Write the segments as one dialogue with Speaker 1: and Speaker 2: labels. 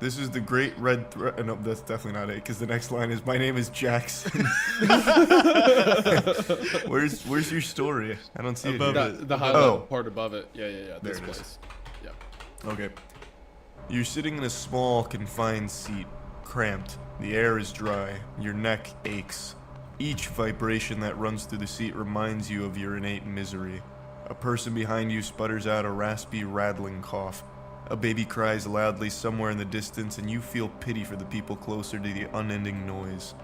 Speaker 1: This is the great red thread. No, that's definitely not it, because the next line is, my name is Jackson. Where's your story? I don't see
Speaker 2: Above
Speaker 1: it.
Speaker 2: it.
Speaker 3: The highlight part above it. Yeah.
Speaker 1: There
Speaker 3: This
Speaker 1: it is.
Speaker 3: place. Yeah.
Speaker 1: Okay. You're sitting in a small, confined seat, cramped. The air is dry. Your neck aches. Each vibration that runs through the seat reminds you of your innate misery. A person behind you sputters out a raspy, rattling cough. A baby cries loudly somewhere in the distance, and you feel pity for the people closer to the unending noise.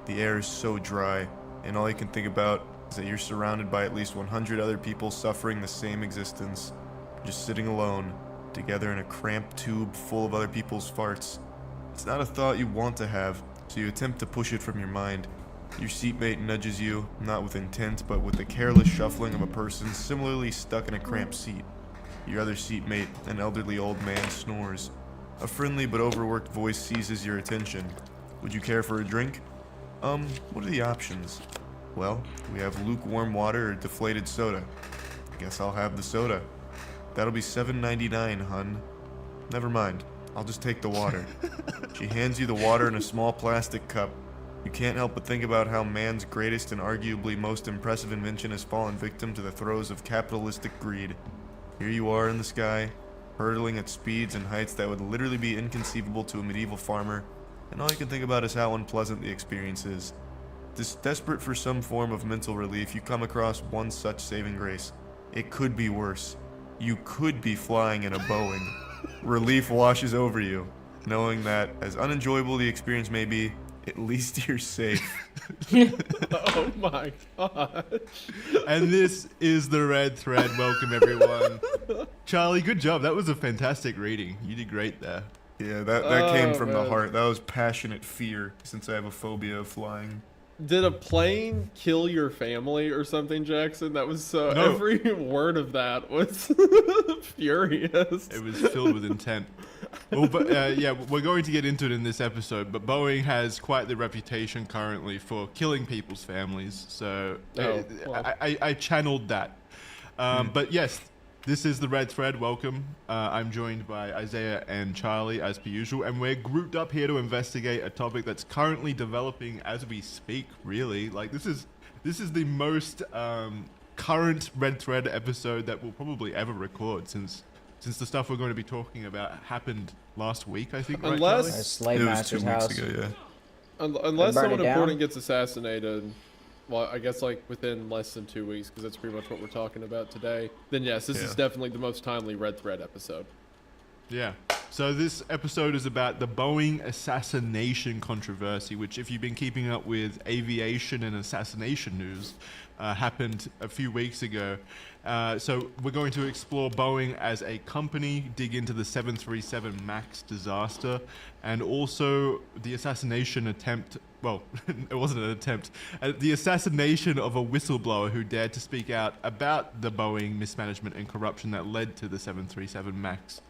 Speaker 1: The air is so dry, and all you can think about is that you're surrounded by at least 100 other people suffering the same existence, just sitting alone, together in a cramped tube full of other people's farts. It's not a thought you want to have, so you attempt to push it from your mind. Your seatmate nudges you, not with intent, but with the careless shuffling of a person similarly stuck in a cramped seat. Your other seatmate, an elderly old man, snores. A friendly but overworked voice seizes your attention. Would you care for a drink? What are the options? Well, we have lukewarm water or deflated soda. Guess I'll have the soda. That'll be $7.99, hun. Never mind. I'll just take the water. She hands you the water in a small plastic cup. You can't help but think about how man's greatest and arguably most impressive invention has fallen victim to the throes of capitalistic greed. Here you are in the sky, hurtling at speeds and heights that would literally be inconceivable to a medieval farmer, and all you can think about is how unpleasant the experience is. Desperate for some form of mental relief, you come across one such saving grace. It could be worse. You could be flying in a Boeing. Relief washes over you, knowing that, as unenjoyable the experience may be, at least you're safe.
Speaker 3: Oh my gosh.
Speaker 2: And this is the red thread. Welcome, everyone. Charlie, good job. That was a fantastic reading. You did great there.
Speaker 1: Yeah, that came from the
Speaker 3: man.
Speaker 1: heart. That was passionate fear, since I have a phobia of flying.
Speaker 3: Did a plane kill your family or something, Jackson? That was so.
Speaker 2: No.
Speaker 3: Every word of that was furious.
Speaker 2: It was filled with intent. Well, but yeah, we're going to get into it in this episode, but Boeing has quite the reputation currently for killing people's families, so
Speaker 3: Oh, well.
Speaker 2: I channeled that. But yes, this is the red thread. Welcome. I'm joined by Isaiah and Charlie as per usual, and we're grouped up here to investigate a topic that's currently developing as we speak. Really, like this is the most current red thread episode that we'll probably ever record since the stuff we're going to be talking about happened last week, I think.
Speaker 3: Unless-
Speaker 2: right, Charlie?
Speaker 4: Slave
Speaker 1: It was
Speaker 4: Master's
Speaker 1: 2 weeks
Speaker 4: house.
Speaker 1: ago, yeah.
Speaker 3: Unless
Speaker 4: Burn it
Speaker 3: someone
Speaker 4: down?
Speaker 3: important gets assassinated, well, I guess like within less than 2 weeks, because that's pretty much what we're talking about today, then yes, this is
Speaker 1: Yeah.
Speaker 3: definitely the most timely red thread episode.
Speaker 2: Yeah. So this episode is about the Boeing assassination controversy, which, if you've been keeping up with aviation and assassination news, happened a few weeks ago. So we're going to explore Boeing as a company, dig into the 737 MAX disaster, and also the assassination attempt. Well, it wasn't an attempt. The assassination of a whistleblower who dared to speak out about the Boeing mismanagement and corruption that led to the 737 MAX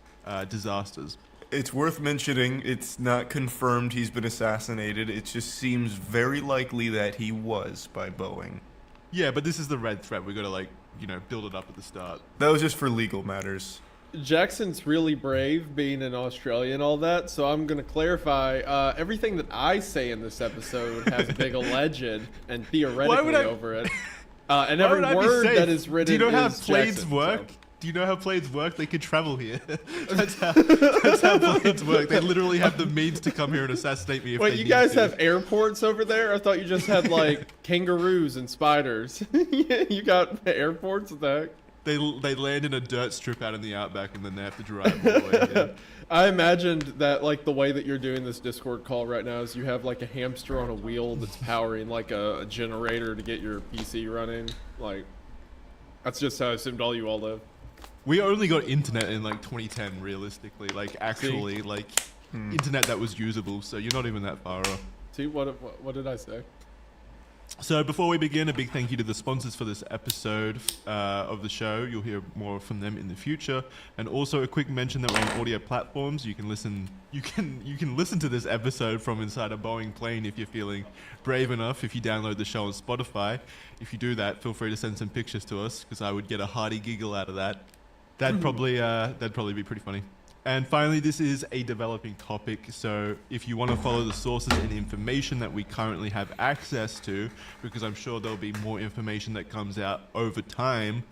Speaker 2: disasters.
Speaker 1: It's worth mentioning, it's not confirmed he's been assassinated. It just seems very likely that he was by Boeing.
Speaker 2: Yeah, but this is the red thread. We got to build it up at the start.
Speaker 1: That was just for legal matters.
Speaker 3: Jackson's really brave being in Australia and all that, so I'm going to clarify. Everything that I say in this episode has a big alleged and theoretically over it. And
Speaker 2: Why
Speaker 3: every
Speaker 2: would I be
Speaker 3: word
Speaker 2: safe?
Speaker 3: that is written
Speaker 2: Do you know how
Speaker 3: is
Speaker 2: planes
Speaker 3: Jackson,
Speaker 2: work?
Speaker 3: so.
Speaker 2: Do you know how planes work? They can travel here. That's how planes work. They literally have the means to come here and assassinate me if
Speaker 3: Wait,
Speaker 2: they
Speaker 3: you
Speaker 2: need
Speaker 3: guys
Speaker 2: to.
Speaker 3: have airports over there? I thought you just had like kangaroos and spiders. You got airports with that?
Speaker 2: They land in a dirt strip out in the outback and then they have to drive all the way here.
Speaker 3: I imagined that like the way that you're doing this Discord call right now is you have like a hamster on a wheel that's powering like a generator to get your PC running. Like, that's just how I assumed all you all live.
Speaker 2: We only got internet in like 2010, realistically. Like actually, like internet that was usable. So you're not even that far off.
Speaker 3: See, what did I say?
Speaker 2: So before we begin, a big thank you to the sponsors for this episode of the show. You'll hear more from them in the future. And also a quick mention that we're on audio platforms. You can listen to this episode from inside a Boeing plane if you're feeling brave enough. If you download the show on Spotify, if you do that, feel free to send some pictures to us because I would get a hearty giggle out of that. That'd probably be pretty funny. And finally, this is a developing topic, so if you want to follow the sources and information that we currently have access to, because I'm sure there'll be more information that comes out over time,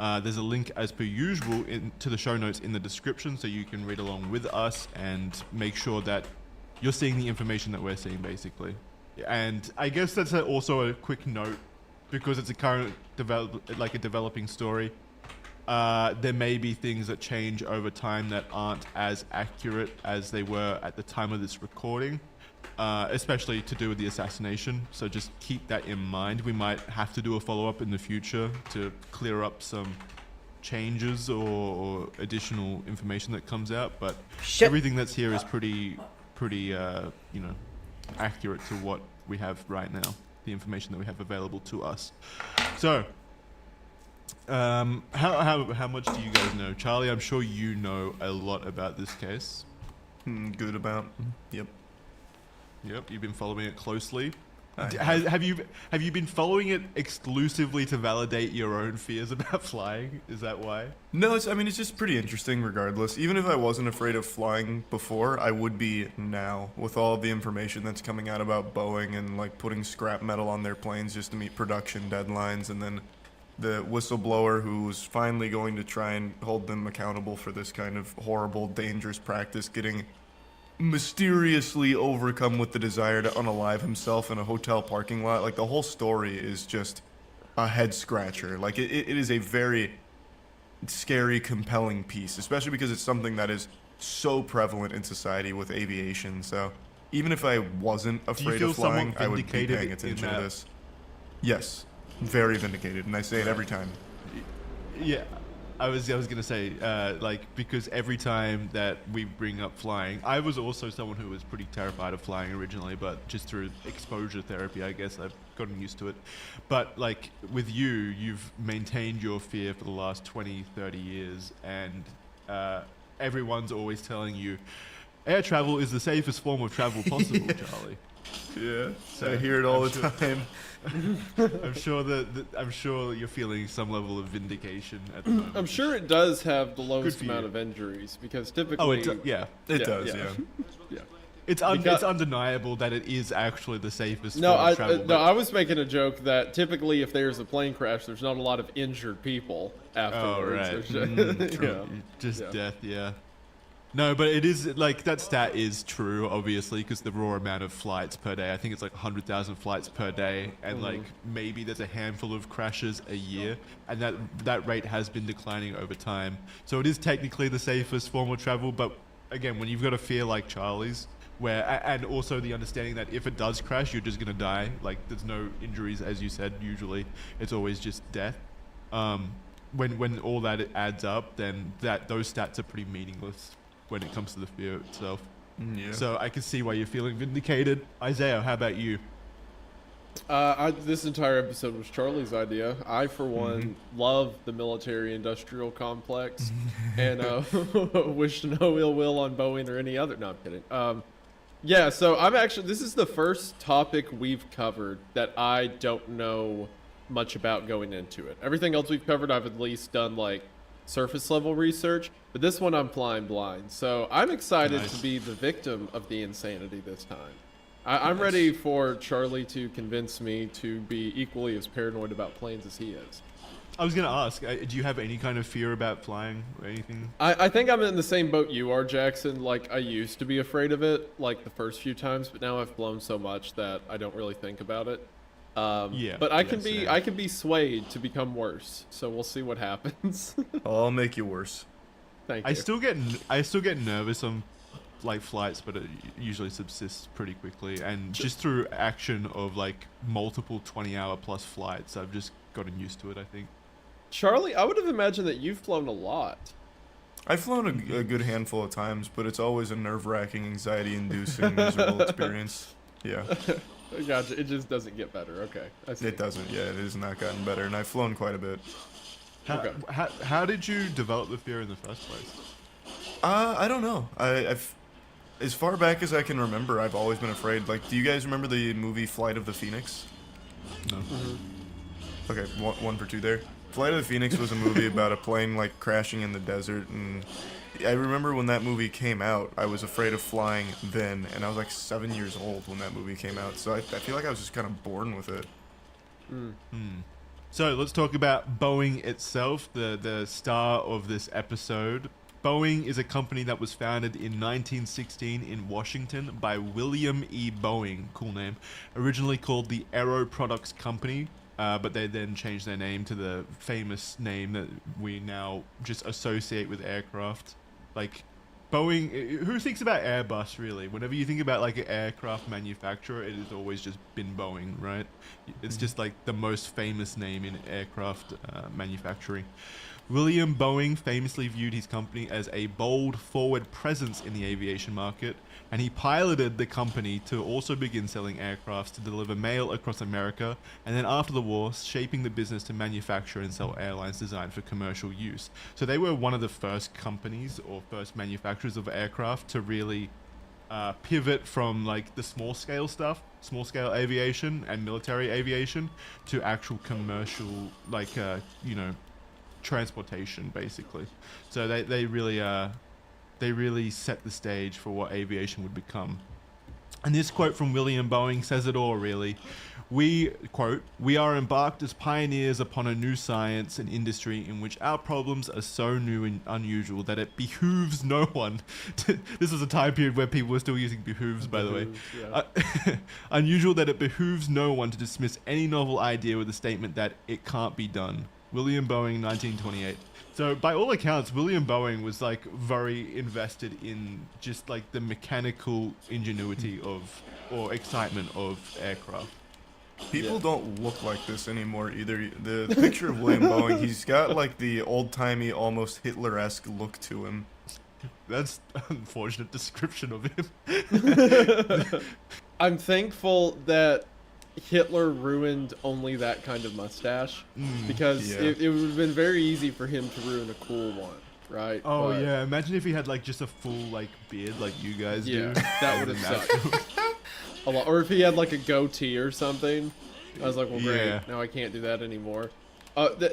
Speaker 2: there's a link as per usual to the show notes in the description, so you can read along with us and make sure that you're seeing the information that we're seeing, basically. And I guess that's also a quick note, because it's a current developing story. There may be things that change over time that aren't as accurate as they were at the time of this recording, especially to do with the assassination. So just keep that in mind. We might have to do a follow-up in the future to clear up some changes or additional information that comes out. But everything that's here is pretty, accurate to what we have right now, the information that we have available to us. So. How much do you guys know? Charlie, I'm sure you know a lot about this case.
Speaker 1: Good about. Yep.
Speaker 2: Yep, you've been following it closely.
Speaker 1: I
Speaker 2: Have you been following it exclusively to validate your own fears about flying? Is that why?
Speaker 1: No, it's just pretty interesting regardless. Even if I wasn't afraid of flying before, I would be now, with all of the information that's coming out about Boeing and like putting scrap metal on their planes just to meet production deadlines, and then the whistleblower who's finally going to try and hold them accountable for this kind of horrible, dangerous practice getting mysteriously overcome with the desire to unalive himself in a hotel parking lot. Like, the whole story is just a head scratcher. Like, it is a very scary, compelling piece, especially because it's something that is so prevalent in society with aviation. So even if I wasn't afraid of flying, I would be paying attention to this. Yes. Very vindicated, and I say it every time.
Speaker 2: Yeah, I was gonna say, because every time that we bring up flying, I was also someone who was pretty terrified of flying originally, but just through exposure therapy, I guess I've gotten used to it. But like with you, you've maintained your fear for the last 20, 30 years, and everyone's always telling you, air travel is the safest form of travel possible, Charlie.
Speaker 1: Yeah, so I hear it all the time.
Speaker 2: I'm sure I'm sure you're feeling some level of vindication at the moment.
Speaker 3: I'm sure it does have the lowest
Speaker 2: for
Speaker 3: amount
Speaker 2: you.
Speaker 3: of injuries, because typically.
Speaker 2: Oh,
Speaker 1: It does, yeah.
Speaker 3: Yeah.
Speaker 2: It's undeniable that it is actually the safest
Speaker 3: No,
Speaker 2: form of travel.
Speaker 3: I was making a joke that typically if there's a plane crash, there's not a lot of injured people afterwards.
Speaker 2: Oh, right.
Speaker 3: There's just,
Speaker 2: True. Just
Speaker 3: Yeah.
Speaker 2: death, yeah. No, but it is, like, that stat is true, obviously, because the raw amount of flights per day, I think it's like 100,000 flights per day, and like maybe there's a handful of crashes a year, and that rate has been declining over time. So it is technically the safest form of travel, but again, when you've got a fear like Charlie's, and also the understanding that if it does crash, you're just gonna die. Like, there's no injuries, as you said. Usually, it's always just death. When all that adds up, then those stats are pretty meaningless when it comes to the fear itself.
Speaker 1: Yeah.
Speaker 2: So I can see why you're feeling vindicated. Isaiah, how about you?
Speaker 3: This entire episode was Charlie's idea. I, for one, love the military-industrial complex, and wish no ill will on Boeing or any other. No, I'm kidding. Yeah, so this is the first topic we've covered that I don't know much about going into it. Everything else we've covered, I've at least done like surface level research, but this one I'm flying blind. So I'm excited to be the victim of the insanity this time. I'm ready for Charlie to convince me to be equally as paranoid about planes as he is.
Speaker 2: I was going to ask, do you have any kind of fear about flying or anything?
Speaker 3: I think I'm in the same boat you are, Jackson. Like, I used to be afraid of it, like, the first few times, but now I've flown so much that I don't really think about it. But I can be swayed to become worse, so we'll see what happens.
Speaker 1: I'll make you worse.
Speaker 3: Thank you.
Speaker 2: I still get nervous on like flights, but it usually subsists pretty quickly, and just through action of like multiple 20-hour plus flights, I've just gotten used to it, I think.
Speaker 3: Charlie, I would have imagined that you've flown a lot.
Speaker 1: I've flown a good handful of times, but it's always a nerve-wracking, anxiety-inducing, miserable experience. Yeah.
Speaker 3: I gotcha. It just doesn't get better. Okay. I see.
Speaker 1: It doesn't. Yeah, it has not gotten better, and I've flown quite a bit.
Speaker 2: How did you develop the fear in the first place?
Speaker 1: I don't know. I've as far back as I can remember, I've always been afraid. Like, do you guys remember the movie Flight of the Phoenix?
Speaker 2: No.
Speaker 1: Okay, one for two there. Flight of the Phoenix was a movie about a plane like crashing in the desert, and I remember when that movie came out, I was afraid of flying then, and I was like 7 years old when that movie came out, so I feel like I was just kind of born with it.
Speaker 2: So let's talk about Boeing itself, the star of this episode. Boeing is a company that was founded in 1916 in Washington by William E. Boeing, cool name, originally called the Aero Products Company, but they then changed their name to the famous name that we now just associate with aircraft. Like, Boeing, who thinks about Airbus, really? Whenever you think about, like, an aircraft manufacturer, it has always just been Boeing, right? It's just, like, the most famous name in aircraft manufacturing. William Boeing famously viewed his company as a bold forward presence in the aviation market, and he piloted the company to also begin selling aircrafts to deliver mail across America, and then after the war, shaping the business to manufacture and sell airlines designed for commercial use. So they were one of the first companies or first manufacturers of aircraft to really pivot from like the small scale stuff, small scale aviation and military aviation, to actual commercial, like, transportation, basically. So they really set the stage for what aviation would become. And this quote from William Boeing says it all, really. We, quote, "We are embarked as pioneers upon a new science and industry in which our problems are so new and unusual that it behooves no one." This was a time period where people were still using behooves, by the way.
Speaker 3: Yeah.
Speaker 2: Unusual that it behooves no one to dismiss any novel idea with the statement that it can't be done. William Boeing, 1928. So by all accounts, William Boeing was like very invested in just like the mechanical ingenuity of, or excitement of, aircraft.
Speaker 1: People don't look like this anymore either. The picture of William Boeing, he's got like the old-timey, almost Hitler-esque look to him.
Speaker 2: That's an unfortunate description of him.
Speaker 3: I'm thankful that Hitler ruined only that kind of mustache, because
Speaker 1: Yeah.
Speaker 3: it would have been very easy for him to ruin a cool one, right?
Speaker 2: Oh
Speaker 3: But,
Speaker 2: yeah, imagine if he had like just a full like beard like you guys
Speaker 3: yeah,
Speaker 2: do.
Speaker 3: that would have sucked a lot. Or if he had like a goatee or something. I was like, well, great,
Speaker 2: Yeah.
Speaker 3: now I can't do that anymore.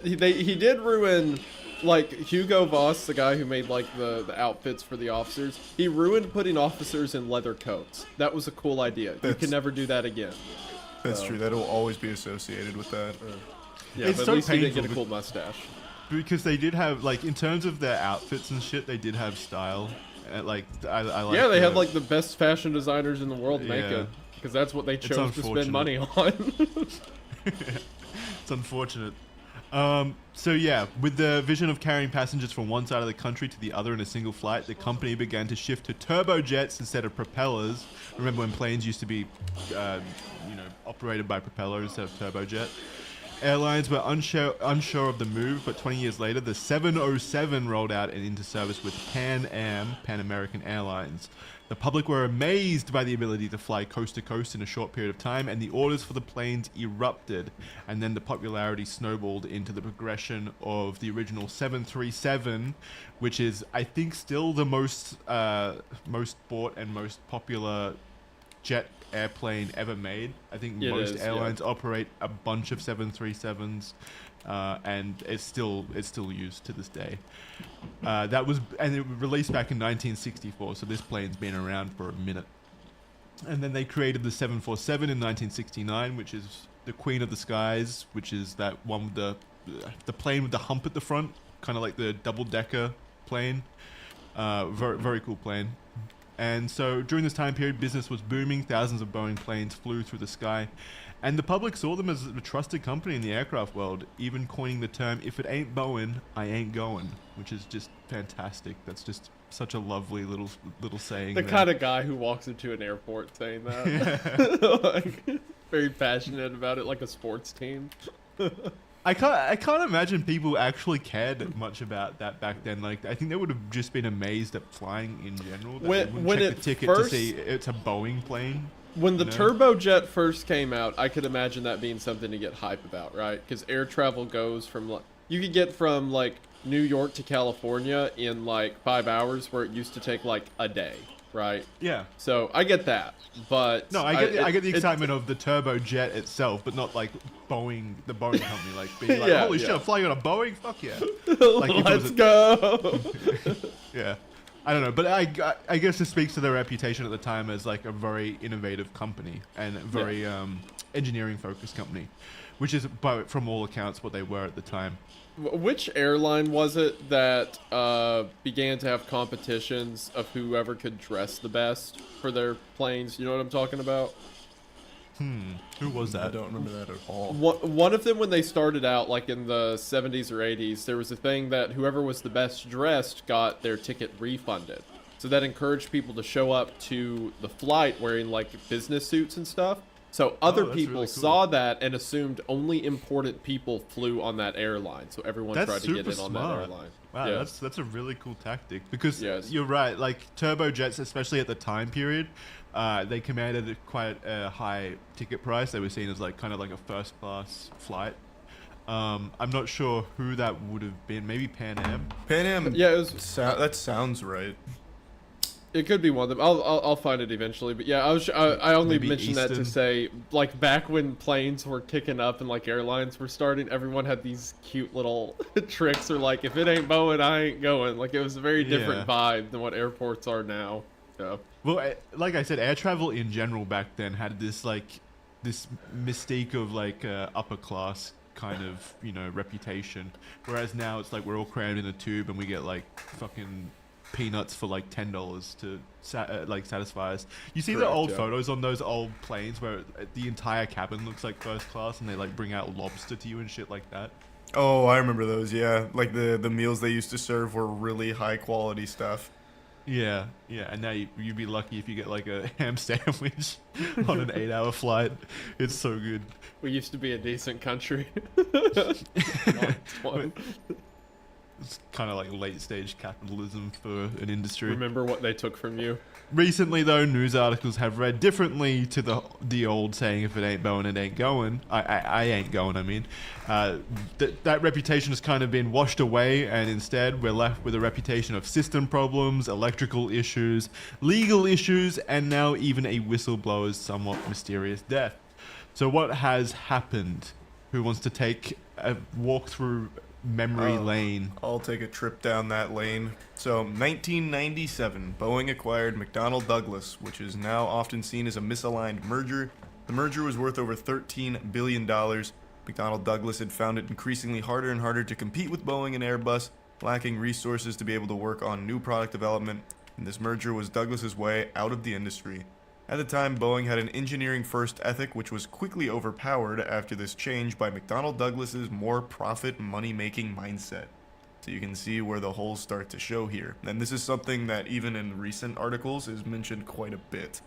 Speaker 3: He did ruin, like, Hugo Boss, the guy who made like the outfits for the officers. He ruined putting officers in leather coats. That was a cool idea. You
Speaker 1: That's-
Speaker 3: can never do that again.
Speaker 1: That's
Speaker 3: So-
Speaker 1: true. That'll always be associated with that.
Speaker 3: Yeah,
Speaker 2: It's
Speaker 3: but
Speaker 2: so
Speaker 3: at least he did
Speaker 2: painful
Speaker 3: get a cool mustache.
Speaker 2: Because they did have like, in terms of their outfits and shit, they did have style. Like I like.
Speaker 3: Yeah, they had like the best fashion designers in the world make
Speaker 2: Yeah.
Speaker 3: it, because that's what they chose to spend
Speaker 2: unfortunate.
Speaker 3: money on.
Speaker 2: It's unfortunate. So yeah, with the vision of carrying passengers from one side of the country to the other in a single flight, the company began to shift to turbojets instead of propellers. Remember when planes used to be, operated by propeller instead of turbojet? Airlines were unsure of the move, but 20 years later, the 707 rolled out and into service with Pan American Airlines. The public were amazed by the ability to fly coast to coast in a short period of time, and the orders for the planes erupted. And then the popularity snowballed into the progression of the original 737, which is, I think, still the most bought and most popular jet airplane ever made. I think
Speaker 3: It
Speaker 2: most
Speaker 3: is,
Speaker 2: airlines operate a bunch of 737s, and it's still used to this day. And it was released back in 1964, so this plane's been around for a minute. And then they created the 747 in 1969, which is the queen of the skies, which is that one with the plane with the hump at the front, kind of like the double-decker plane. Very, very cool plane. And so during this time period, business was booming. Thousands of Boeing planes flew through the sky. And the public saw them as a trusted company in the aircraft world, even coining the term, "If it ain't Boeing, I ain't going," which is just fantastic. That's just such a lovely little saying.
Speaker 3: The
Speaker 2: there.
Speaker 3: kind of guy who walks into an airport saying that. Like, very passionate about it, like a sports team.
Speaker 2: I can't imagine people actually cared much about that back then. Like, I think they would have just been amazed at flying in general. That they wouldn't check the ticket to see it's a Boeing plane.
Speaker 3: When the
Speaker 2: know?
Speaker 3: turbojet first came out, I could imagine that being something to get hype about, right? Because air travel goes from, like, you could get from like New York to California in like 5 hours, where it used to take like a day, right?
Speaker 2: Yeah.
Speaker 3: So I get that, but
Speaker 2: No, I get the excitement of the turbojet itself, but not like Boeing, the Boeing company, like being like,
Speaker 3: Yeah,
Speaker 2: holy shit,
Speaker 3: yeah.
Speaker 2: I'm flying on a Boeing, fuck yeah. Like if it was
Speaker 3: Let's go.
Speaker 2: Yeah, I don't know, but I guess it speaks to their reputation at the time as like a very innovative company and a very engineering focused company, which is from all accounts what they were at the time.
Speaker 3: Which airline was it that began to have competitions of whoever could dress the best for their planes? You know what I'm talking about?
Speaker 2: Who was
Speaker 1: I
Speaker 2: that?
Speaker 1: don't remember that at all.
Speaker 3: One of them, when they started out, like in the 70s or 80s, there was a thing that whoever was the best dressed got their ticket refunded. So that encouraged people to show up to the flight wearing like business suits and stuff. So other
Speaker 2: that's
Speaker 3: people
Speaker 2: really cool.
Speaker 3: saw that and assumed only important people flew on that airline. So everyone
Speaker 2: That's
Speaker 3: tried to get
Speaker 2: super
Speaker 3: in on that
Speaker 2: smart.
Speaker 3: airline.
Speaker 2: Wow,
Speaker 3: Yeah.
Speaker 2: that's a really cool tactic because
Speaker 3: Yes.
Speaker 2: you're right. Like turbojets, especially at the time period, they commanded quite a high ticket price. They were seen as like kind of like a first class flight. I'm not sure who that would have been. Maybe Pan Am.
Speaker 1: Pan Am.
Speaker 3: Yeah, it was.
Speaker 1: That sounds right.
Speaker 3: It could be one of them. I'll find it eventually. But yeah, I only
Speaker 2: Maybe
Speaker 3: mentioned that to
Speaker 2: Easton.
Speaker 3: say, like, back when planes were kicking up and like airlines were starting, everyone had these cute little tricks, or like, if it ain't Boeing, I ain't going. Like, it was a very different
Speaker 2: Yeah.
Speaker 3: vibe than what airports are now. So
Speaker 2: Well, like I said, air travel in general back then had this mystique of like upper class kind of reputation, whereas now it's like we're all crammed in a tube and we get like fucking peanuts for like $10 to satisfy us. You see the
Speaker 3: Correct,
Speaker 2: old
Speaker 3: yeah.
Speaker 2: photos on those old planes where the entire cabin looks like first class and they like bring out lobster to you and shit like that.
Speaker 1: Oh, I remember those. Yeah, like the meals they used to serve were really high quality stuff.
Speaker 2: Yeah, and now you'd be lucky if you get like a ham sandwich on an 8-hour flight. It's so good.
Speaker 3: we used to be a decent country. Not one.
Speaker 2: It's kind of like late stage capitalism for an industry.
Speaker 3: Remember what they took from you.
Speaker 2: Recently, though, news articles have read differently to the old saying, "If it ain't Boeing, it ain't going." I ain't going. I mean, that reputation has kind of been washed away, and instead we're left with a reputation of system problems, electrical issues, legal issues, and now even a whistleblower's somewhat mysterious death. So, what has happened? Who wants to take a walk through memory lane?
Speaker 1: I'll take a trip down that lane. So, 1997, Boeing acquired McDonnell Douglas, which is now often seen as a misaligned merger. The merger was worth over $13 billion. McDonnell Douglas had found it increasingly harder and harder to compete with Boeing and Airbus, lacking resources to be able to work on new product development, and this merger was Douglas's way out of the industry. At the time, Boeing had an engineering-first ethic which was quickly overpowered after this change by McDonnell Douglas's more profit, money-making mindset. So you can see where the holes start to show here. And this is something that even in recent articles is mentioned quite a bit.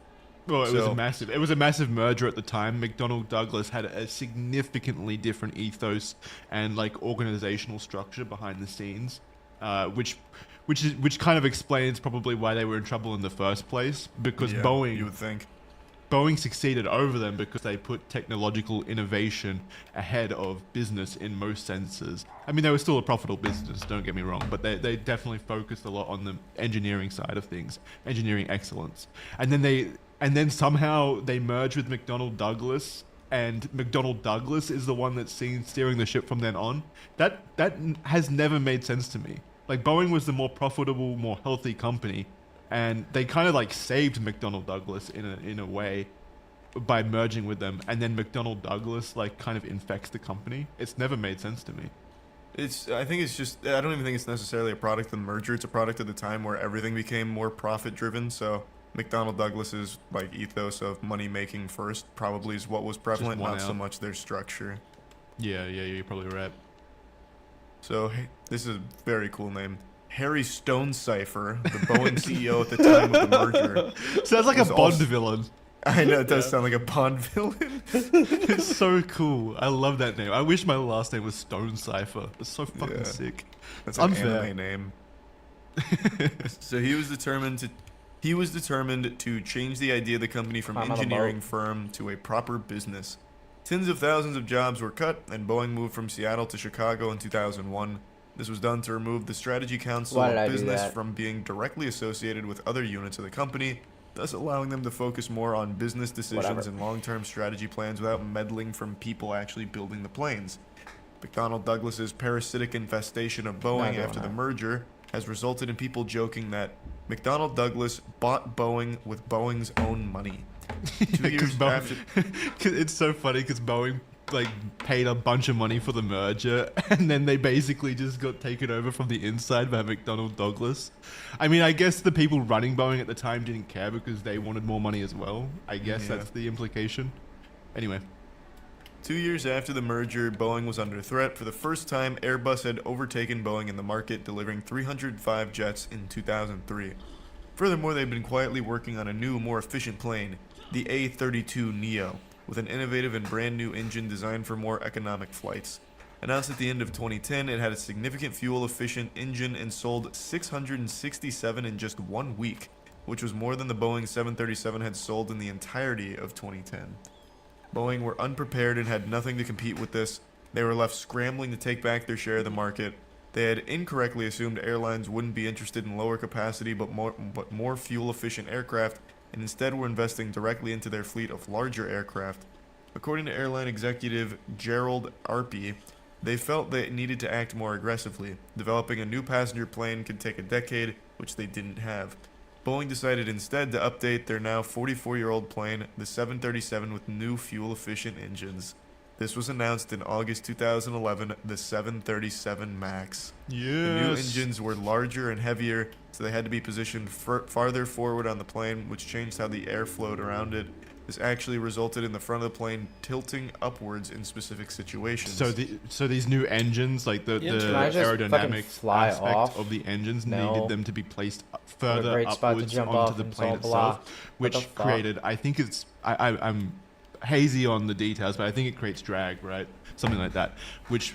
Speaker 2: Well, it
Speaker 1: So-
Speaker 2: was a massive merger at the time. McDonnell Douglas had a significantly different ethos and like organizational structure behind the scenes, which kind of explains probably why they were in trouble in the first place. Because
Speaker 1: Yeah, you
Speaker 2: Boeing
Speaker 1: would think.
Speaker 2: succeeded over them because they put technological innovation ahead of business in most senses. I mean, they were still a profitable business, don't get me wrong, but they definitely focused a lot on the engineering side of things, engineering excellence. And then somehow they merged with McDonnell Douglas, and McDonnell Douglas is the one that's seen steering the ship from then on. That has never made sense to me. Like, Boeing was the more profitable, more healthy company, and they kind of like saved McDonnell Douglas in a way by merging with them, and then McDonnell Douglas like kind of infects the company. It's never made sense to me.
Speaker 1: I think it's just, I don't even think it's necessarily a product of the merger. It's a product of the time where everything became more profit driven. So McDonnell Douglas's like ethos of money making first probably is what was prevalent,
Speaker 2: won
Speaker 1: not so
Speaker 2: out.
Speaker 1: much their structure.
Speaker 2: Yeah, you're probably right.
Speaker 1: So this is a very cool name. Harry Stonecipher, the Boeing CEO at the time of the merger.
Speaker 2: Sounds like a
Speaker 1: was
Speaker 2: Bond
Speaker 1: also-
Speaker 2: villain.
Speaker 1: I know it does
Speaker 3: Yeah.
Speaker 1: sound like a Bond villain.
Speaker 2: It's so cool. I love that name. I wish my last name was Stonecipher. It's so fucking
Speaker 1: Yeah.
Speaker 2: sick.
Speaker 1: That's an
Speaker 2: Unfair.
Speaker 1: anime name. So he was determined to change the idea of the company from
Speaker 3: I'm on a
Speaker 1: engineering
Speaker 3: boat.
Speaker 1: firm to a proper business. Tens of thousands of jobs were cut, and Boeing moved from Seattle to Chicago in 2001. This was done to remove the Strategy Council
Speaker 4: Why did I
Speaker 1: of
Speaker 4: do
Speaker 1: Business
Speaker 4: that?
Speaker 1: from being directly associated with other units of the company, thus allowing them to focus more on business decisions
Speaker 4: Whatever.
Speaker 1: and long-term strategy plans without meddling from people actually building the planes. McDonnell Douglas's parasitic infestation of Boeing
Speaker 4: doing
Speaker 1: after the
Speaker 4: that.
Speaker 1: merger has resulted in people joking that McDonnell Douglas bought Boeing with Boeing's own money. 2 years after...
Speaker 2: It's so funny because Boeing like paid a bunch of money for the merger, and then they basically just got taken over from the inside by McDonnell Douglas. I mean, I guess the people running Boeing at the time didn't care because they wanted more money as well. I guess
Speaker 1: Yeah.
Speaker 2: that's the implication. Anyway.
Speaker 1: 2 years after the merger, Boeing was under threat. For the first time, Airbus had overtaken Boeing in the market, delivering 305 jets in 2003. Furthermore, they'd been quietly working on a new, more efficient plane, the A-32neo, with an innovative and brand new engine designed for more economic flights. Announced at the end of 2010, it had a significant fuel-efficient engine and sold 667 in just 1 week, which was more than the Boeing 737 had sold in the entirety of 2010. Boeing were unprepared and had nothing to compete with this. They were left scrambling to take back their share of the market. They had incorrectly assumed airlines wouldn't be interested in lower capacity but more fuel-efficient aircraft, and instead were investing directly into their fleet of larger aircraft. According to airline executive Gerald Arpey, they felt they needed to act more aggressively. Developing a new passenger plane could take a decade, which they didn't have. Boeing decided instead to update their now 44-year-old plane, the 737, with new fuel-efficient engines. This was announced in August 2011, the 737 MAX.
Speaker 2: Yes.
Speaker 1: The new engines were larger and heavier, so they had to be positioned farther forward on the plane, which changed how the air flowed around it. This actually resulted in the front of the plane tilting upwards in specific situations.
Speaker 2: So these new engines, like the
Speaker 3: Can
Speaker 4: I just fucking
Speaker 2: aerodynamics
Speaker 4: fly
Speaker 2: aspect
Speaker 4: off?
Speaker 2: of the engines
Speaker 4: No.
Speaker 2: needed them to be placed
Speaker 4: What
Speaker 2: further
Speaker 4: a great spot to
Speaker 2: upwards
Speaker 4: jump
Speaker 2: onto
Speaker 4: off
Speaker 2: the
Speaker 4: and
Speaker 2: plane
Speaker 4: so blah.
Speaker 2: itself,
Speaker 4: What the
Speaker 2: which
Speaker 4: fuck?
Speaker 2: created, I think it's, I'm hazy on the details, but I think it creates drag, right? Something like that, which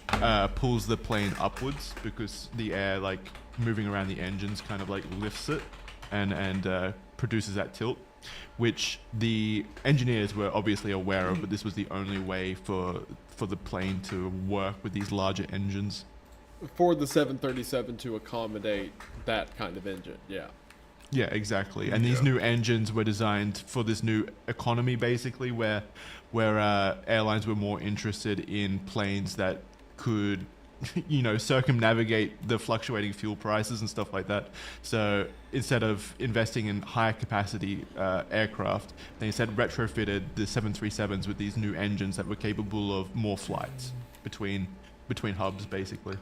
Speaker 2: pulls the plane upwards because the air, like, moving around the engines kind of like lifts it and produces that tilt, which the engineers were obviously aware of, but this was the only way for the plane to work with these larger engines.
Speaker 3: For the 737 to accommodate that kind of engine, yeah.
Speaker 2: Yeah, exactly. And these new engines were designed for this new economy, basically, where airlines were more interested in planes that could, circumnavigate the fluctuating fuel prices and stuff like that. So instead of investing in higher capacity aircraft, they instead retrofitted the 737s with these new engines that were capable of more flights between hubs, basically.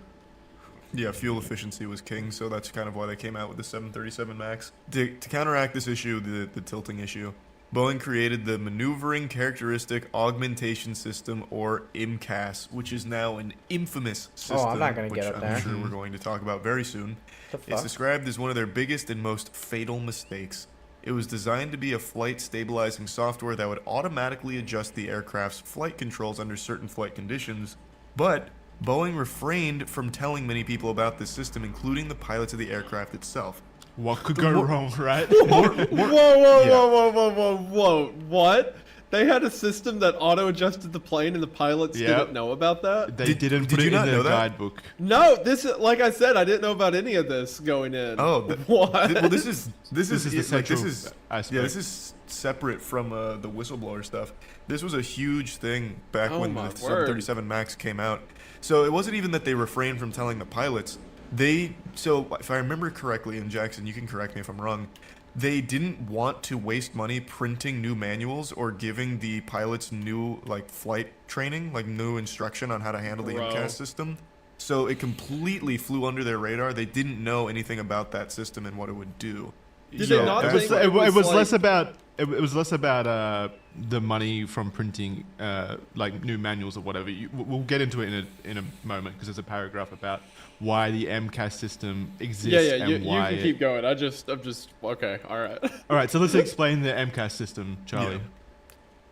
Speaker 1: Yeah, fuel efficiency was king, so that's kind of why they came out with the 737 MAX. To counteract this issue, the tilting issue, Boeing created the Maneuvering Characteristic Augmentation System, or MCAS, which is now an infamous system,
Speaker 4: I'm not gonna
Speaker 1: which
Speaker 4: get up
Speaker 1: I'm
Speaker 4: there.
Speaker 1: sure we're going to talk about very soon.
Speaker 4: The
Speaker 1: It's
Speaker 4: fuck?
Speaker 1: described as one of their biggest and most fatal mistakes. It was designed to be a flight stabilizing software that would automatically adjust the aircraft's flight controls under certain flight conditions, but Boeing refrained from telling many people about this system, including the pilots of the aircraft itself.
Speaker 2: What could go wrong, right?
Speaker 3: Whoa! What? They had a system that auto-adjusted the plane, and the pilots
Speaker 2: Yep.
Speaker 3: didn't know about that.
Speaker 2: They didn't
Speaker 1: did
Speaker 2: put
Speaker 1: you
Speaker 2: it
Speaker 1: not
Speaker 2: in
Speaker 1: know
Speaker 2: their
Speaker 1: that?
Speaker 2: guidebook.
Speaker 3: No, this is like I said. I didn't know about any of this going in.
Speaker 1: Oh,
Speaker 3: what?
Speaker 1: Well, this is
Speaker 2: This is the central aspect.
Speaker 1: yeah, this is separate from the whistleblower stuff. This was a huge thing back
Speaker 3: Oh
Speaker 1: when
Speaker 3: my
Speaker 1: the
Speaker 3: word.
Speaker 1: 737 MAX came out. So it wasn't even that they refrained from telling the pilots. So if I remember correctly, and Jackson, you can correct me if I'm wrong, they didn't want to waste money printing new manuals or giving the pilots new flight training, new instruction on how to handle the
Speaker 3: Bro.
Speaker 1: MCAS system. So it completely flew under their radar. They didn't know anything about that system and what it would do.
Speaker 3: Did
Speaker 1: So
Speaker 3: they not
Speaker 1: that's-
Speaker 3: think
Speaker 2: It was
Speaker 3: like-
Speaker 2: less about the money from printing new manuals or whatever. We'll get into it in a moment because there's a paragraph about why the MCAS system exists
Speaker 3: Yeah,
Speaker 2: and
Speaker 3: you
Speaker 2: why.
Speaker 3: can keep going. I'm just okay. All right.
Speaker 2: All right, so let's explain the MCAS system, Charlie.
Speaker 1: Yeah.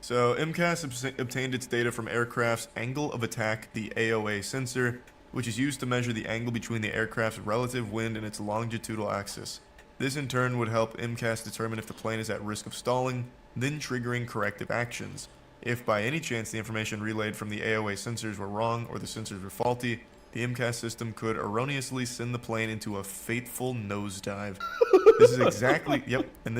Speaker 1: So MCAS obtained its data from aircraft's angle of attack, the AOA sensor, which is used to measure the angle between the aircraft's relative wind and its longitudinal axis. This in turn would help MCAS determine if the plane is at risk of stalling, then triggering corrective actions. If by any chance the information relayed from the AOA sensors were wrong or the sensors were faulty, the MCAS system could erroneously send the plane into a fateful nosedive. This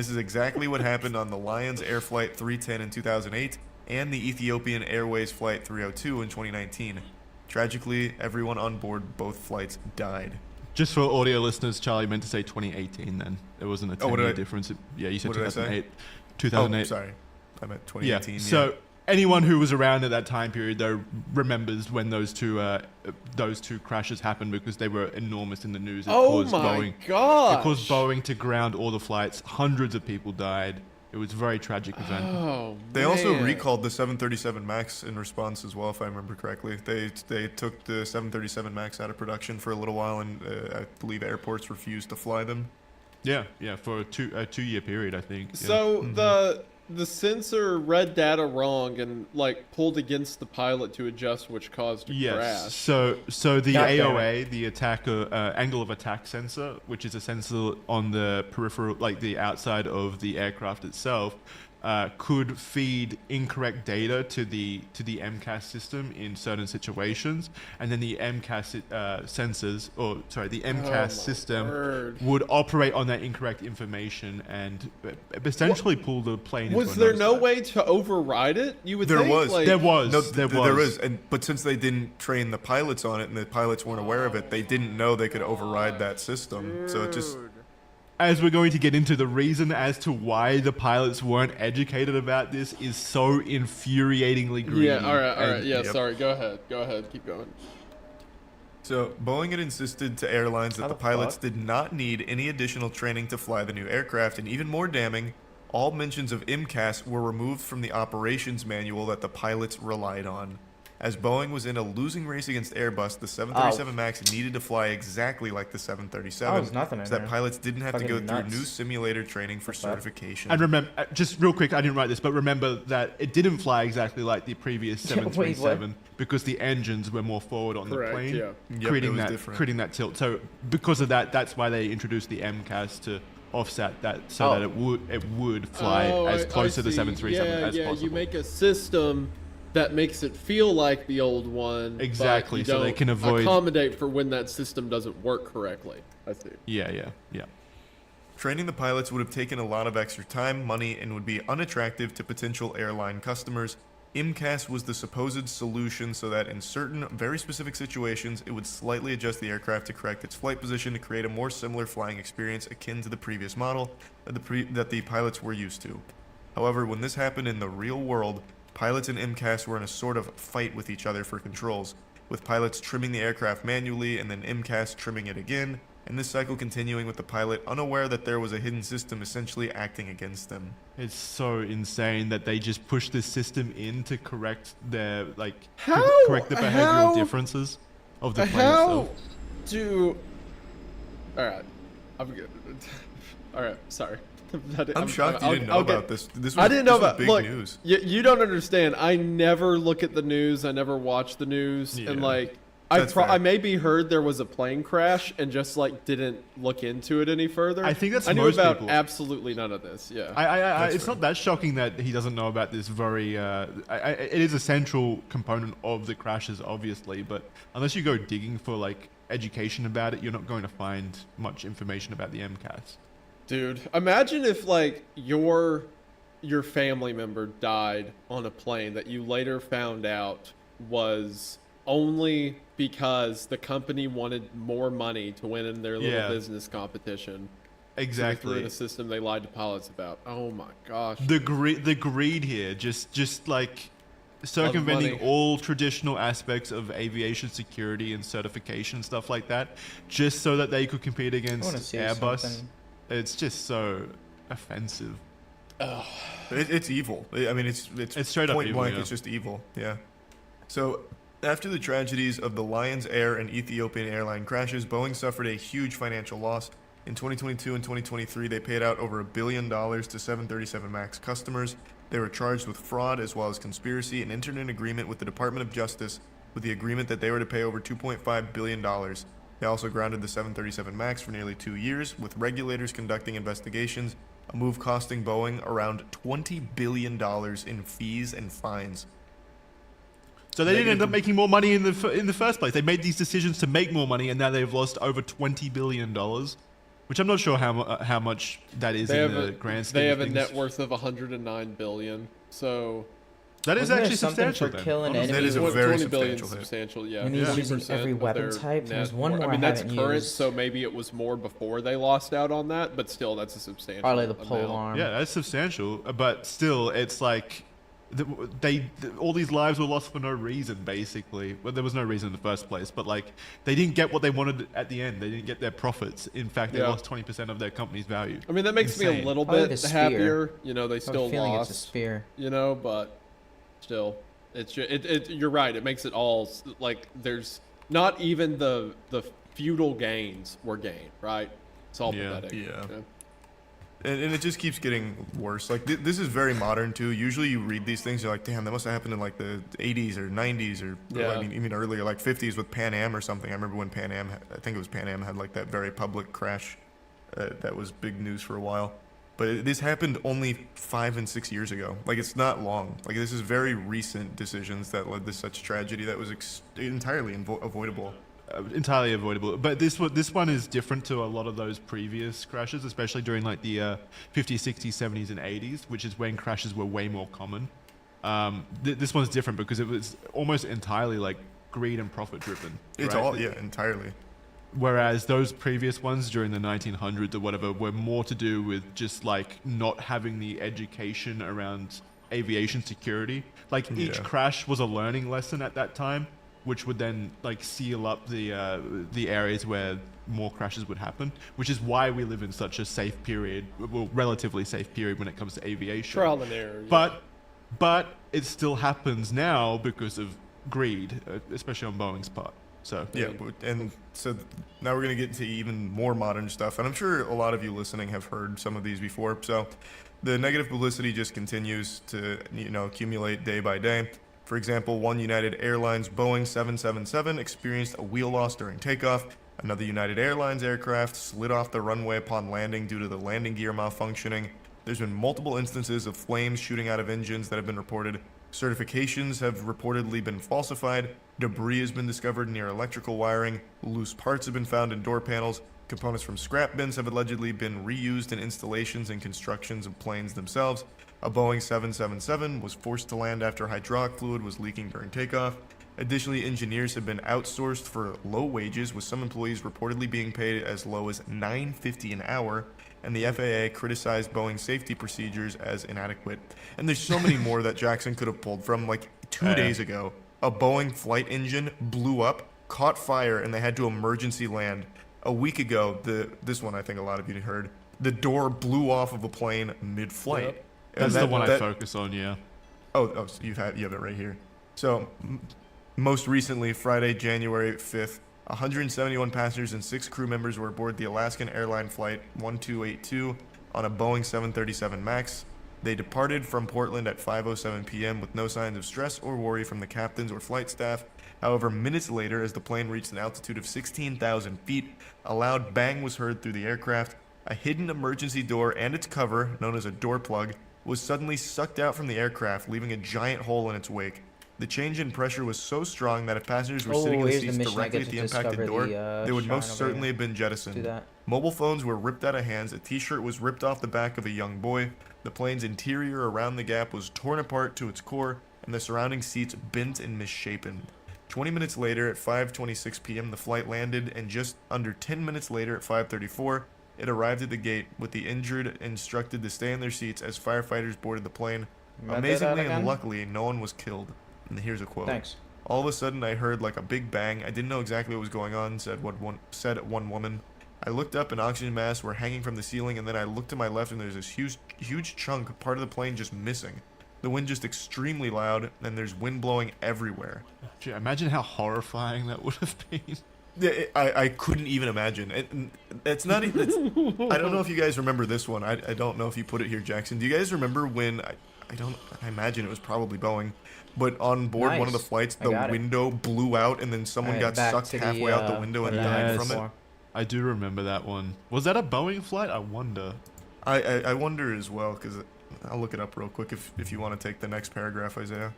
Speaker 1: is exactly what happened on the Lions Air Flight 310 in 2008 and the Ethiopian Airways Flight 302 in 2019. Tragically, everyone on board both flights died.
Speaker 2: Just for audio listeners, Charlie meant to say 2018 then. There wasn't a 10-year difference. Yeah, you said
Speaker 1: What did I say?
Speaker 2: 2008. 2008.
Speaker 1: Oh, sorry. I meant 2018.
Speaker 2: Yeah. So anyone who was around at that time period, though, remembers when those two crashes happened because they were enormous in the news. It
Speaker 3: Oh
Speaker 2: caused
Speaker 3: my
Speaker 2: Boeing,
Speaker 3: gosh.
Speaker 2: It caused Boeing to ground all the flights. Hundreds of people died. It was a very tragic event.
Speaker 3: Oh,
Speaker 1: They also
Speaker 3: man.
Speaker 1: recalled the 737 MAX in response as well, if I remember correctly. They took the 737 MAX out of production for a little while, and I believe airports refused to fly them.
Speaker 2: Yeah, for a two-year period, I think. Yeah.
Speaker 3: So the sensor read data wrong and like pulled against the pilot to adjust, which caused a crash.
Speaker 2: So the
Speaker 4: God damn
Speaker 2: AOA, the angle of attack sensor, which is a sensor on the peripheral, like the outside of the aircraft itself, could feed incorrect data to the MCAS system in certain situations, and then the MCAS the MCAS system
Speaker 3: word.
Speaker 2: would operate on that incorrect information and essentially pull the plane.
Speaker 3: Was
Speaker 2: into a
Speaker 3: there no
Speaker 2: nosedive.
Speaker 3: way to override it? You would
Speaker 1: There
Speaker 3: think,
Speaker 1: was.
Speaker 3: like,
Speaker 2: There was.
Speaker 1: No,
Speaker 2: there
Speaker 1: there
Speaker 2: was.
Speaker 1: was, but since they didn't train the pilots on it and the pilots weren't aware of it, they didn't know they could override that system. So it just,
Speaker 2: As we're going to get into, the reason as to why the pilots weren't educated about this is so infuriatingly greedy.
Speaker 3: Yeah. All right.
Speaker 2: and-
Speaker 3: Yeah.
Speaker 1: Yep.
Speaker 3: Sorry. Go ahead. Keep going.
Speaker 1: so Boeing had insisted to airlines that
Speaker 4: How
Speaker 1: the
Speaker 4: the
Speaker 1: pilots
Speaker 4: fuck?
Speaker 1: did not need any additional training to fly the new aircraft, and even more damning, all mentions of MCAS were removed from the operations manual that the pilots relied on. As Boeing was in a losing race against Airbus, the 737 MAX needed to fly exactly like the 737,
Speaker 4: Oh, there's nothing in
Speaker 1: so that
Speaker 4: there.
Speaker 1: pilots didn't have to go
Speaker 4: Fucking
Speaker 1: through
Speaker 4: nuts.
Speaker 1: new simulator training for
Speaker 4: What's that?
Speaker 1: certification.
Speaker 2: And remember, just real quick, I didn't write this, but remember that it didn't fly exactly like the previous
Speaker 4: Yeah, wait, what?
Speaker 2: 737 because the engines were more forward on
Speaker 3: Correct,
Speaker 2: the plane,
Speaker 3: yeah.
Speaker 1: Yep, it
Speaker 2: creating
Speaker 1: was
Speaker 2: that
Speaker 1: different.
Speaker 2: creating that tilt. So because of that, that's why they introduced the MCAS to offset that, so
Speaker 4: Oh.
Speaker 2: that it would fly as close to the 737 as possible.
Speaker 3: You make a system that makes it feel like the old one. but
Speaker 2: Exactly,
Speaker 3: you
Speaker 2: so they
Speaker 3: don't
Speaker 2: can avoid-
Speaker 3: accommodate for when that system doesn't work correctly. I see.
Speaker 2: Yeah.
Speaker 1: Training the pilots would have taken a lot of extra time, money, and would be unattractive to potential airline customers. MCAS was the supposed solution so that in certain, very specific situations, it would slightly adjust the aircraft to correct its flight position to create a more similar flying experience akin to the previous model that the pilots were used to. However, when this happened in the real world, pilots and MCAS were in a sort of fight with each other for controls, with pilots trimming the aircraft manually and then MCAS trimming it again, and this cycle continuing with the pilot unaware that there was a hidden system essentially acting against them.
Speaker 2: It's so insane that they just push this system in to correct their
Speaker 3: How-
Speaker 2: correct the behavioral
Speaker 3: how-
Speaker 2: differences of the plane
Speaker 3: How
Speaker 2: itself.
Speaker 3: do? All right, I'm good. All right, sorry.
Speaker 1: I'm shocked you didn't know about this. This was,
Speaker 3: I didn't know
Speaker 1: this was
Speaker 3: about.
Speaker 1: big
Speaker 3: Look,
Speaker 1: news.
Speaker 3: you don't understand. I never look at the news. I never watch the news, and
Speaker 2: Yeah.
Speaker 3: like
Speaker 1: That's fair.
Speaker 3: I maybe heard there was a plane crash and just like didn't look into it any further.
Speaker 2: I think that's
Speaker 3: I knew
Speaker 2: most
Speaker 3: about
Speaker 2: people.
Speaker 3: absolutely none of this. Yeah.
Speaker 1: That's
Speaker 2: It's
Speaker 1: fair.
Speaker 2: not that shocking that he doesn't know about this very. It is a central component of the crashes, obviously, but unless you go digging for like education about it, you're not going to find much information about the MCAS.
Speaker 3: Dude, imagine if like your family member died on a plane that you later found out was only because the company wanted more money to win in their little
Speaker 2: Yeah.
Speaker 3: business competition. So they threw
Speaker 2: Exactly.
Speaker 3: in a system they lied to pilots about. Oh my gosh.
Speaker 2: The greed here, just like circumventing
Speaker 3: money.
Speaker 2: all traditional aspects of aviation security and certification and stuff like that, just so that they could compete
Speaker 4: I wanna
Speaker 2: against
Speaker 4: see
Speaker 2: Airbus.
Speaker 4: something.
Speaker 2: It's just so offensive.
Speaker 1: It's evil. I mean, it's
Speaker 2: straight up
Speaker 1: point
Speaker 2: evil,
Speaker 1: blank.
Speaker 2: yeah.
Speaker 1: It's just evil. Yeah. So, after the tragedies of the Lions Air and Ethiopian airline crashes, Boeing suffered a huge financial loss. In 2022 and 2023, they paid out over $1 billion to 737 MAX customers. They were charged with fraud as well as conspiracy and entered an agreement with the Department of Justice with the agreement that they were to pay over $2.5 billion. They also grounded the 737 MAX for nearly 2 years, with regulators conducting investigations, a move costing Boeing around $20 billion in fees and fines.
Speaker 2: So they didn't end up making more money in the first place. They made these decisions to make more money, and now they've lost over $20 billion, which I'm not sure how much that is in the grand scheme.
Speaker 3: They
Speaker 2: of
Speaker 3: have a
Speaker 2: things.
Speaker 3: net worth of 109 billion. So
Speaker 2: That is
Speaker 4: Wasn't there
Speaker 2: actually
Speaker 4: something
Speaker 2: substantial.
Speaker 4: for
Speaker 2: then,
Speaker 4: killing
Speaker 2: honestly.
Speaker 1: That is a
Speaker 4: enemies?
Speaker 1: very
Speaker 3: 20 billion
Speaker 1: substantial hit.
Speaker 3: substantial, yeah.
Speaker 4: Enemies
Speaker 3: 50%
Speaker 4: using every
Speaker 3: of
Speaker 4: weapon
Speaker 3: their
Speaker 4: type? There's
Speaker 3: net
Speaker 4: one
Speaker 3: worth.
Speaker 4: more
Speaker 3: I mean,
Speaker 4: I
Speaker 3: that's
Speaker 4: haven't
Speaker 3: current,
Speaker 4: used.
Speaker 3: so maybe it was more before they lost out on that, but still, that's a substantial
Speaker 4: Probably the
Speaker 3: amount.
Speaker 4: pole arm.
Speaker 2: Yeah, that's substantial, but still, it's like all these lives were lost for no reason, basically. Well, there was no reason in the first place, but like they didn't get what they wanted at the end. They didn't get their profits. In fact, they
Speaker 3: Yeah.
Speaker 2: lost 20% of their company's value.
Speaker 3: I mean, that makes me a
Speaker 2: Insane.
Speaker 3: little
Speaker 4: Probably
Speaker 3: bit
Speaker 4: the spear.
Speaker 3: happier. You know, they
Speaker 4: I have a
Speaker 3: still
Speaker 4: feeling
Speaker 3: lost.
Speaker 4: it's a spear.
Speaker 3: You know, but still, it's just, you're right. It makes it all like there's not even the feudal gains were gained, right? It's all
Speaker 2: Yeah.
Speaker 3: pathetic.
Speaker 1: Yeah.
Speaker 3: you know?
Speaker 1: And it just keeps getting worse. Like this is very modern too. Usually you read these things, you're like, damn, that must have happened in like the 80s or 90s or
Speaker 3: Yeah.
Speaker 1: I mean even earlier, like 50s with Pan Am or something. I remember when Pan Am, I think it was Pan Am, had like that very public crash. That was big news for a while. But this happened only 5 and 6 years ago. Like it's not long. Like this is very recent decisions that led to such tragedy that was entirely avoidable.
Speaker 2: Entirely avoidable. But this one is different to a lot of those previous crashes, especially during like the 50s, 60s, 70s, and 80s, which is when crashes were way more common. This one's different because it was almost entirely like greed and profit driven.
Speaker 1: It's
Speaker 2: right?
Speaker 1: all entirely.
Speaker 2: Whereas those previous ones during the 1900s or whatever were more to do with just like not having the education around aviation security. Like each
Speaker 1: Yeah.
Speaker 2: crash was a learning lesson at that time, which would then like seal up the areas where more crashes would happen, which is why we live in such a safe period, well, relatively safe period when it comes to aviation.
Speaker 3: Trial and error. Yeah.
Speaker 2: But it still happens now because of greed, especially on Boeing's part. So
Speaker 1: Yeah, and so now we're going to get into even more modern stuff, and I'm sure a lot of you listening have heard some of these before. So the negative publicity just continues to, accumulate day by day. For example, one United Airlines Boeing 777 experienced a wheel loss during takeoff. Another United Airlines aircraft slid off the runway upon landing due to the landing gear malfunctioning. There's been multiple instances of flames shooting out of engines that have been reported. Certifications have reportedly been falsified. Debris has been discovered near electrical wiring. Loose parts have been found in door panels. Components from scrap bins have allegedly been reused in installations and constructions of planes themselves. A Boeing 777 was forced to land after hydraulic fluid was leaking during takeoff. Additionally, engineers have been outsourced for low wages, with some employees reportedly being paid as low as $9.50 an hour, and the FAA criticized Boeing's safety procedures as inadequate. And there's so many more that Jackson could have pulled from. Like 2 days ago, a Boeing flight engine blew up, caught fire, and they had to emergency land. A week ago, this one I think a lot of you heard, the door blew off of a plane mid-flight.
Speaker 3: Yep.
Speaker 2: that's the one I focus on, yeah.
Speaker 1: Oh, so you have it right here. So, most recently, Friday, January 5th, 171 passengers and 6 crew members were aboard the Alaskan Airline Flight 1282 on a Boeing 737 MAX. They departed from Portland at 5:07 p.m. with no signs of stress or worry from the captains or flight staff. However, minutes later, as the plane reached an altitude of 16,000 feet, a loud bang was heard through the aircraft. A hidden emergency door and its cover, known as a door plug, was suddenly sucked out from the aircraft, leaving a giant hole in its wake. The change in pressure was so strong that if passengers were sitting in the
Speaker 4: here's the
Speaker 1: seats
Speaker 4: mission I
Speaker 1: directly
Speaker 4: get
Speaker 1: at
Speaker 4: to
Speaker 1: the impacted
Speaker 4: discover
Speaker 1: door,
Speaker 4: the,
Speaker 1: they would
Speaker 4: shrine
Speaker 1: most
Speaker 4: over
Speaker 1: certainly
Speaker 4: here.
Speaker 1: have been
Speaker 4: Do
Speaker 1: jettisoned.
Speaker 4: that.
Speaker 1: Mobile phones were ripped out of hands, a t-shirt was ripped off the back of a young boy, the plane's interior around the gap was torn apart to its core, and the surrounding seats bent and misshapen. 20 minutes later, at 5:26 p.m., the flight landed, and just under 10 minutes later, at 5:34, it arrived at the gate, with the injured instructed to stay in their seats as firefighters boarded the plane.
Speaker 4: Read that
Speaker 1: Amazingly and
Speaker 4: again?
Speaker 1: luckily, no one was killed. And here's a quote.
Speaker 4: Thanks.
Speaker 1: All of a sudden, I heard like a big bang. I didn't know exactly what was going on, said one woman. I looked up and oxygen masks were hanging from the ceiling, and then I looked to my left and there's this huge chunk, part of the plane just missing. The wind just extremely loud, and there's wind blowing everywhere.
Speaker 2: Gee, imagine how horrifying that would have been.
Speaker 1: Yeah, I couldn't even imagine. It's not. I don't know if you guys remember this one. I don't know if you put it here, Jackson. Do you guys remember when? I imagine it was probably Boeing, but on board one of the
Speaker 4: Nice.
Speaker 1: flights,
Speaker 4: I
Speaker 1: the
Speaker 4: got it.
Speaker 1: window blew out, and then someone
Speaker 4: Alright,
Speaker 1: got
Speaker 4: back
Speaker 1: sucked
Speaker 4: to the,
Speaker 1: halfway out the window
Speaker 4: what
Speaker 1: and
Speaker 4: I had
Speaker 1: died
Speaker 2: Yes.
Speaker 1: from it.
Speaker 4: before.
Speaker 2: I do remember that one. Was that a Boeing flight? I wonder.
Speaker 1: I wonder as well, because I'll look it up real quick if you want to take the next paragraph, Isaiah.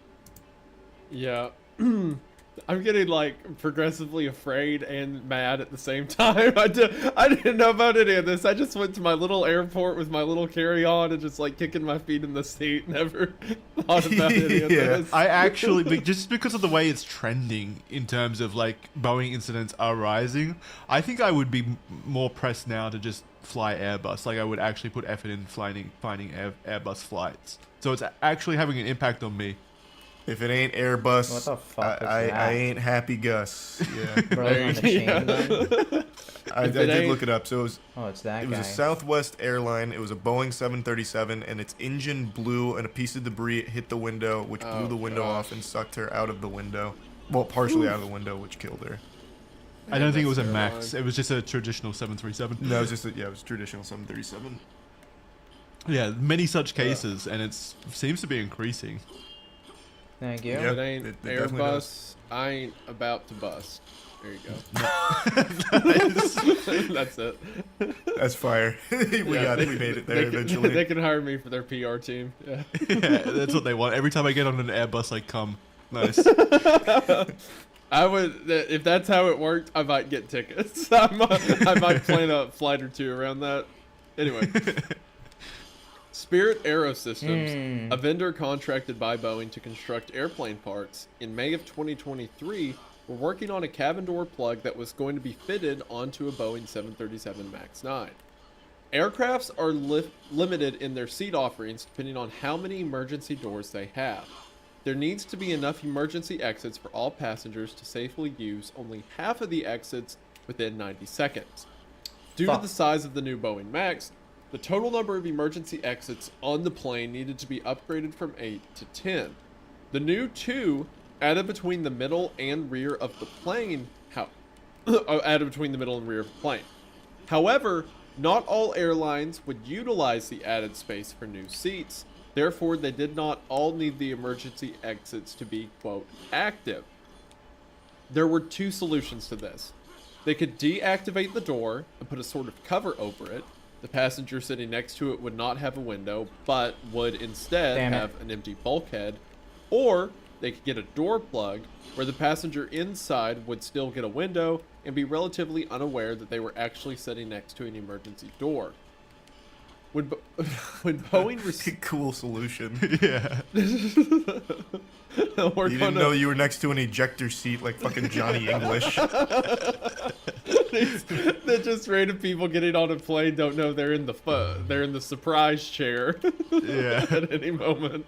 Speaker 3: Yeah. I'm getting like progressively afraid and mad at the same time. I didn't know about any of this. I just went to my little airport with my little carry-on and just like kicking my feet in the seat. Never thought about any of
Speaker 1: Yeah.
Speaker 3: this.
Speaker 2: I actually, just because of the way it's trending in terms of like Boeing incidents are rising, I think I would be more pressed now to just fly Airbus. Like I would actually put effort in finding Airbus flights. So it's actually having an impact on me.
Speaker 1: If it ain't Airbus,
Speaker 4: What the fuck is
Speaker 1: I
Speaker 4: that?
Speaker 1: ain't happy Gus. Yeah.
Speaker 4: Bro, on the chain gun?
Speaker 1: I
Speaker 3: If it
Speaker 1: did
Speaker 3: ain't-
Speaker 1: look it up. So
Speaker 4: Oh, it's that
Speaker 1: it
Speaker 4: guy.
Speaker 1: was a Southwest airline. It was a Boeing 737, and its engine blew, and a piece of debris hit the window, which blew
Speaker 3: Oh,
Speaker 1: the window
Speaker 3: gosh.
Speaker 1: off and sucked her out of the window. Well, partially out of the window, which killed her.
Speaker 2: I don't think it was a
Speaker 3: That's
Speaker 2: Max.
Speaker 3: terrifying.
Speaker 2: It was just a traditional 737.
Speaker 1: No, it was just it was traditional 737.
Speaker 2: Yeah, many such cases, and it seems to be increasing.
Speaker 4: Thank you.
Speaker 1: Yeah.
Speaker 3: If it ain't
Speaker 1: it definitely does.
Speaker 3: Airbus, I ain't about to bust. There you go. That's it.
Speaker 1: That's fire. we
Speaker 3: Yeah,
Speaker 1: got it. We made it there
Speaker 3: they
Speaker 1: eventually.
Speaker 3: They can hire me for their PR team. Yeah.
Speaker 2: Yeah, that's what they want. Every time I get on an Airbus, I come. Nice.
Speaker 3: I would, if that's how it worked, I might get tickets. I might plan a flight or two around that. Anyway. Spirit Aerosystems, a vendor contracted by Boeing to construct airplane parts, in May of 2023, were working on a cabin door plug that was going to be fitted onto a Boeing 737 MAX 9. Aircrafts are limited in their seat offerings depending on how many emergency doors they have. There needs to be enough emergency exits for all passengers to safely use only half of the exits within 90 seconds. Due to
Speaker 4: Fuck.
Speaker 3: the size of the new Boeing MAX, the total number of emergency exits on the plane needed to be upgraded from 8 to 10. The new 2 added between the middle and rear of the plane. Added between the middle and rear of the plane. However, not all airlines would utilize the added space for new seats. Therefore, they did not all need the emergency exits to be, quote, active. There were two solutions to this. They could deactivate the door and put a sort of cover over it. The passenger sitting next to it would not have a window, but would instead
Speaker 4: Damn it.
Speaker 3: have an empty bulkhead. Or they could get a door plug where the passenger inside would still get a window and be relatively unaware that they were actually sitting next to an emergency door. When Boeing received...
Speaker 1: Cool solution.
Speaker 2: Yeah.
Speaker 1: You didn't know you were next to an ejector seat like fucking Johnny English.
Speaker 3: That just random people getting on a plane don't know they're in the surprise chair
Speaker 2: Yeah.
Speaker 3: at any moment.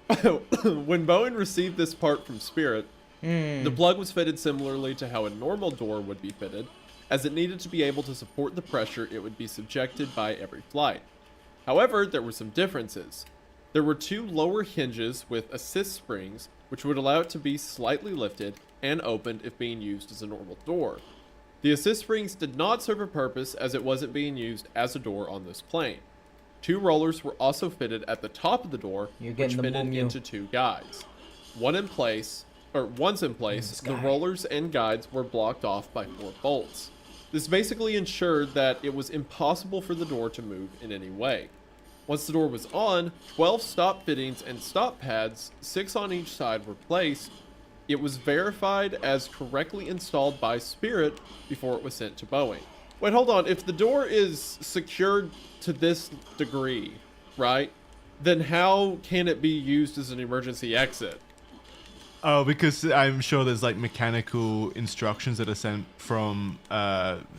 Speaker 3: When Boeing received this part from Spirit, the plug was fitted similarly to how a normal door would be fitted, as it needed to be able to support the pressure it would be subjected by every flight. However, there were some differences. There were two lower hinges with assist springs, which would allow it to be slightly lifted and opened if being used as a normal door. The assist springs did not serve a purpose as it wasn't being used as a door on this plane. Two rollers were also fitted at the top of the door,
Speaker 4: You're
Speaker 3: which
Speaker 4: getting the
Speaker 3: fitted
Speaker 4: boom
Speaker 3: into two guides. Once in place, the
Speaker 4: sky.
Speaker 3: rollers and guides were blocked off by 4 bolts. This basically ensured that it was impossible for the door to move in any way. Once the door was on, 12 stop fittings and stop pads, 6 on each side, were placed. It was verified as correctly installed by Spirit before it was sent to Boeing. Wait, hold on. If the door is secured to this degree, right, then how can it be used as an emergency exit?
Speaker 2: Oh, because I'm sure there's like mechanical instructions that are sent from,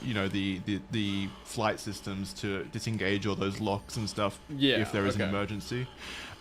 Speaker 2: the flight systems to disengage all those locks and stuff.
Speaker 3: Yeah,
Speaker 2: if there is an
Speaker 3: okay.
Speaker 2: emergency.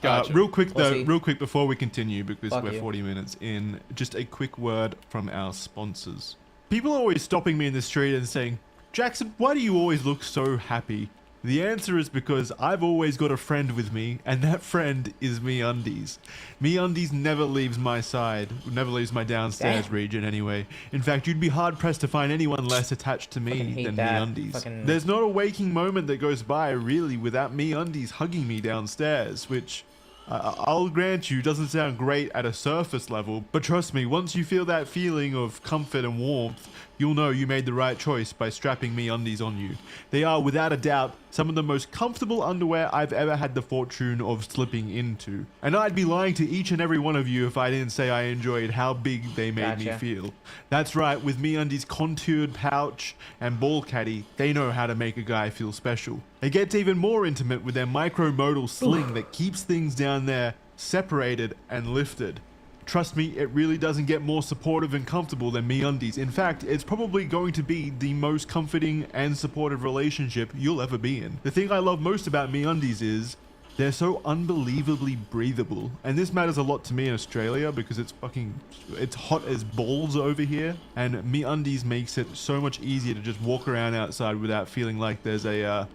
Speaker 3: Gotcha.
Speaker 2: Real quick
Speaker 4: Pussy.
Speaker 2: before we continue, because
Speaker 4: Fuck
Speaker 2: we're
Speaker 4: you.
Speaker 2: 40 minutes in, just a quick word from our sponsors. People are always stopping me in the street and saying, "Jackson, why do you always look so happy?" The answer is because I've always got a friend with me, and that friend is MeUndies. MeUndies never leaves my side, never leaves my downstairs
Speaker 4: Damn.
Speaker 2: region anyway. In fact, you'd be hard-pressed to find anyone less attached to
Speaker 4: Fucking
Speaker 2: me
Speaker 4: hate
Speaker 2: than
Speaker 4: that.
Speaker 2: MeUndies.
Speaker 4: Fucking-
Speaker 2: There's not a waking moment that goes by, really, without MeUndies hugging me downstairs, which I'll grant you, doesn't sound great at a surface level, but trust me, once you feel that feeling of comfort and warmth, you'll know you made the right choice by strapping MeUndies on you. They are, without a doubt, some of the most comfortable underwear I've ever had the fortune of slipping into. And I'd be lying to each and every one of you if I didn't say I enjoyed how big they made me
Speaker 4: Gotcha.
Speaker 2: feel. That's right, with MeUndies' contoured pouch and ball caddy, they know how to make a guy feel special. It gets even more intimate with their micro-modal sling that keeps things down there separated and lifted. Trust me, it really doesn't get more supportive and comfortable than MeUndies. In fact, it's probably going to be the most comforting and supportive relationship you'll ever be in. The thing I love most about MeUndies is they're so unbelievably breathable. And this matters a lot to me in Australia because it's hot as balls over here. And MeUndies makes it so much easier to just walk around outside without feeling like there's a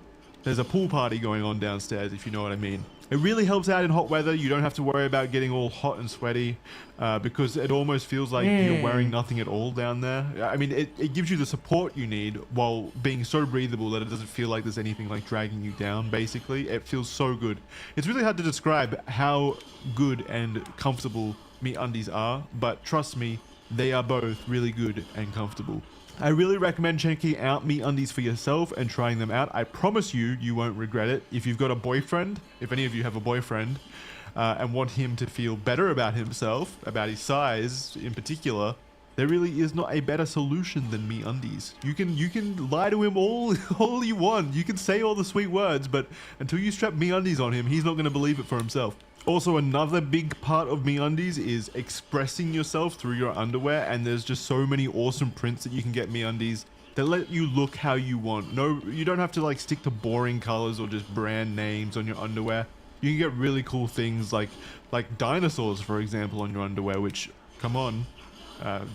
Speaker 2: pool party going on downstairs, if you know what I mean. It really helps out in hot weather. You don't have to worry about getting all hot and sweaty because it almost feels like you're wearing nothing at all down there. I mean, it gives you the support you need while being so breathable that it doesn't feel like there's anything like dragging you down, basically. It feels so good. It's really hard to describe how good and comfortable MeUndies are, but trust me, they are both really good and comfortable. I really recommend checking out MeUndies for yourself and trying them out. I promise you, you won't regret it. If you've got a boyfriend, if any of you have a boyfriend, and want him to feel better about himself, about his size in particular, there really is not a better solution than MeUndies. You can lie to him all you want. You can say all the sweet words, but until you strap MeUndies on him, he's not going to believe it for himself. Also, another big part of MeUndies is expressing yourself through your underwear, and there's just so many awesome prints that you can get MeUndies that let you look how you want. No, you don't have to like stick to boring colors or just brand names on your underwear. You can get really cool things like dinosaurs, for example, on your underwear, which, come on.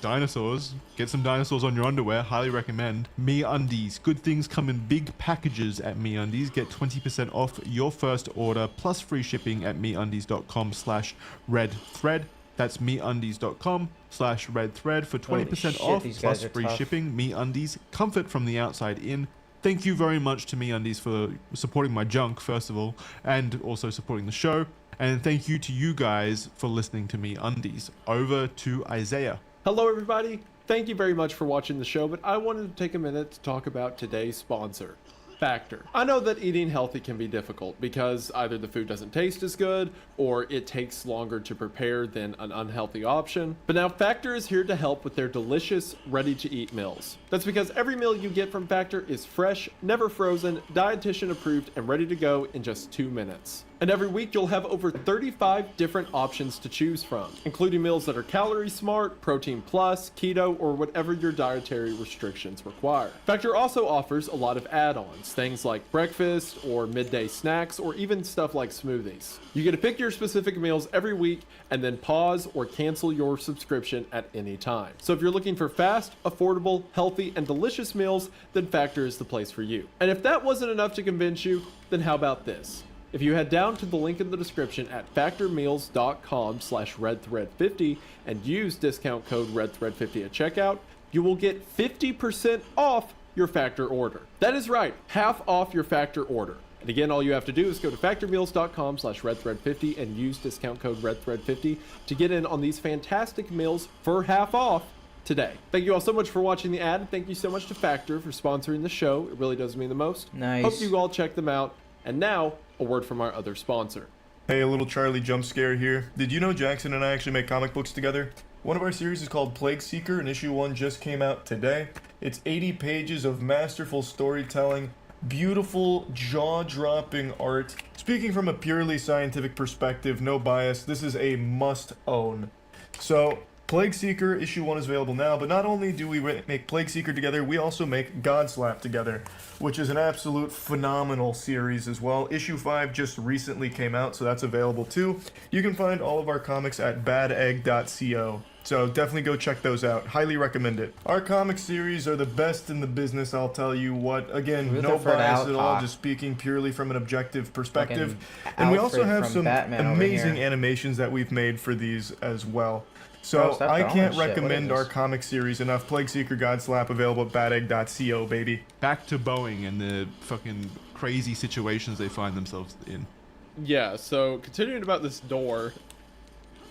Speaker 2: Dinosaurs. Get some dinosaurs on your underwear. Highly recommend. MeUndies. Good things come in big packages at MeUndies. Get 20% off your first order plus free shipping at MeUndies.com/redthread. That's MeUndies.com/redthread for 20%
Speaker 4: shit,
Speaker 2: off
Speaker 4: these
Speaker 2: plus
Speaker 4: guys are
Speaker 2: free
Speaker 4: tough.
Speaker 2: shipping. MeUndies. Comfort from the outside in. Thank you very much to MeUndies for supporting my junk, first of all, and also supporting the show. And thank you to you guys for listening to MeUndies. Over to Isaiah.
Speaker 3: Hello, everybody. Thank you very much for watching the show, but I wanted to take a minute to talk about today's sponsor, Factor. I know that eating healthy can be difficult because either the food doesn't taste as good or it takes longer to prepare than an unhealthy option. But now Factor is here to help with their delicious, ready-to-eat meals. That's because every meal you get from Factor is fresh, never frozen, dietitian approved, and ready to go in just 2 minutes. And every week you'll have over 35 different options to choose from, including meals that are calorie smart, protein plus, keto, or whatever your dietary restrictions require. Factor also offers a lot of add-ons, things like breakfast or midday snacks, or even stuff like smoothies. You get to pick your specific meals every week and then pause or cancel your subscription at any time. So if you're looking for fast, affordable, healthy, and delicious meals, then Factor is the place for you. And if that wasn't enough to convince you, then how about this? If you head down to the link in the description at factormeals.com/redthread50 and use discount code redthread50 at checkout, you will get 50% off your Factor order. That is right, half off your Factor order. And again, all you have to do is go to factormeals.com/redthread50 and use discount code redthread50 to get in on these fantastic meals for half off today. Thank you all so much for watching the ad. Thank you so much to Factor for sponsoring the show. It really does mean the most.
Speaker 4: Nice.
Speaker 3: Hope you all check them out. And now, a word from our other sponsor.
Speaker 1: Hey, a little Charlie jump scare here. Did you know Jackson and I actually make comic books together? One of our series is called Plague Seeker, and issue 1 just came out today. It's 80 pages of masterful storytelling, beautiful, jaw-dropping art. Speaking from a purely scientific perspective, no bias, this is a must-own. So, Plague Seeker issue 1 is available now, but not only do we make Plague Seeker together, we also make Godslap together, which is an absolute phenomenal series as well. Issue 5 just recently came out, so that's available too. You can find all of our comics at badegg.co. So definitely go check those out. Highly recommend it. Our comic series are the best in the business, I'll tell you what. Again,
Speaker 4: Rutherford
Speaker 1: no bias at all,
Speaker 4: Alcott.
Speaker 1: just speaking purely from an objective perspective.
Speaker 4: Fucking
Speaker 1: And we also
Speaker 4: Alfred
Speaker 1: have
Speaker 4: from
Speaker 1: some
Speaker 4: Batman over
Speaker 1: amazing
Speaker 4: here.
Speaker 1: animations that we've made for these as well.
Speaker 4: Oh,
Speaker 1: So
Speaker 4: stop
Speaker 1: I
Speaker 4: calling
Speaker 1: can't
Speaker 4: shit. What is
Speaker 1: recommend our
Speaker 4: this?
Speaker 1: comic series enough. Plague Seeker Godslap available at badegg.co, baby.
Speaker 2: Back to Boeing and the fucking crazy situations they find themselves in.
Speaker 3: Yeah, so continuing about this door,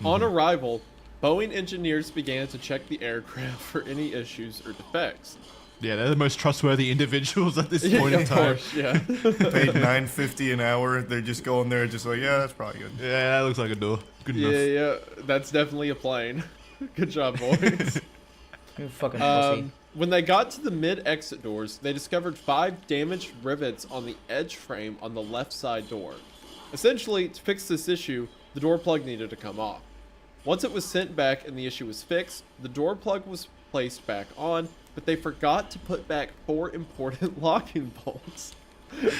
Speaker 3: on arrival, Boeing engineers began to check the aircraft for any issues or defects.
Speaker 2: Yeah, they're the most trustworthy individuals at this point in
Speaker 3: Of
Speaker 2: time.
Speaker 3: course, yeah.
Speaker 1: Paid $9.50 an hour. They're just going there, just like, yeah, that's probably good.
Speaker 2: Yeah, that looks like a door. Good
Speaker 3: Yeah,
Speaker 2: enough.
Speaker 3: yeah, that's definitely a plane. Good job, boys.
Speaker 4: You fucking pussy.
Speaker 3: When they got to the mid-exit doors, they discovered 5 damaged rivets on the edge frame on the left side door. Essentially, to fix this issue, the door plug needed to come off. Once it was sent back and the issue was fixed, the door plug was placed back on, but they forgot to put back 4 important locking bolts,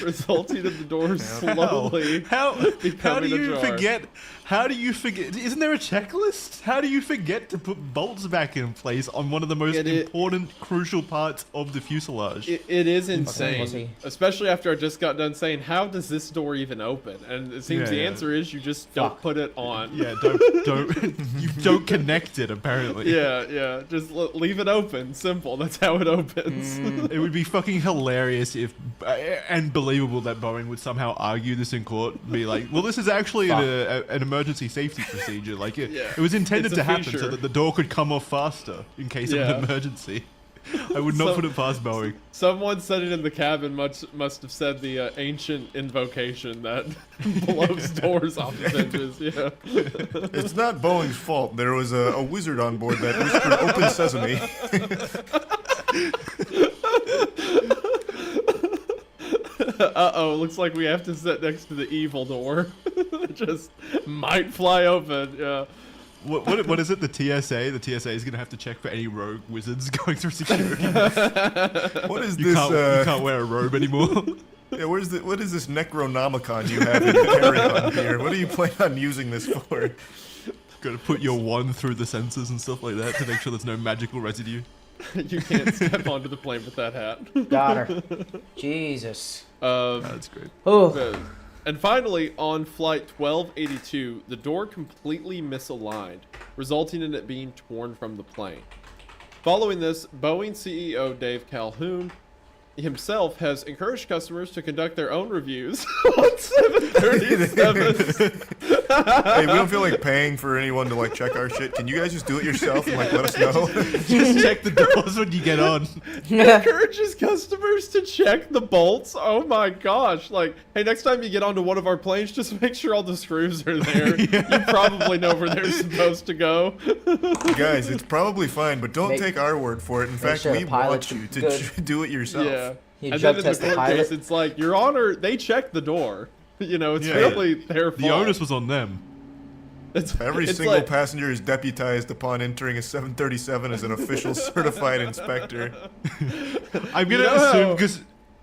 Speaker 3: resulting in the door slowly
Speaker 2: How do
Speaker 3: becoming
Speaker 2: you
Speaker 3: ajar.
Speaker 2: forget? How do you forget? Isn't there a checklist? How do you forget to put bolts back in place on one of the most important, crucial parts of the fuselage?
Speaker 3: It is
Speaker 4: pussy.
Speaker 3: insane, especially after I just got done saying, how does this door even open? And it seems
Speaker 2: Yeah,
Speaker 3: the
Speaker 2: yeah.
Speaker 3: answer is you just don't
Speaker 4: Fuck.
Speaker 3: put it on.
Speaker 2: Yeah, don't you don't connect it apparently.
Speaker 3: Yeah, just leave it open. Simple. That's how it opens.
Speaker 2: It would be fucking hilarious if, and believable that Boeing would somehow argue this in court, be like, well, this is actually an emergency safety procedure. Like, it was intended
Speaker 3: It's a
Speaker 2: to happen so
Speaker 3: feature.
Speaker 2: that the door could come off faster in case of
Speaker 3: Yeah.
Speaker 2: an emergency. I would not
Speaker 3: So-
Speaker 2: put it past Boeing.
Speaker 3: Someone sitting in the cabin must have said the ancient invocation that blows doors off its hinges. Yeah.
Speaker 1: It's not Boeing's fault. There was a wizard on board that whispered "Open Sesame."
Speaker 3: Uh-oh, looks like we have to sit next to the evil door. It just might fly open. Yeah.
Speaker 2: What is it? The TSA? The TSA is going to have to check for any rogue wizards going through security.
Speaker 1: What is
Speaker 2: You
Speaker 1: this?
Speaker 2: can't wear a robe anymore.
Speaker 1: Yeah, what is this Necronomicon you have in your carry-on here? What do you plan on using this for?
Speaker 2: Got to put your wand through the sensors and stuff like that to make sure there's no magical residue.
Speaker 3: You can't step onto the plane with that hat.
Speaker 4: Got her. Jesus.
Speaker 2: That's great.
Speaker 4: Oh.
Speaker 3: And finally, on flight 1282, the door completely misaligned, resulting in it being torn from the plane. Following this, Boeing CEO Dave Calhoun himself has encouraged customers to conduct their own reviews on 737.
Speaker 1: Hey, we don't feel like paying for anyone to like check our shit. Can you guys just do it yourself and like let us know?
Speaker 2: Just check the doors when you get on.
Speaker 3: Encourages customers to check the bolts. Oh my gosh. Like, hey, next time you get onto one of our planes, just make sure all the screws are there. You probably know where they're supposed to go.
Speaker 1: Guys, it's probably fine, but don't
Speaker 4: Make-
Speaker 1: take our word for it. In fact,
Speaker 4: sure
Speaker 1: we
Speaker 4: the pilot's
Speaker 1: want you to
Speaker 4: good.
Speaker 1: do it yourself.
Speaker 3: Yeah.
Speaker 4: You
Speaker 3: And
Speaker 4: drug
Speaker 3: then in the
Speaker 4: test the
Speaker 3: court case,
Speaker 4: pilot?
Speaker 3: it's like, Your Honor, they checked the door. You know, it's
Speaker 1: Yeah.
Speaker 3: really their fault.
Speaker 2: The onus was on them.
Speaker 1: Every
Speaker 3: it's
Speaker 1: single
Speaker 3: like-
Speaker 1: passenger is deputized upon entering a 737 as an official certified inspector.
Speaker 2: I'm gonna
Speaker 3: You know
Speaker 2: assume
Speaker 3: how-
Speaker 2: because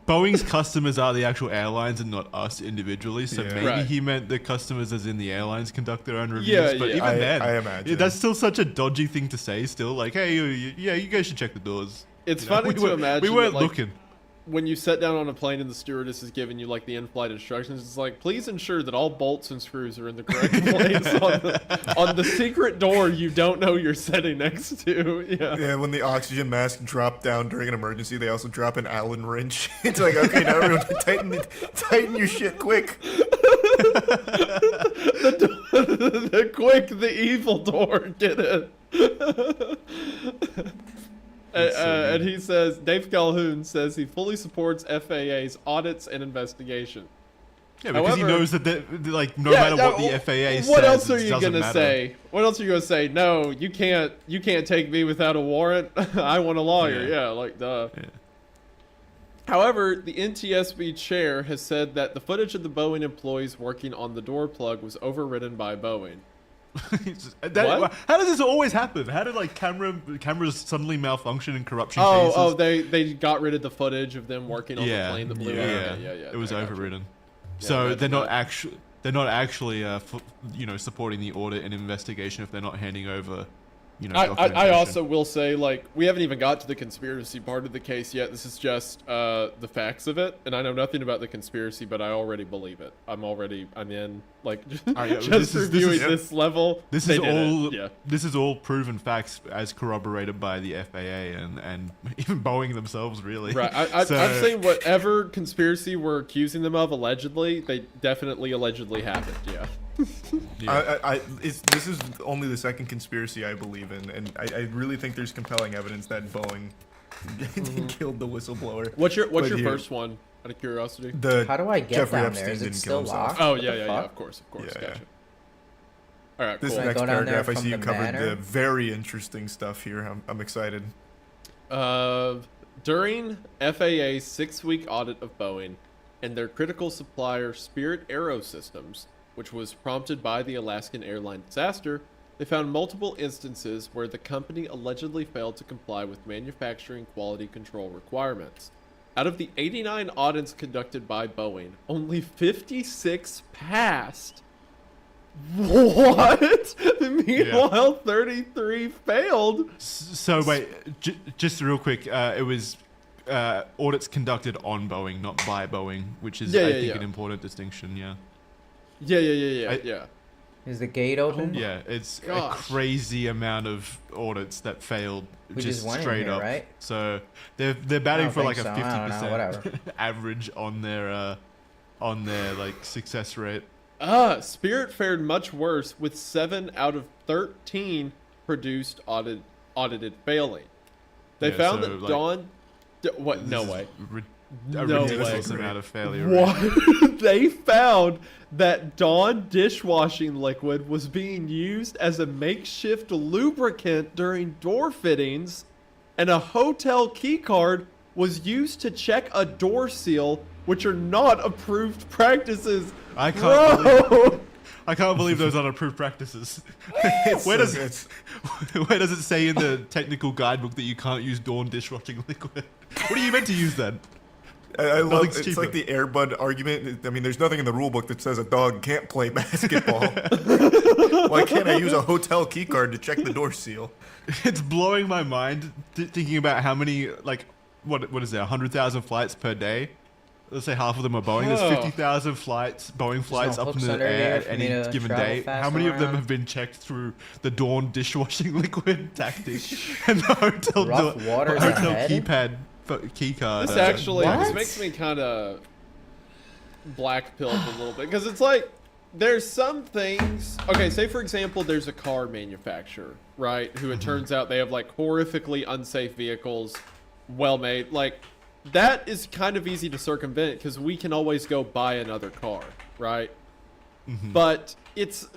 Speaker 2: Boeing's customers are the actual airlines and not us individually. So
Speaker 1: Yeah.
Speaker 2: maybe
Speaker 3: Right.
Speaker 2: he meant the customers, as in the airlines, conduct their own reviews.
Speaker 3: Yeah,
Speaker 2: but
Speaker 3: yeah.
Speaker 2: even then,
Speaker 1: I imagine.
Speaker 2: yeah, that's still such a dodgy thing to say. Still, like, hey, you guys should check the doors.
Speaker 3: It's
Speaker 2: You know,
Speaker 3: funny
Speaker 2: we
Speaker 3: to
Speaker 2: weren't-
Speaker 3: imagine
Speaker 2: We weren't
Speaker 3: that, like,
Speaker 2: looking.
Speaker 3: when you sit down on a plane and the stewardess is giving you like the in-flight instructions, it's like, please ensure that all bolts and screws are in the correct place on the secret door you don't know you're sitting next to. Yeah.
Speaker 1: Yeah, when the oxygen mask dropped down during an emergency, they also drop an Allen wrench. It's like, okay, now everyone tighten your shit quick.
Speaker 3: The quick, the evil door, get it. And he says, Dave Calhoun says he fully supports FAA's audits and investigation.
Speaker 2: Yeah, because he
Speaker 3: however-
Speaker 2: knows that, like, no matter what the FAA says,
Speaker 3: what else are
Speaker 2: it
Speaker 3: you
Speaker 2: doesn't
Speaker 3: gonna
Speaker 2: matter.
Speaker 3: say? What else are you gonna say? No, you can't take me without a warrant. I want a lawyer.
Speaker 2: Yeah.
Speaker 3: Yeah, like duh.
Speaker 2: Yeah.
Speaker 3: However, the NTSB chair has said that the footage of the Boeing employees working on the door plug was overridden by Boeing. What?
Speaker 2: How does this always happen? How did like cameras suddenly malfunction in corruption cases?
Speaker 3: Oh, they got rid of the footage of them working on the plane that blew up.
Speaker 2: yeah.
Speaker 3: Yeah.
Speaker 2: It was
Speaker 3: I got you.
Speaker 2: overridden.
Speaker 3: Yeah,
Speaker 2: So
Speaker 3: imagine
Speaker 2: they're not
Speaker 3: that.
Speaker 2: actually, supporting the audit and investigation if they're not handing over
Speaker 3: I
Speaker 2: documentation.
Speaker 3: also will say, like, we haven't even got to the conspiracy part of the case yet. This is just the facts of it, and I know nothing about the conspiracy, but I already believe it. I'm in. Like,
Speaker 2: yeah,
Speaker 3: just reviewing this level.
Speaker 2: This
Speaker 3: they
Speaker 2: is
Speaker 3: did it.
Speaker 2: all.
Speaker 3: Yeah.
Speaker 2: This is all proven facts as corroborated by the FAA and even Boeing themselves, really.
Speaker 3: Right. I'm
Speaker 2: So-
Speaker 3: saying whatever conspiracy we're accusing them of, allegedly, they definitely allegedly happened. Yeah.
Speaker 2: Yeah.
Speaker 1: This is only the second conspiracy I believe in, and I really think there's compelling evidence that Boeing killed the whistleblower.
Speaker 3: What's your
Speaker 1: But here-
Speaker 3: first one? Out of curiosity.
Speaker 4: How do I get
Speaker 1: Jeffrey
Speaker 4: down
Speaker 1: Epstein
Speaker 4: there? Is it
Speaker 1: didn't
Speaker 4: still
Speaker 1: kill himself.
Speaker 4: locked?
Speaker 3: Oh
Speaker 4: What
Speaker 3: yeah,
Speaker 4: the
Speaker 3: yeah,
Speaker 4: fuck?
Speaker 3: of course,
Speaker 1: Yeah,
Speaker 3: gotcha.
Speaker 1: yeah.
Speaker 3: All right,
Speaker 1: This
Speaker 3: cool.
Speaker 4: Can I
Speaker 1: next
Speaker 4: go down there
Speaker 1: paragraph, I
Speaker 4: from
Speaker 1: see you
Speaker 4: the
Speaker 1: covered
Speaker 4: manor?
Speaker 1: the very interesting stuff here. I'm excited.
Speaker 3: During FAA's 6-week audit of Boeing and their critical supplier Spirit Aero Systems, which was prompted by the Alaskan airline disaster, they found multiple instances where the company allegedly failed to comply with manufacturing quality control requirements. Out of the 89 audits conducted by Boeing, only 56 passed. What? Meanwhile, 33 failed.
Speaker 2: So wait, just real quick. It was audits conducted on Boeing, not by Boeing, which is I think an important distinction. Yeah.
Speaker 3: Yeah.
Speaker 4: Is the gate open?
Speaker 2: Yeah, it's a
Speaker 3: Gosh.
Speaker 2: crazy amount of audits that failed
Speaker 4: We
Speaker 2: just
Speaker 4: just went in
Speaker 2: straight
Speaker 4: here,
Speaker 2: up.
Speaker 4: right?
Speaker 2: So they're batting
Speaker 4: don't
Speaker 2: for like
Speaker 4: think
Speaker 2: a
Speaker 4: so. I don't know,
Speaker 2: 50%
Speaker 4: whatever.
Speaker 2: average on their like success rate.
Speaker 3: Spirit fared much worse, with 7 out of 13 produced audited failing. They
Speaker 2: Yeah,
Speaker 3: found
Speaker 2: so,
Speaker 3: that
Speaker 2: like,
Speaker 3: Dawn. What? No
Speaker 2: This is
Speaker 3: way.
Speaker 2: A
Speaker 3: No
Speaker 2: ridiculous
Speaker 3: way.
Speaker 2: amount of failure rate.
Speaker 3: What? They found that Dawn dishwashing liquid was being used as a makeshift lubricant during door fittings, and a hotel key card was used to check a door seal, which are not approved practices.
Speaker 2: I can't
Speaker 3: Bro!
Speaker 2: I can't believe those unapproved practices. Where
Speaker 1: So
Speaker 2: does where does it say in the technical guidebook that you can't use Dawn dishwashing liquid? What are you meant to use then?
Speaker 1: I love
Speaker 2: Nothing's
Speaker 1: it's
Speaker 2: cheaper.
Speaker 1: like the Air Bud argument. I mean, there's nothing in the rule book that says a dog can't play basketball. Why can't I use a hotel key card to check the door seal?
Speaker 2: It's blowing my mind thinking about how many like what is there 100,000 flights per day. Let's say half of them are Boeing. There's
Speaker 3: Oh.
Speaker 2: 50,000 Boeing flights
Speaker 4: no
Speaker 2: up in
Speaker 4: hooks
Speaker 2: the
Speaker 4: under
Speaker 2: air
Speaker 4: there
Speaker 2: at
Speaker 4: for me
Speaker 2: any
Speaker 4: to
Speaker 2: given
Speaker 4: travel
Speaker 2: day.
Speaker 4: fast
Speaker 2: How many of them
Speaker 4: around?
Speaker 2: have been checked through the Dawn dishwashing liquid tactic and the hotel
Speaker 4: Rough waters
Speaker 2: hotel
Speaker 4: ahead?
Speaker 2: key card?
Speaker 3: This actually
Speaker 4: What?
Speaker 3: this makes me kind of black pilled a little bit, because it's like there's some things. Okay, say for example, there's a car manufacturer, right? Who it turns out they have like horrifically unsafe vehicles, well made. Like that is kind of easy to circumvent because we can always go buy another car, right? But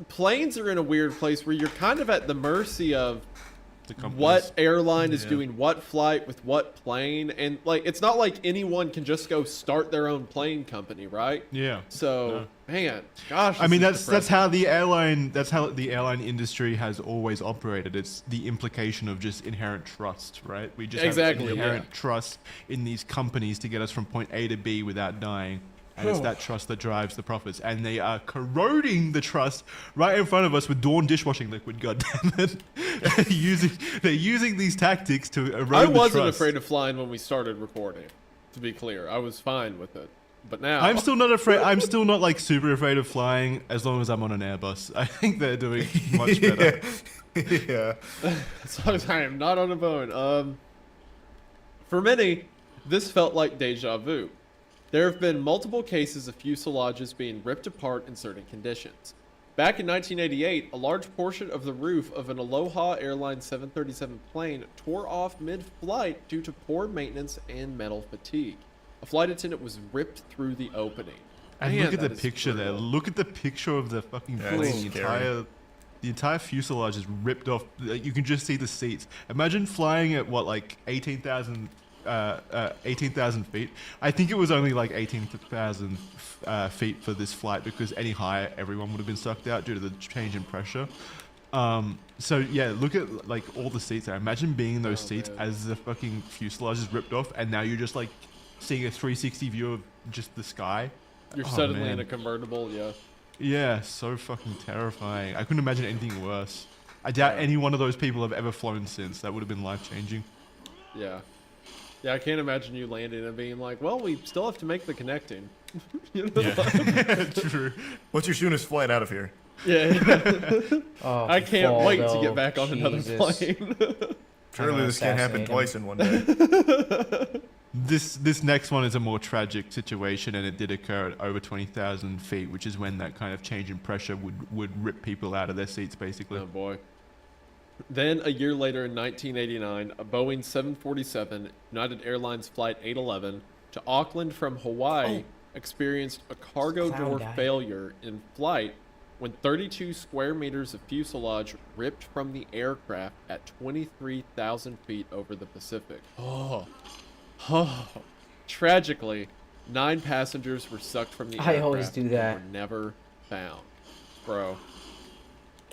Speaker 3: planes are in a weird place where you're kind of at the mercy of
Speaker 2: The companies.
Speaker 3: what airline is
Speaker 2: Yeah.
Speaker 3: doing what flight with what plane, and like it's not like anyone can just go start their own plane company, right?
Speaker 2: Yeah.
Speaker 3: So man, gosh,
Speaker 2: I mean
Speaker 3: this is
Speaker 2: that's
Speaker 3: depressing.
Speaker 2: how the airline industry has always operated. It's the implication of just inherent trust, right? We just
Speaker 3: Exactly,
Speaker 2: have inherent
Speaker 3: yeah.
Speaker 2: trust in these companies to get us from point A to B without dying. And it's that trust that drives the profits. And they are corroding the trust right in front of us with Dawn dishwashing liquid, goddammit. They're using these tactics to erode
Speaker 3: I
Speaker 2: the
Speaker 3: wasn't
Speaker 2: trust.
Speaker 3: afraid of flying when we started recording. To be clear, I was fine with it. But now
Speaker 2: I'm still not afraid. I'm still not like super afraid of flying as long as I'm on an Airbus. I think they're doing much better.
Speaker 1: Yeah.
Speaker 3: as long as I am not on a Boeing. For many, this felt like deja vu. There have been multiple cases of fuselages being ripped apart in certain conditions. Back in 1988, a large portion of the roof of an Aloha Airlines 737 plane tore off mid-flight due to poor maintenance and metal fatigue. A flight attendant was ripped through the opening.
Speaker 2: And
Speaker 3: Man,
Speaker 2: look at
Speaker 3: that
Speaker 2: the
Speaker 3: is
Speaker 2: picture there.
Speaker 3: brutal.
Speaker 2: Look at the picture of the fucking
Speaker 1: Yeah,
Speaker 2: plane.
Speaker 1: it's scary.
Speaker 2: The entire fuselage is ripped off. Like, you can just see the seats. Imagine flying at what, like 18,000 feet. I think it was only like 18,000 feet for this flight because any higher, everyone would have been sucked out due to the change in pressure. So yeah, look at like all the seats there. Imagine being in those seats
Speaker 3: man.
Speaker 2: as the fucking fuselage is ripped off, and now you're just like seeing a 360 view of just the sky.
Speaker 3: You're
Speaker 2: Oh,
Speaker 3: suddenly in
Speaker 2: man.
Speaker 3: a convertible, yeah.
Speaker 2: Yeah, so fucking terrifying. I couldn't imagine anything worse. I doubt
Speaker 3: Yeah.
Speaker 2: any one of those people have ever flown since. That would have been life-changing.
Speaker 3: Yeah. Yeah, I can't imagine you landing and being like, well, we still have to make the connecting. You know?
Speaker 2: Yeah, true.
Speaker 1: What's your soonest flight out of here?
Speaker 3: Yeah.
Speaker 4: Oh,
Speaker 3: I can't wait to
Speaker 4: Waldo,
Speaker 3: get back on another
Speaker 4: Jesus.
Speaker 3: plane.
Speaker 1: Surely
Speaker 4: gonna
Speaker 1: this can't happen
Speaker 4: assassinate
Speaker 1: twice
Speaker 4: him.
Speaker 1: in one day.
Speaker 2: This next one is a more tragic situation, and it did occur at over 20,000 feet, which is when that kind of change in pressure would rip people out of their seats, basically.
Speaker 3: Oh boy. Then a year later in 1989, a Boeing 747 United Airlines Flight 811 to Auckland from Hawaii experienced a cargo
Speaker 4: Clown
Speaker 3: door
Speaker 4: guy.
Speaker 3: failure in flight when 32 square meters of fuselage ripped from the aircraft at 23,000 feet over the Pacific. Oh. Tragically, 9 passengers were sucked from the
Speaker 4: I
Speaker 3: aircraft
Speaker 4: always do that.
Speaker 3: and were never found. Bro.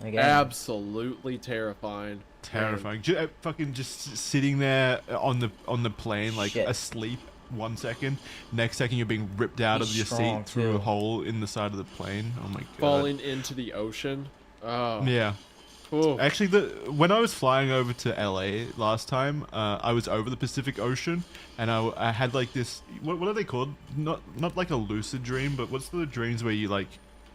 Speaker 4: Again.
Speaker 3: Absolutely terrifying.
Speaker 2: Terrifying. Fucking just sitting there on the plane, like
Speaker 4: Shit.
Speaker 2: asleep 1 second. Next second, you're being ripped out
Speaker 4: He's
Speaker 2: of your
Speaker 4: strong,
Speaker 2: seat through a
Speaker 4: too.
Speaker 2: hole in the side of the plane. Oh my god.
Speaker 3: Falling into the ocean. Oh.
Speaker 2: Yeah.
Speaker 3: Ooh.
Speaker 2: Actually, when I was flying over to LA last time, I was over the Pacific Ocean, and I had like this. What are they called? Not like a lucid dream, but what's the dreams where you like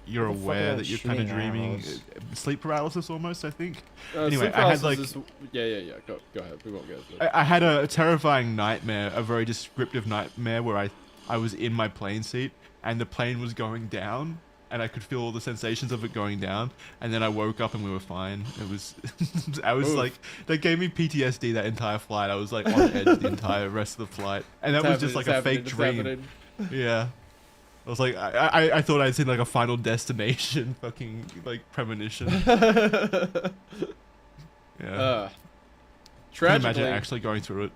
Speaker 2: you're
Speaker 4: What the fuck
Speaker 2: aware
Speaker 4: are
Speaker 2: that you're kind of
Speaker 4: shooting
Speaker 2: dreaming?
Speaker 4: arrows?
Speaker 2: Sleep paralysis, almost. I think.
Speaker 3: Sleep
Speaker 2: Anyway, I had
Speaker 3: paralysis
Speaker 2: like
Speaker 3: is- yeah. Go ahead. We won't get into it.
Speaker 2: I had a terrifying nightmare, a very descriptive nightmare where I was in my plane seat and the plane was going down. And I could feel all the sensations of it going down, and then I woke up and we were fine. It was, I was
Speaker 3: Oof.
Speaker 2: like, that gave me PTSD that entire flight. I was like on edge the entire rest of the flight, and that was just like a fake dream. Yeah, I was like, I thought I'd seen like a Final Destination fucking like premonition. Yeah, can you
Speaker 3: Tragically,
Speaker 2: imagine actually going through it?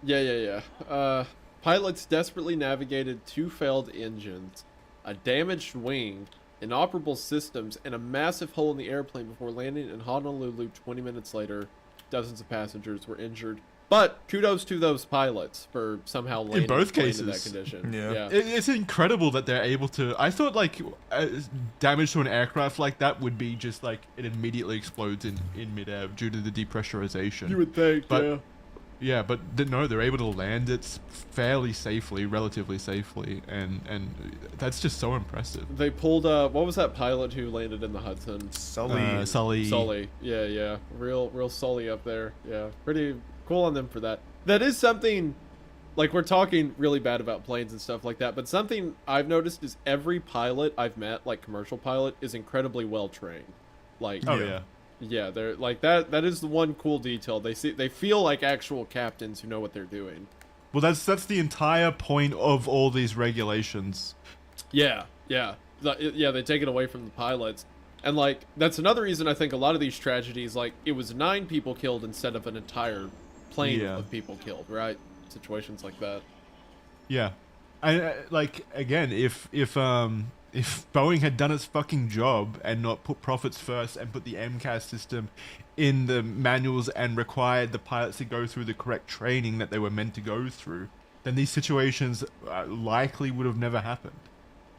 Speaker 3: Yeah. Pilots desperately navigated 2 failed engines, a damaged wing, inoperable systems, and a massive hole in the airplane before landing in Honolulu 20 minutes later. Dozens of passengers were injured. But kudos to those pilots for somehow landing
Speaker 2: both
Speaker 3: the plane in that
Speaker 2: cases.
Speaker 3: condition.
Speaker 1: Yeah.
Speaker 2: It's incredible that they're able to. I thought like damage to an aircraft like that would be just like it immediately explodes in midair due to the depressurization.
Speaker 3: You would think,
Speaker 2: But-
Speaker 3: yeah.
Speaker 2: Yeah, but no, they're able to land it fairly safely, relatively safely, and that's just so impressive.
Speaker 3: They pulled, what was that pilot who landed in the Hudson?
Speaker 1: Sully.
Speaker 2: Sully.
Speaker 3: Sully. Yeah. Real Sully up there. Yeah. Pretty cool on them for that. That is something, like, we're talking really bad about planes and stuff like that, but something I've noticed is every pilot I've met, like commercial pilot, is incredibly well trained. Like,
Speaker 2: Oh
Speaker 1: Yeah.
Speaker 2: yeah.
Speaker 3: they're like that is the one cool detail. They feel like actual captains who know what they're doing.
Speaker 2: Well, that's the entire point of all these regulations.
Speaker 3: Yeah. They take it away from the pilots. And like that's another reason I think a lot of these tragedies, like it was 9 people killed instead of an entire plane
Speaker 2: Yeah.
Speaker 3: of people killed, right? Situations like that.
Speaker 2: Yeah, and like again, if Boeing had done its fucking job and not put profits first and put the MCAS system in the manuals and required the pilots to go through the correct training that they were meant to go through, then these situations likely would have never happened.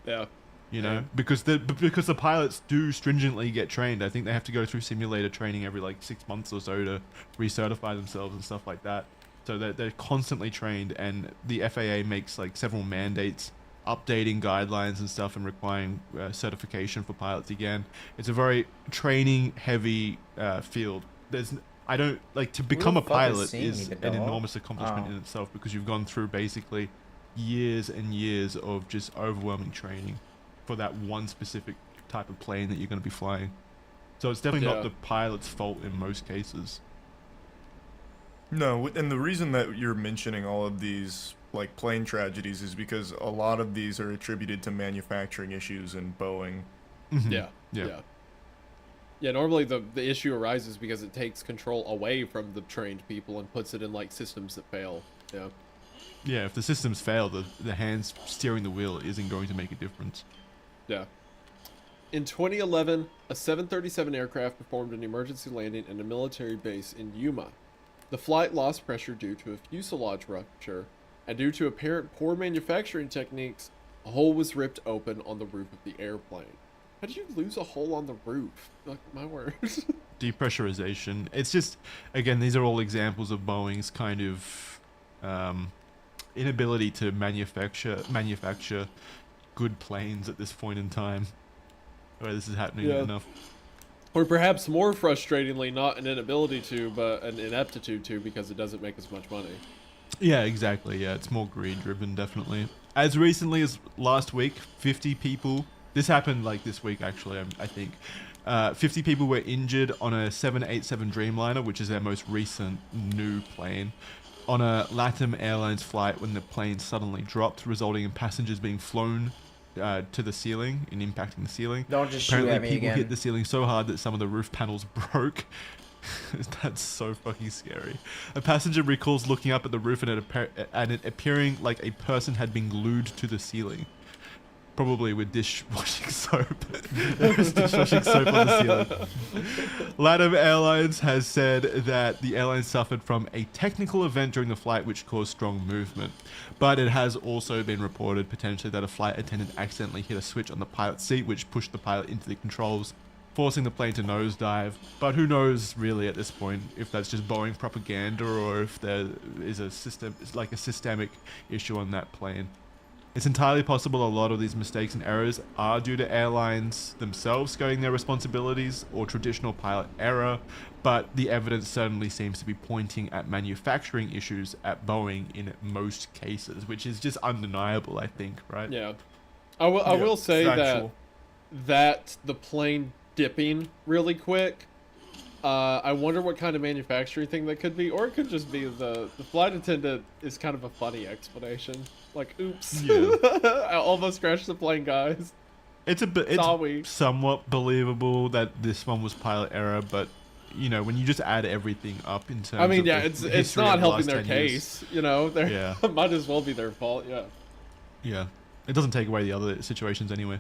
Speaker 3: Yeah.
Speaker 2: You know, because the pilots do stringently get trained. I think they have to go through simulator training every like 6 months or so to recertify themselves and stuff like that. So they're constantly trained, and the FAA makes like several mandates, updating guidelines and stuff, and requiring certification for pilots again. It's a very training heavy field. I don't like to become a
Speaker 4: the fuck is
Speaker 2: pilot
Speaker 4: seeing
Speaker 2: is
Speaker 4: me,
Speaker 2: an
Speaker 4: dog?
Speaker 2: enormous accomplishment
Speaker 4: Oh.
Speaker 2: in itself because you've gone through basically years and years of just overwhelming training for that one specific type of plane that you're going to be flying. So it's definitely
Speaker 3: Yeah.
Speaker 2: not the pilot's fault in most cases.
Speaker 1: No, and the reason that you're mentioning all of these like plane tragedies is because a lot of these are attributed to manufacturing issues in Boeing.
Speaker 2: Mhm.
Speaker 3: Yeah. Normally the issue arises because it takes control away from the trained people and puts it in like systems that fail. Yeah.
Speaker 2: Yeah, if the systems fail, the hands steering the wheel isn't going to make a difference.
Speaker 3: Yeah. In 2011, a 737 aircraft performed an emergency landing at a military base in Yuma. The flight lost pressure due to a fuselage rupture, and due to apparent poor manufacturing techniques, a hole was ripped open on the roof of the airplane. How did you lose a hole on the roof? Like, my word.
Speaker 2: depressurization. It's just, again, these are all examples of Boeing's kind of inability to manufacture good planes at this point in time, where this is happening enough.
Speaker 3: Or perhaps more frustratingly, not an inability to, but an ineptitude to, because it doesn't make as much money.
Speaker 2: Yeah, exactly. Yeah, it's more greed driven, definitely. As recently as last week, 50 people, this happened like this week actually, I think. 50 people were injured on a 787 Dreamliner, which is their most recent new plane, on a LATAM Airlines flight when the plane suddenly dropped, resulting in passengers being flown to the ceiling and impacting the ceiling.
Speaker 4: Don't just
Speaker 2: Apparently
Speaker 4: shoot at me
Speaker 2: people
Speaker 4: again.
Speaker 2: hit the ceiling so hard that some of the roof panels broke. That's so fucking scary. A passenger recalls looking up at the roof and it appearing like a person had been glued to the ceiling. Probably with dishwashing soap. There was dishwashing soap on the ceiling. LATAM Airlines has said that the airline suffered from a technical event during the flight which caused strong movement. But it has also been reported potentially that a flight attendant accidentally hit a switch on the pilot's seat which pushed the pilot into the controls, forcing the plane to nosedive. But who knows really at this point if that's just Boeing propaganda or if there is a systemic issue on that plane. It's entirely possible a lot of these mistakes and errors are due to airlines themselves skirting their responsibilities or traditional pilot error, but the evidence certainly seems to be pointing at manufacturing issues at Boeing in most cases, which is just undeniable, I think, right?
Speaker 3: Yeah. I will say
Speaker 1: factual.
Speaker 3: that the plane dipping really quick, I wonder what kind of manufacturing thing that could be, or it could just be the flight attendant is kind of a funny explanation. Like, oops,
Speaker 2: Yeah.
Speaker 3: I almost crashed the plane, guys.
Speaker 2: It's
Speaker 3: Sorry.
Speaker 2: somewhat believable that this one was pilot error, but you know, when you just add everything up in terms
Speaker 3: I mean,
Speaker 2: of
Speaker 3: yeah,
Speaker 2: the
Speaker 3: it's
Speaker 2: history
Speaker 3: not
Speaker 2: of the
Speaker 3: helping
Speaker 2: last
Speaker 3: their
Speaker 2: 10 years,
Speaker 3: case. You know, they
Speaker 2: Yeah.
Speaker 3: might as well be their fault. Yeah.
Speaker 2: Yeah, it doesn't take away the other situations anyway.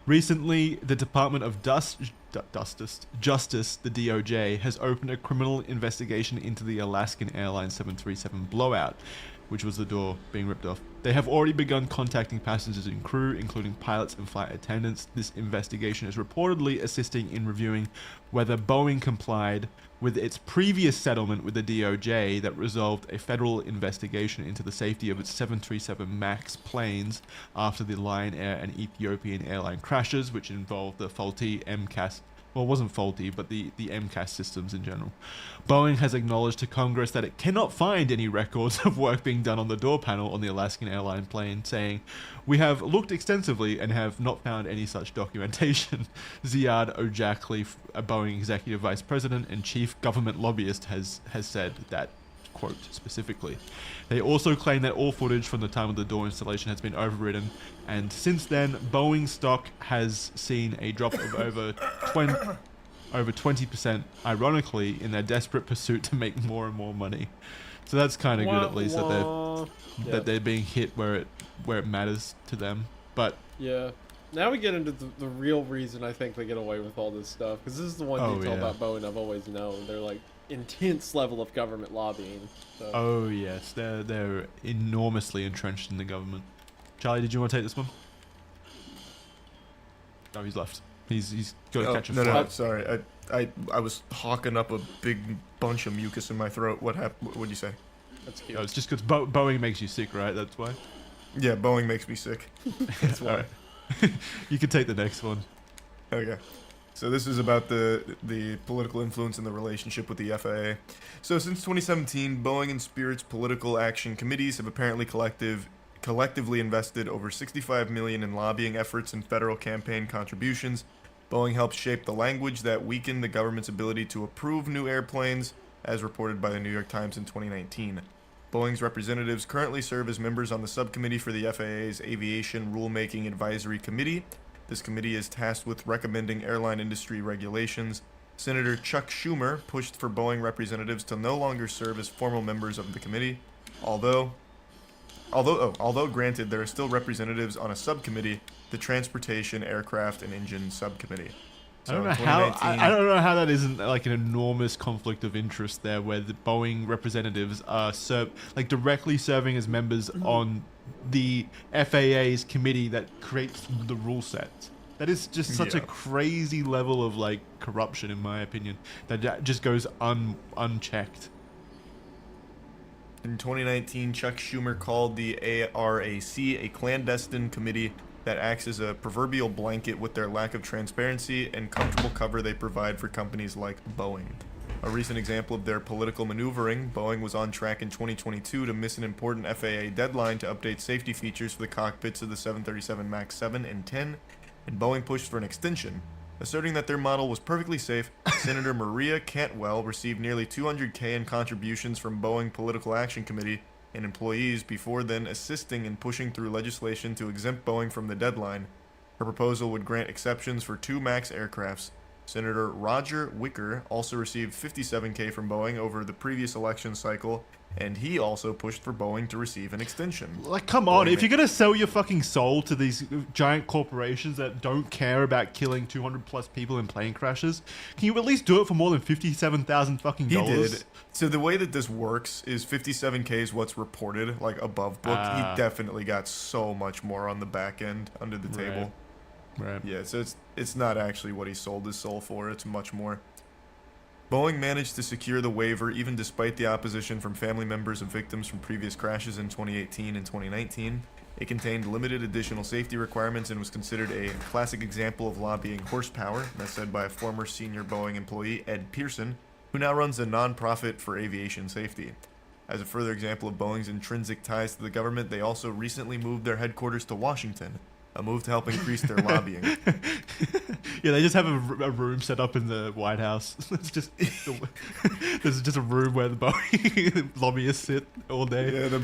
Speaker 2: Recently, the Department of Justice, the DOJ, has opened a criminal investigation into the Alaskan Airlines 737 blowout, which was the door being ripped off. They have already begun contacting passengers and crew, including pilots and flight attendants. This investigation is reportedly assisting in reviewing whether Boeing complied with its previous settlement with the DOJ that resolved a federal investigation into the safety of its 737 MAX planes after the Lion Air and Ethiopian airline crashes, which involved the faulty MCAS. Well, it wasn't faulty, but the MCAS systems in general. Boeing has acknowledged to Congress that it cannot find any records of work being done on the door panel on the Alaskan airline plane, saying, "We have looked extensively and have not found any such documentation." Ziad Ojakli, a Boeing executive vice president and chief government lobbyist, has said that, quote, specifically. They also claim that all footage from the time of the door installation has been overridden, and since then, Boeing stock has seen a drop of over 20%, ironically, in their desperate pursuit to make more and more money. So that's kind of good, at least, that they're being hit where it matters to them. But
Speaker 3: Yeah. Now we get into the real reason I think they get away with all this stuff, because this is the one detail about Boeing I've always known. They're like intense level of government lobbying. So.
Speaker 2: oh yes, they're enormously entrenched in the government. Charlie, did you want to take this one? Oh, he's left. He's got to catch a
Speaker 1: no,
Speaker 2: flight.
Speaker 1: no, sorry. I was hawking up a big bunch of mucus in my throat. What happened? What'd you say?
Speaker 3: That's cute.
Speaker 2: Oh, it's just because Boeing makes you sick, right? That's why.
Speaker 1: Yeah, Boeing makes me sick. That's why.
Speaker 2: Alright. You can take the next one.
Speaker 1: Okay. So this is about the political influence in the relationship with the FAA. So since 2017, Boeing and Spirit's political action committees have apparently collectively invested over $65 million in lobbying efforts and federal campaign contributions. Boeing helped shape the language that weakened the government's ability to approve new airplanes, as reported by the New York Times in 2019. Boeing's representatives currently serve as members on the subcommittee for the FAA's Aviation Rulemaking Advisory Committee. This committee is tasked with recommending airline industry regulations. Senator Chuck Schumer pushed for Boeing representatives to no longer serve as formal members of the committee, although granted, there are still representatives on a subcommittee, the Transportation, Aircraft, and Engine Subcommittee.
Speaker 2: I don't know how that isn't like an enormous conflict of interest there, where the Boeing representatives are directly serving as members on the FAA's committee that creates the rule sets. That is just such a
Speaker 1: Yeah.
Speaker 2: crazy level of like corruption, in my opinion, that just goes unchecked.
Speaker 1: In 2019, Chuck Schumer called the ARAC a clandestine committee that acts as a proverbial blanket with their lack of transparency and comfortable cover they provide for companies like Boeing. A recent example of their political maneuvering, Boeing was on track in 2022 to miss an important FAA deadline to update safety features for the cockpits of the 737 MAX 7 and 10, and Boeing pushed for an extension. Asserting that their model was perfectly safe, Senator Maria Cantwell received nearly $200K in contributions from Boeing Political Action Committee and employees before then assisting in pushing through legislation to exempt Boeing from the deadline. Her proposal would grant exceptions for 2 MAX aircrafts. Senator Roger Wicker also received $57K from Boeing over the previous election cycle, and he also pushed for Boeing to receive an extension.
Speaker 2: Like, come on,
Speaker 1: Boeing
Speaker 2: if you're gonna sell your fucking soul to these giant corporations that don't care about killing 200 plus people in plane crashes, can you at least do it for more than 57,000 fucking
Speaker 1: He
Speaker 2: dollars?
Speaker 1: did. So the way that this works is 57K is what's reported, like above book.
Speaker 2: Ah.
Speaker 1: He definitely got so much more on the back end under the table.
Speaker 2: Right.
Speaker 1: Yeah, so it's not actually what he sold his soul for. It's much more. Boeing managed to secure the waiver even despite the opposition from family members of victims from previous crashes in 2018 and 2019. It contained limited additional safety requirements and was considered a classic example of lobbying horsepower, that's said by a former senior Boeing employee, Ed Pearson, who now runs a non-profit for aviation safety. As a further example of Boeing's intrinsic ties to the government, they also recently moved their headquarters to Washington, a move to help increase their lobbying.
Speaker 2: Yeah, they just have a room set up in the White House. It's just there's just a room where the Boeing lobbyists sit all day.
Speaker 1: Yeah, the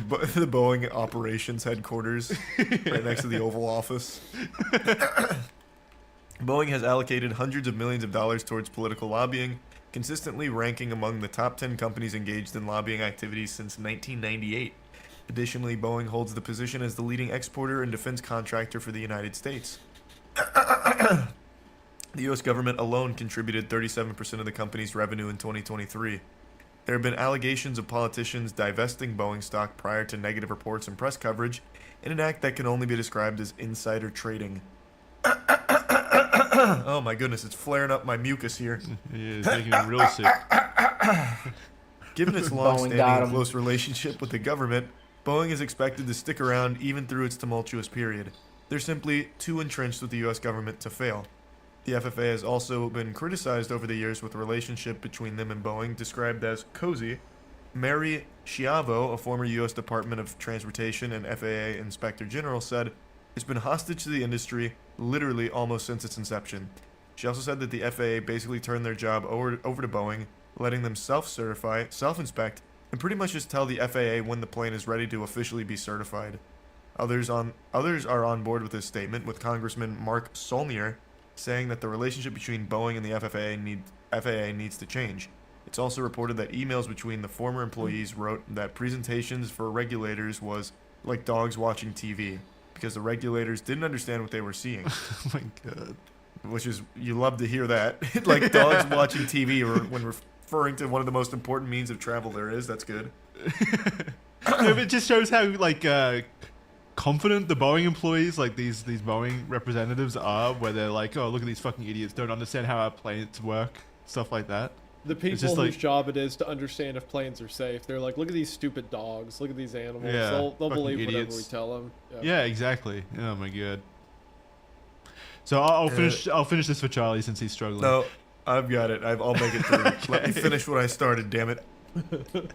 Speaker 1: Boeing operations headquarters, right next to the Oval Office. Boeing has allocated hundreds of millions of dollars towards political lobbying, consistently ranking among the top 10 companies engaged in lobbying activities since 1998. Additionally, Boeing holds the position as the leading exporter and defense contractor for the United States. The U.S. government alone contributed 37% of the company's revenue in 2023. There have been allegations of politicians divesting Boeing stock prior to negative reports and press coverage in an act that can only be described as insider trading. Oh my goodness, it's flaring up my mucus here.
Speaker 2: Yeah, it's making me real sick.
Speaker 1: Given its
Speaker 4: Boeing got
Speaker 1: long-standing and
Speaker 4: him.
Speaker 1: close relationship with the government, Boeing is expected to stick around even through its tumultuous period. They're simply too entrenched with the U.S. government to fail. The FFA has also been criticized over the years with the relationship between them and Boeing described as cozy. Mary Schiavo, a former U.S. Department of Transportation and FAA Inspector General, said, "It's been hostage to the industry literally almost since its inception." She also said that the FAA basically turned their job over to Boeing, letting them self-certify, self-inspect, and pretty much just tell the FAA when the plane is ready to officially be certified. Others are on board with this statement, with Congressman Mark Solnier saying that the relationship between Boeing and the FAA needs to change. It's also reported that emails between the former employees wrote that presentations for regulators was like dogs watching TV, because the regulators didn't understand what they were seeing.
Speaker 2: Oh my god.
Speaker 1: Which is, you love to hear that. Like dogs watching TV or when referring to one of the most important means of travel there is. That's good.
Speaker 2: Yeah, but it just shows how like confident the Boeing employees, like these Boeing representatives are, where they're like, oh, look at these fucking idiots, don't understand how our planes work, stuff like that.
Speaker 3: The people
Speaker 2: just
Speaker 3: whose
Speaker 2: like-
Speaker 3: job it is to understand if planes are safe. They're like, look at these stupid dogs. Look at these animals.
Speaker 2: Yeah,
Speaker 3: They'll
Speaker 2: fucking
Speaker 3: believe whatever we
Speaker 2: idiots.
Speaker 3: tell them.
Speaker 2: Yeah, exactly. Oh my god. So I'll finish this for Charlie since he's struggling.
Speaker 1: No, I've got it. I'll make it through. Let me finish what I started, damn it.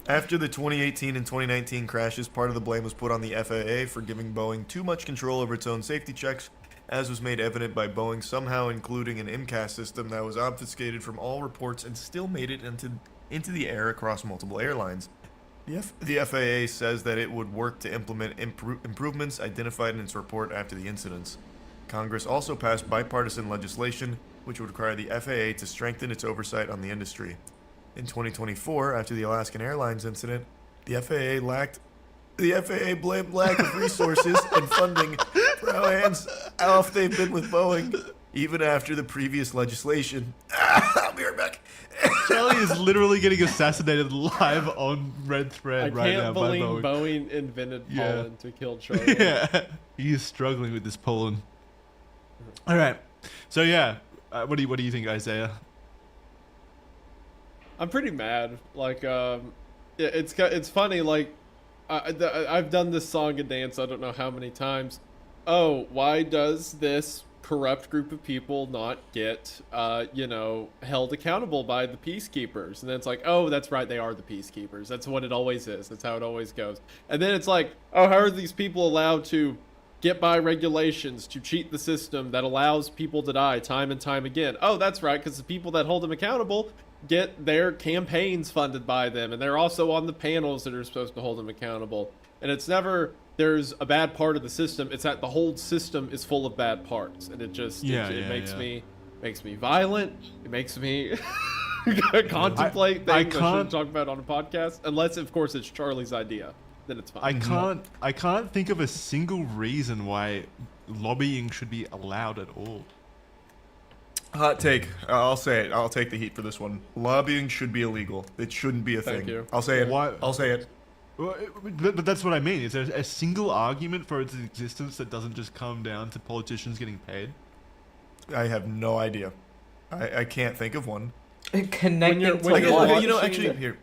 Speaker 1: After the 2018 and 2019 crashes, part of the blame was put on the FAA for giving Boeing too much control over its own safety checks, as was made evident by Boeing somehow including an MCAS system that was obfuscated from all reports and still made it into the air across multiple airlines. The FAA says that it would work to implement improvements identified in its report after the incidents. Congress also passed bipartisan legislation which would require the FAA to strengthen its oversight on the industry. In 2024, after the Alaskan Airlines incident, the FAA blamed lack of resources and funding for how off they've been with Boeing, even after the previous legislation. I'll be right back.
Speaker 2: Charlie is literally getting assassinated live on Red Thread
Speaker 3: I
Speaker 2: right now
Speaker 3: can't
Speaker 2: by
Speaker 3: believe
Speaker 2: Boeing.
Speaker 3: Boeing invented
Speaker 2: Yeah.
Speaker 3: pollen to kill Charlie.
Speaker 2: Yeah, he is struggling with this pollen. All right, So yeah, what do you think, Isaiah?
Speaker 3: I'm pretty mad. Like, it's funny. Like, I've done this song and dance. I don't know how many times. Oh, why does this corrupt group of people not get, held accountable by the peacekeepers? And then it's like, oh, that's right, they are the peacekeepers. That's what it always is. That's how it always goes. And then it's like, oh, how are these people allowed to get by regulations to cheat the system that allows people to die time and time again? Oh, that's right, because the people that hold them accountable get their campaigns funded by them, and they're also on the panels that are supposed to hold them accountable. And it's never there's a bad part of the system, it's that the whole system is full of bad parts, and it just it makes me violent. It makes me contemplate things I shouldn't talk about on a podcast, unless of course it's Charlie's idea. Then it's fine.
Speaker 2: I can't think of a single reason why lobbying should be allowed at all.
Speaker 1: Hot take. I'll say it. I'll take the heat for this one. Lobbying should be illegal. It shouldn't be a thing.
Speaker 3: Thank you.
Speaker 1: I'll say it.
Speaker 2: Why-
Speaker 1: I'll say it.
Speaker 2: Well, but that's what I mean. Is there a single argument for its existence that doesn't just come down to politicians getting paid?
Speaker 1: I have no idea. I can't think of one.
Speaker 4: Connecting to
Speaker 3: when you're
Speaker 4: what?
Speaker 1: Okay, you know,
Speaker 3: watching-
Speaker 1: actually, here.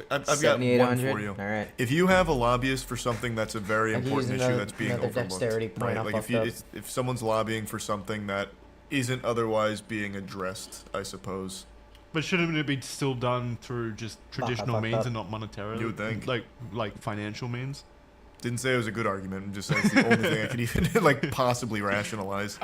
Speaker 1: I've got one for you.
Speaker 4: All right.
Speaker 1: If you have a lobbyist for something that's a very
Speaker 4: I can
Speaker 1: important
Speaker 4: use
Speaker 1: issue
Speaker 4: another-
Speaker 1: that's being
Speaker 4: another
Speaker 1: overlooked,
Speaker 4: dexterity point
Speaker 1: right?
Speaker 4: I
Speaker 1: Like
Speaker 4: fucked up.
Speaker 1: if someone's lobbying for something that isn't otherwise being addressed, I suppose.
Speaker 2: But shouldn't it be still done through just traditional
Speaker 4: fucked
Speaker 2: means
Speaker 4: up.
Speaker 2: and not monetarily?
Speaker 1: You would think.
Speaker 2: Like financial means?
Speaker 1: Didn't say it was a good argument. I'm just saying it's the only thing I could even like possibly rationalize.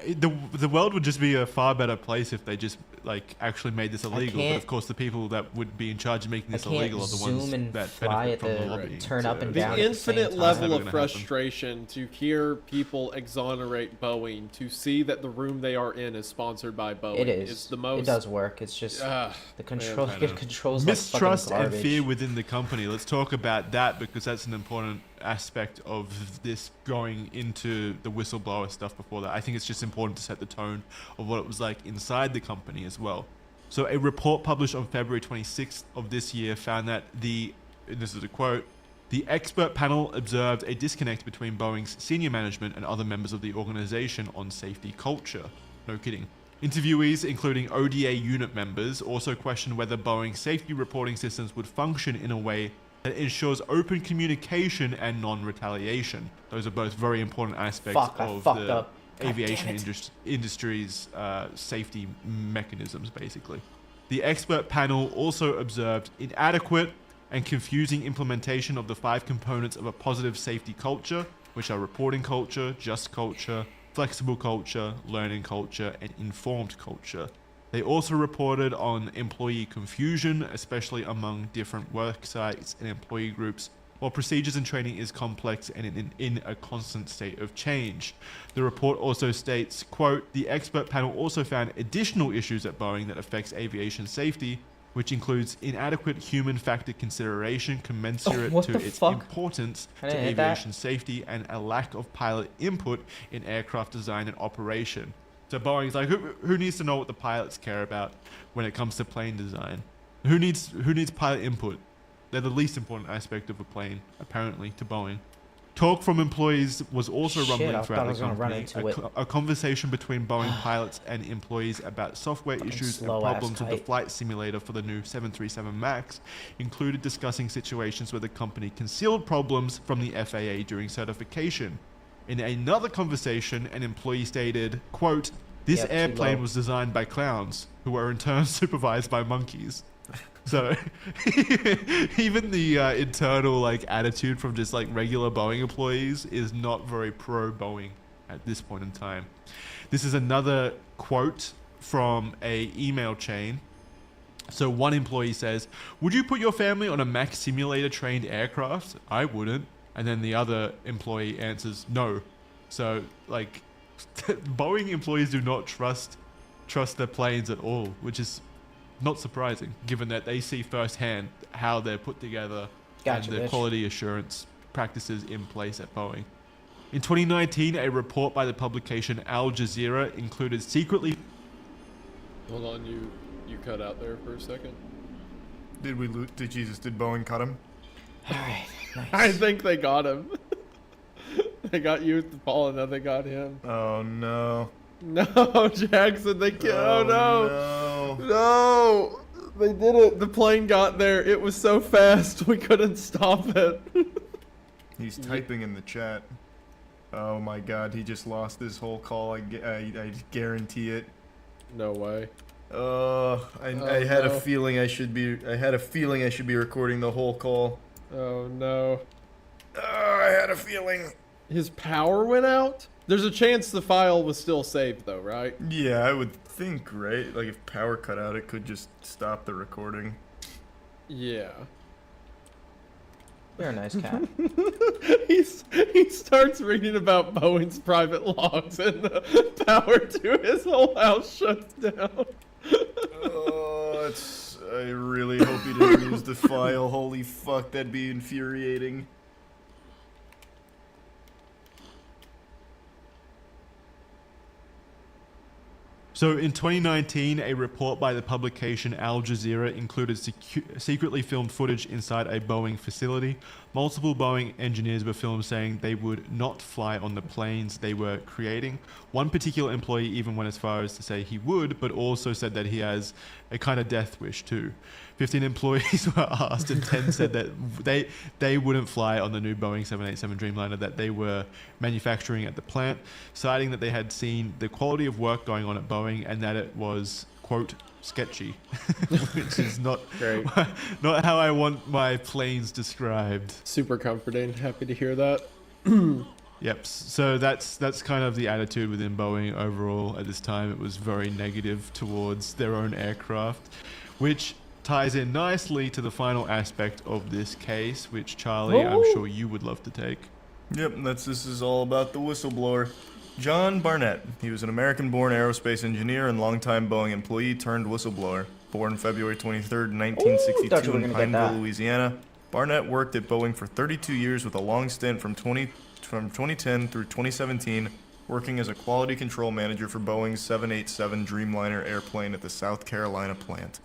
Speaker 2: The world would just be a far better place if they just like actually made this illegal. But
Speaker 4: can't-
Speaker 2: of course, the people that would be in charge of making
Speaker 4: I
Speaker 2: this
Speaker 4: can't
Speaker 2: illegal are the ones
Speaker 4: zoom and
Speaker 2: that
Speaker 4: fly
Speaker 2: benefit
Speaker 4: at
Speaker 2: from the
Speaker 4: the
Speaker 2: lobbying.
Speaker 4: turn up and
Speaker 3: the
Speaker 4: down at the same
Speaker 3: infinite
Speaker 4: time.
Speaker 3: level
Speaker 2: Never
Speaker 3: of
Speaker 2: gonna happen.
Speaker 3: frustration to hear people exonerate Boeing, to see that the room they are in is sponsored by Boeing.
Speaker 4: It is.
Speaker 3: It's the most.
Speaker 4: It does work. It's just
Speaker 3: Ah,
Speaker 4: the control.
Speaker 3: man.
Speaker 4: It controls like fucking
Speaker 2: Mistrust and
Speaker 4: garbage.
Speaker 2: fear within the company. Let's talk about that because that's an important aspect of this going into the whistleblower stuff before that. I think it's just important to set the tone of what it was like inside the company as well. So a report published on February 26th of this year found that and this is a quote, the expert panel observed a disconnect between Boeing's senior management and other members of the organization on safety culture. No kidding. Interviewees, including ODA unit members, also questioned whether Boeing's safety reporting systems would function in a way that ensures open communication and non-retaliation. Those are both very important aspects
Speaker 4: Fuck, I
Speaker 2: of
Speaker 4: fucked
Speaker 2: the
Speaker 4: up. God
Speaker 2: aviation
Speaker 4: damn it.
Speaker 2: industry's safety mechanisms, basically. The expert panel also observed inadequate and confusing implementation of the 5 components of a positive safety culture, which are reporting culture, just culture, flexible culture, learning culture, and informed culture. They also reported on employee confusion, especially among different work sites and employee groups, while procedures and training is complex and in a constant state of change. The report also states, quote, the expert panel also found additional issues at Boeing that affects aviation safety, which includes inadequate human factor consideration commensurate
Speaker 4: what
Speaker 2: to
Speaker 4: the
Speaker 2: its
Speaker 4: fuck?
Speaker 2: importance
Speaker 4: I
Speaker 2: to
Speaker 4: didn't hit that.
Speaker 2: aviation safety and a lack of pilot input in aircraft design and operation. So Boeing's like, who needs to know what the pilots care about when it comes to plane design? Who needs pilot input? They're the least important aspect of a plane, apparently, to Boeing. Talk from employees was also
Speaker 4: Shit,
Speaker 2: rumbling
Speaker 4: I thought I
Speaker 2: throughout
Speaker 4: was
Speaker 2: the
Speaker 4: gonna run
Speaker 2: company.
Speaker 4: into it.
Speaker 2: A conversation between Boeing pilots and employees about software issues and
Speaker 4: slow-ass
Speaker 2: problems with the
Speaker 4: kite.
Speaker 2: flight simulator for the new 737 MAX included discussing situations where the company concealed problems from the FAA during certification. In another conversation, an employee stated, quote, this
Speaker 4: Yeah, too
Speaker 2: airplane
Speaker 4: low.
Speaker 2: was designed by clowns, who were in turn supervised by monkeys. So even the internal like attitude from just like regular Boeing employees is not very pro Boeing at this point in time. This is another quote from a email chain. So one employee says, would you put your family on a Max simulator trained aircraft? I wouldn't. And then the other employee answers, no. So like Boeing employees do not trust their planes at all, which is not surprising, given that they see firsthand how they're put together
Speaker 4: Gotcha,
Speaker 2: and the
Speaker 4: bitch.
Speaker 2: quality assurance practices in place at Boeing. In 2019, a report by the publication Al Jazeera included secretly...
Speaker 3: Hold on, you cut out there for a second.
Speaker 1: Did we lose? Did Boeing cut him?
Speaker 4: All right, nice.
Speaker 3: I think they got him. They got you with the ball, and now they got him.
Speaker 1: Oh no.
Speaker 3: No, Jackson, they killed. Oh, no. No. They did it. The plane got there. It was so fast, we couldn't stop it.
Speaker 1: He's typing in the chat. Oh my god, he just lost this whole call. I guarantee it.
Speaker 3: No way.
Speaker 1: I had a feeling I should be recording the whole call.
Speaker 3: Oh no.
Speaker 1: I had a feeling.
Speaker 3: His power went out? There's a chance the file was still saved though, right?
Speaker 1: Yeah, I would think, right? Like if power cut out, it could just stop the recording.
Speaker 3: Yeah.
Speaker 4: You're a nice cat.
Speaker 3: He starts reading about Boeing's private logs and the power to his whole house shuts down.
Speaker 1: Oh, I really hope he didn't lose the file. Holy fuck, that'd be infuriating.
Speaker 2: So in 2019, a report by the publication Al Jazeera included secretly filmed footage inside a Boeing facility. Multiple Boeing engineers were filmed saying they would not fly on the planes they were creating. One particular employee even went as far as to say he would, but also said that he has a kind of death wish too. 15 employees were asked, and 10 said that they wouldn't fly on the new Boeing 787 Dreamliner that they were manufacturing at the plant, citing that they had seen the quality of work going on at Boeing and that it was, quote, sketchy, which is not how I want my planes described.
Speaker 3: Super comforting. Happy to hear that.
Speaker 2: Yep. So that's kind of the attitude within Boeing overall at this time. It was very negative towards their own aircraft, which ties in nicely to the final aspect of this case, which Charlie, I'm sure you would love to take.
Speaker 1: Yep, this is all about the whistleblower. John Barnett. He was an American-born aerospace engineer and longtime Boeing employee turned whistleblower. Born February 23rd, 1962 in Pineville, Louisiana, Barnett worked at Boeing for 32 years with a long stint from 2010 through 2017, working as a quality control manager for Boeing's 787 Dreamliner airplane at the South Carolina plant.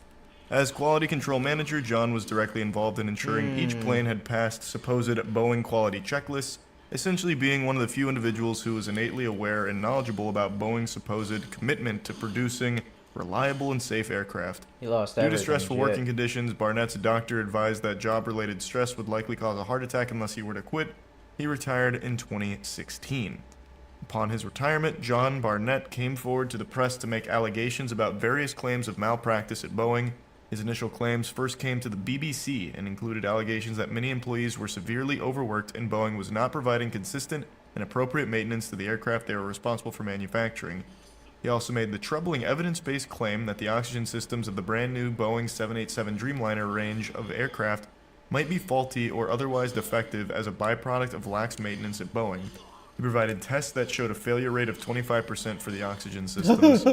Speaker 1: As quality control manager, John was directly involved in ensuring each plane had passed supposed Boeing quality checklists, essentially being one of the few individuals who was innately aware and knowledgeable about Boeing's supposed commitment to producing reliable and safe aircraft.
Speaker 4: He lost
Speaker 1: Due to
Speaker 4: everything.
Speaker 1: stressful working conditions, Barnett's doctor advised that job-related stress would likely cause a heart attack unless he were to quit. He retired in 2016. Upon his retirement, John Barnett came forward to the press to make allegations about various claims of malpractice at Boeing. His initial claims first came to the BBC and included allegations that many employees were severely overworked and Boeing was not providing consistent and appropriate maintenance to the aircraft they were responsible for manufacturing. He also made the troubling evidence-based claim that the oxygen systems of the brand new Boeing 787 Dreamliner range of aircraft might be faulty or otherwise defective as a byproduct of lax maintenance at Boeing. He provided tests that showed a failure rate of 25% for the oxygen systems.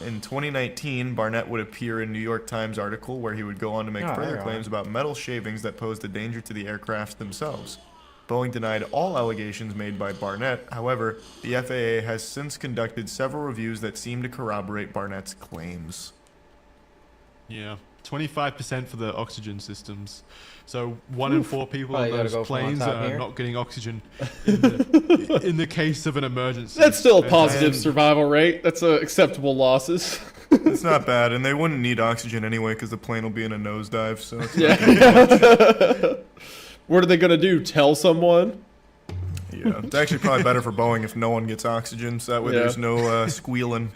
Speaker 1: In 2019, Barnett would appear in a New York Times article where he would go on to make further claims about metal shavings that posed a danger to the aircraft themselves. Boeing denied all allegations made by Barnett. However, the FAA has since conducted several reviews that seem to corroborate Barnett's claims.
Speaker 2: Yeah, 25% for the oxygen systems. So 1 in 4 people on those planes are not getting oxygen in the case of an emergency.
Speaker 3: That's still a positive survival rate. That's acceptable losses.
Speaker 1: It's not bad, and they wouldn't need oxygen anyway because the plane will be in a nosedive. So it's
Speaker 3: yeah. What are they gonna do? Tell someone?
Speaker 1: Yeah, it's actually probably better for Boeing if no one gets oxygen, so that way there's no squealing.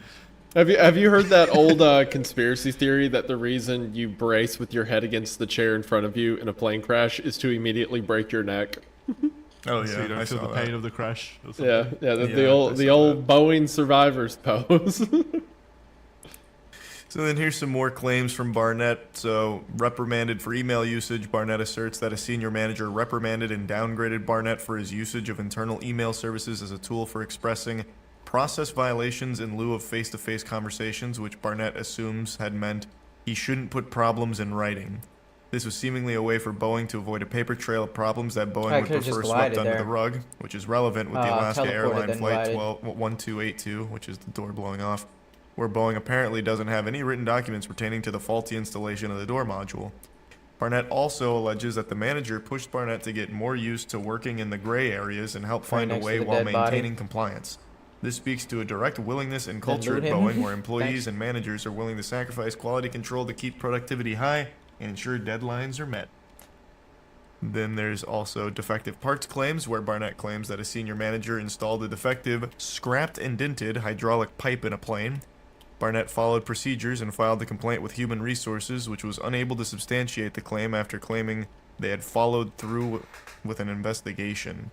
Speaker 3: Have you heard that old conspiracy theory that the reason you brace with your head against the chair in front of you in a plane crash is to immediately break your neck?
Speaker 1: Oh yeah,
Speaker 2: so you don't feel the pain of the crash. Or something.
Speaker 3: The old Boeing survivor's pose.
Speaker 1: So then here's some more claims from Barnett. So, reprimanded for email usage, Barnett asserts that a senior manager reprimanded and downgraded Barnett for his usage of internal email services as a tool for expressing process violations in lieu of face-to-face conversations, which Barnett assumes had meant he shouldn't put problems in writing. This was seemingly a way for Boeing to avoid a paper trail of problems that Boeing would prefer swept under the rug, which is relevant with the Alaska Airline Flight 1282, which is the door blowing off, where Boeing apparently doesn't have any written documents pertaining to the faulty installation of the door module. Barnett also alleges that the manager pushed Barnett to get more used to working in the gray areas and help find a
Speaker 4: next to
Speaker 1: way
Speaker 4: the
Speaker 1: while
Speaker 4: dead body.
Speaker 1: maintaining compliance. This speaks to a direct willingness and
Speaker 4: Then
Speaker 1: culture at
Speaker 4: loot him.
Speaker 1: Boeing where employees
Speaker 4: Thanks.
Speaker 1: and managers are willing to sacrifice quality control to keep productivity high and ensure deadlines are met. Then there's also defective parts claims, where Barnett claims that a senior manager installed a defective, scrapped and dented hydraulic pipe in a plane. Barnett followed procedures and filed the complaint with Human Resources, which was unable to substantiate the claim after claiming they had followed through with an investigation.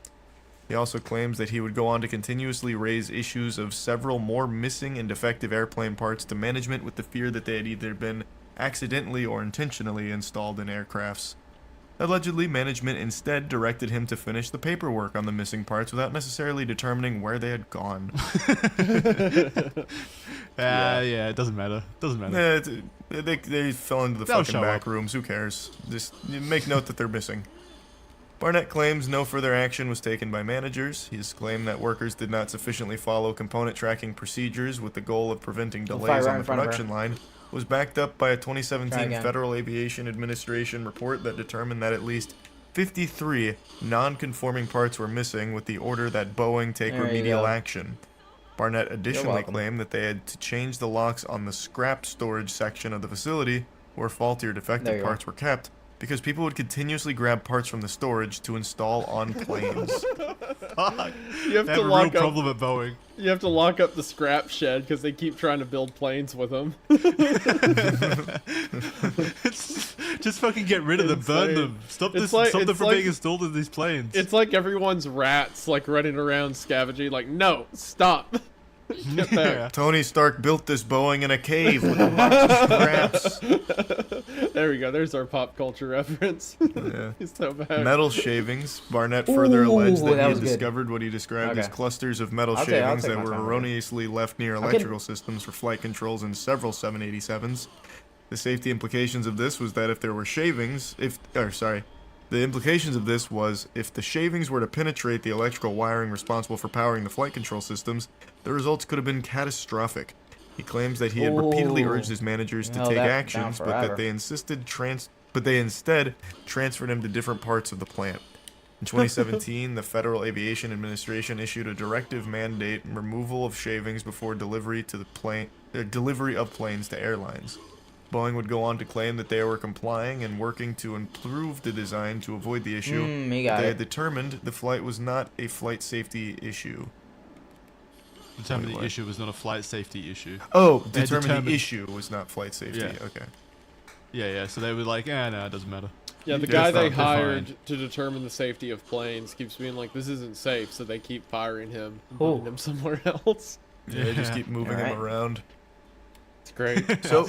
Speaker 1: He also claims that he would go on to continuously raise issues of several more missing and defective airplane parts to management with the fear that they had either been accidentally or intentionally installed in aircrafts. Allegedly, management instead directed him to finish the paperwork on the missing parts without necessarily determining where they had gone.
Speaker 2: Yeah, it doesn't matter. Doesn't matter.
Speaker 1: They fell into the
Speaker 2: They'll
Speaker 1: fucking
Speaker 2: show
Speaker 1: back
Speaker 2: up.
Speaker 1: rooms. Who cares? Just make note that they're missing. Barnett claims no further action was taken by managers. He has claimed that workers did not sufficiently follow component tracking procedures with the goal of preventing
Speaker 4: Fire
Speaker 1: delays
Speaker 4: right
Speaker 1: on
Speaker 4: in
Speaker 1: the
Speaker 4: front of her.
Speaker 1: production line, was backed up by a
Speaker 4: Try
Speaker 1: 2017
Speaker 4: again.
Speaker 1: Federal Aviation Administration report that determined that at least 53 non-conforming parts were missing, with the order that Boeing take
Speaker 4: There you
Speaker 1: remedial
Speaker 4: go.
Speaker 1: action. Barnett additionally
Speaker 4: welcome.
Speaker 1: claimed that they had to change the locks on the scrap storage section of the facility where faulty or
Speaker 4: There
Speaker 1: defective
Speaker 4: you go.
Speaker 1: parts were kept, because people would continuously grab parts from the storage to install on planes.
Speaker 3: You have
Speaker 2: They
Speaker 3: to
Speaker 2: have a real
Speaker 3: lock up.
Speaker 2: problem at Boeing.
Speaker 3: You have to lock up the scrap shed because they keep trying to build planes with them.
Speaker 2: Just fucking get rid of them, burn
Speaker 3: Insane.
Speaker 2: them. Stop
Speaker 3: It's
Speaker 2: this.
Speaker 3: like-
Speaker 2: Stop them
Speaker 3: it's
Speaker 2: from
Speaker 3: like-
Speaker 2: being installed in these planes.
Speaker 3: It's like everyone's rats like running around scavenging. Like, no, stop. Get back.
Speaker 1: Tony Stark built this Boeing in a cave with a bunch of scraps.
Speaker 3: There we go. There's our pop culture reference.
Speaker 1: Yeah.
Speaker 3: He's so bad.
Speaker 1: Metal shavings. Barnett further alleged
Speaker 4: Ooh,
Speaker 1: that
Speaker 4: that
Speaker 1: he
Speaker 4: was
Speaker 1: had
Speaker 4: good.
Speaker 1: discovered what he described as
Speaker 4: Okay.
Speaker 1: clusters of metal
Speaker 4: I'll
Speaker 1: shavings
Speaker 4: take
Speaker 1: that
Speaker 4: my
Speaker 1: were
Speaker 4: time with it.
Speaker 1: erroneously left near
Speaker 4: can-
Speaker 1: electrical systems for flight controls in several 787s. The safety implications of this was that if there were shavings, the implications of this was if the shavings were to penetrate the electrical wiring responsible for powering the flight control systems, the results could have been catastrophic. He claims that he had repeatedly
Speaker 4: Ooh.
Speaker 1: urged his managers to
Speaker 4: Held
Speaker 1: take
Speaker 4: that
Speaker 1: actions,
Speaker 4: down
Speaker 1: but that
Speaker 4: forever.
Speaker 1: they instead transferred him to different parts of the plant. In 2017, the Federal Aviation Administration issued a directive mandate removal of shavings before delivery of planes to airlines. Boeing would go on to claim that they were complying and working to improve the design to avoid the issue.
Speaker 4: He
Speaker 1: but
Speaker 4: got
Speaker 1: they
Speaker 4: it.
Speaker 1: had determined the flight was not a flight safety issue.
Speaker 2: Determined
Speaker 1: Wait,
Speaker 2: the
Speaker 1: what?
Speaker 2: issue was not a flight safety issue.
Speaker 1: Oh,
Speaker 2: They
Speaker 1: determined the
Speaker 2: determined-
Speaker 1: issue was not flight safety.
Speaker 2: Yeah.
Speaker 1: Okay.
Speaker 2: Yeah. So they were like, no, it doesn't matter.
Speaker 3: Yeah, the
Speaker 1: They're
Speaker 3: guy they
Speaker 1: fine, they're
Speaker 3: hired
Speaker 2: fine.
Speaker 3: to determine the safety of planes keeps being like, this isn't safe, so they keep firing him and
Speaker 4: Ooh.
Speaker 3: putting him somewhere else.
Speaker 1: Yeah, they just keep moving
Speaker 4: Alright.
Speaker 1: him around.
Speaker 3: It's great.
Speaker 1: So,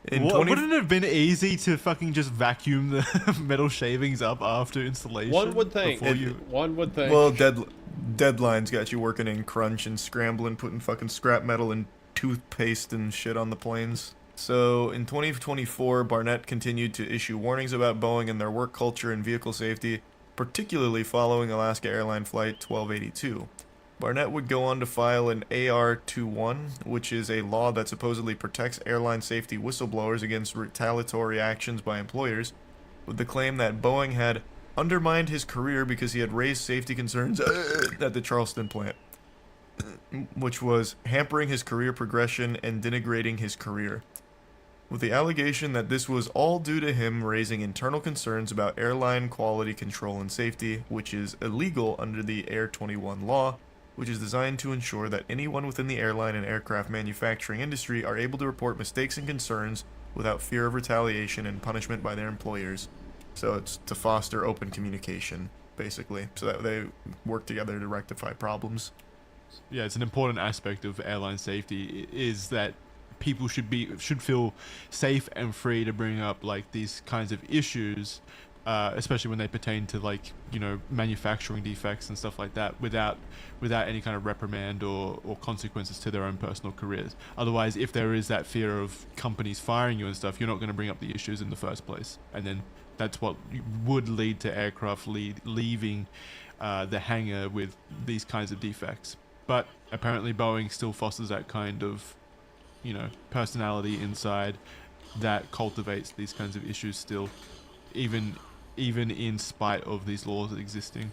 Speaker 1: in 20...
Speaker 2: Wouldn't it have been easy to fucking just vacuum the metal shavings up after installation?
Speaker 3: One would think.
Speaker 2: before you-
Speaker 3: One would think.
Speaker 1: Well, deadlines got you working in crunch and scrambling, putting fucking scrap metal and toothpaste and shit on the planes. So, in 2024, Barnett continued to issue warnings about Boeing and their work culture and vehicle safety, particularly following Alaska Airline Flight 1282. Barnett would go on to file an AR-21, which is a law that supposedly protects airline safety whistleblowers against retaliatory actions by employers, with the claim that Boeing had undermined his career because he had raised safety concerns at the Charleston plant, which was hampering his career progression and denigrating his career. With the allegation that this was all due to him raising internal concerns about airline quality control and safety, which is illegal under the Air 21 law, which is designed to ensure that anyone within the airline and aircraft manufacturing industry are able to report mistakes and concerns without fear of retaliation and punishment by their employers. So it's to foster open communication, basically, so that they work together to rectify problems.
Speaker 2: Yeah, it's an important aspect of airline safety is that people should feel safe and free to bring up like these kinds of issues, especially when they pertain to like manufacturing defects and stuff like that, without any kind of reprimand or consequences to their own personal careers. Otherwise, if there is that fear of companies firing you and stuff, you're not going to bring up the issues in the first place, and then that's what would lead to aircraft leaving the hangar with these kinds of defects. But apparently Boeing still fosters that kind of personality inside that cultivates these kinds of issues still, even in spite of these laws existing.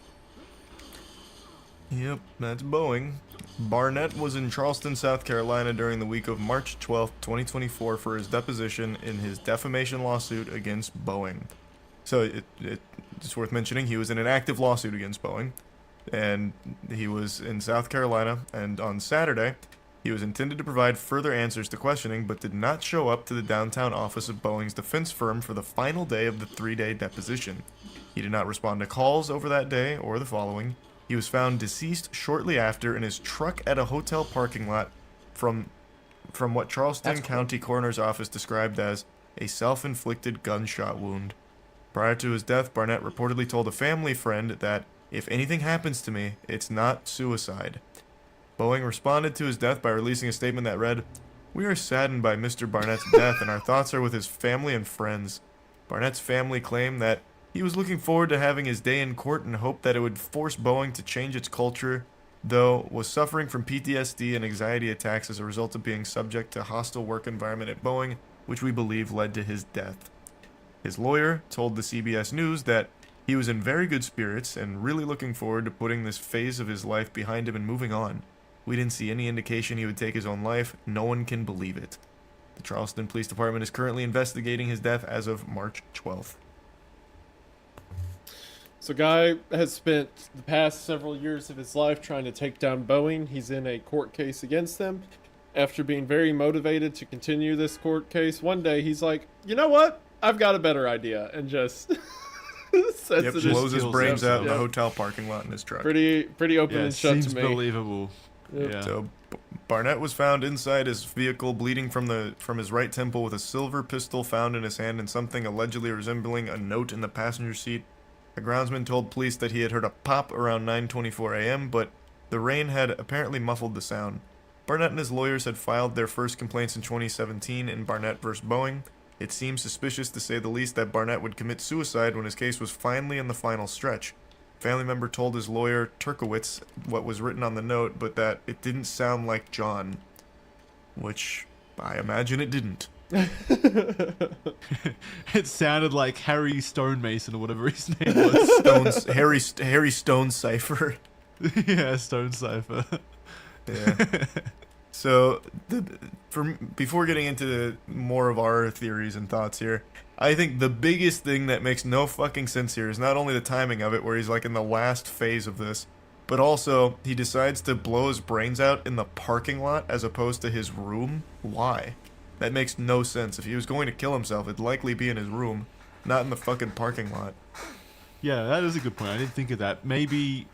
Speaker 1: Yep, that's Boeing. Barnett was in Charleston, South Carolina during the week of March 12, 2024 for his deposition in his defamation lawsuit against Boeing. So it's worth mentioning he was in an active lawsuit against Boeing, and he was in South Carolina, and on Saturday, he was intended to provide further answers to questioning, but did not show up to the downtown office of Boeing's defense firm for the final day of the 3-day deposition. He did not respond to calls over that day or the following. He was found deceased shortly after in his truck at a hotel parking lot from what Charleston
Speaker 4: That's cool.
Speaker 1: County Coroner's Office described as a self-inflicted gunshot wound. Prior to his death, Barnett reportedly told a family friend that, "If anything happens to me, it's not suicide." Boeing responded to his death by releasing a statement that read, "We are saddened by Mr. Barnett's death and our thoughts are with his family and friends." Barnett's family claimed that he was looking forward to having his day in court and hoped that it would force Boeing to change its culture, though was suffering from PTSD and anxiety attacks as a result of being subject to a hostile work environment at Boeing, which we believe led to his death. His lawyer told the CBS News that he was in very good spirits and really looking forward to putting this phase of his life behind him and moving on. We didn't see any indication he would take his own life. No one can believe it. The Charleston Police Department is currently investigating his death as of March 12th.
Speaker 3: So Guy has spent the past several years of his life trying to take down Boeing. He's in a court case against them. After being very motivated to continue this court case, one day he's like, "You know what? I've got a better idea," and just sets
Speaker 1: Yep,
Speaker 3: it
Speaker 1: blows his
Speaker 2: kills
Speaker 1: brains out in the
Speaker 3: Yep.
Speaker 1: hotel parking lot in his truck.
Speaker 3: pretty open
Speaker 2: Yeah,
Speaker 3: and shut
Speaker 2: seems
Speaker 3: to me.
Speaker 2: believable.
Speaker 3: Yep.
Speaker 2: Yeah.
Speaker 1: So Barnett was found inside his vehicle, bleeding from his right temple, with a silver pistol found in his hand and something allegedly resembling a note in the passenger seat. A groundsman told police that he had heard a pop around 9:24 a.m., but the rain had apparently muffled the sound. Barnett and his lawyers had filed their first complaints in 2017 in Barnett vs. Boeing. It seems suspicious, to say the least, that Barnett would commit suicide when his case was finally in the final stretch. A family member told his lawyer, Turkowitz, what was written on the note, but that it didn't sound like John. Which I imagine it didn't.
Speaker 2: It sounded like Harry Stonemason or whatever his name was.
Speaker 1: Harry Stone Cipher.
Speaker 2: Yeah, Stone Cipher.
Speaker 1: Yeah. So, before getting into more of our theories and thoughts here, I think the biggest thing that makes no fucking sense here is not only the timing of it, where he's like in the last phase of this, but also he decides to blow his brains out in the parking lot as opposed to his room. Why? That makes no sense. If he was going to kill himself, it'd likely be in his room, not in the fucking parking lot.
Speaker 2: Yeah, that is a good point. I didn't think of that. Maybe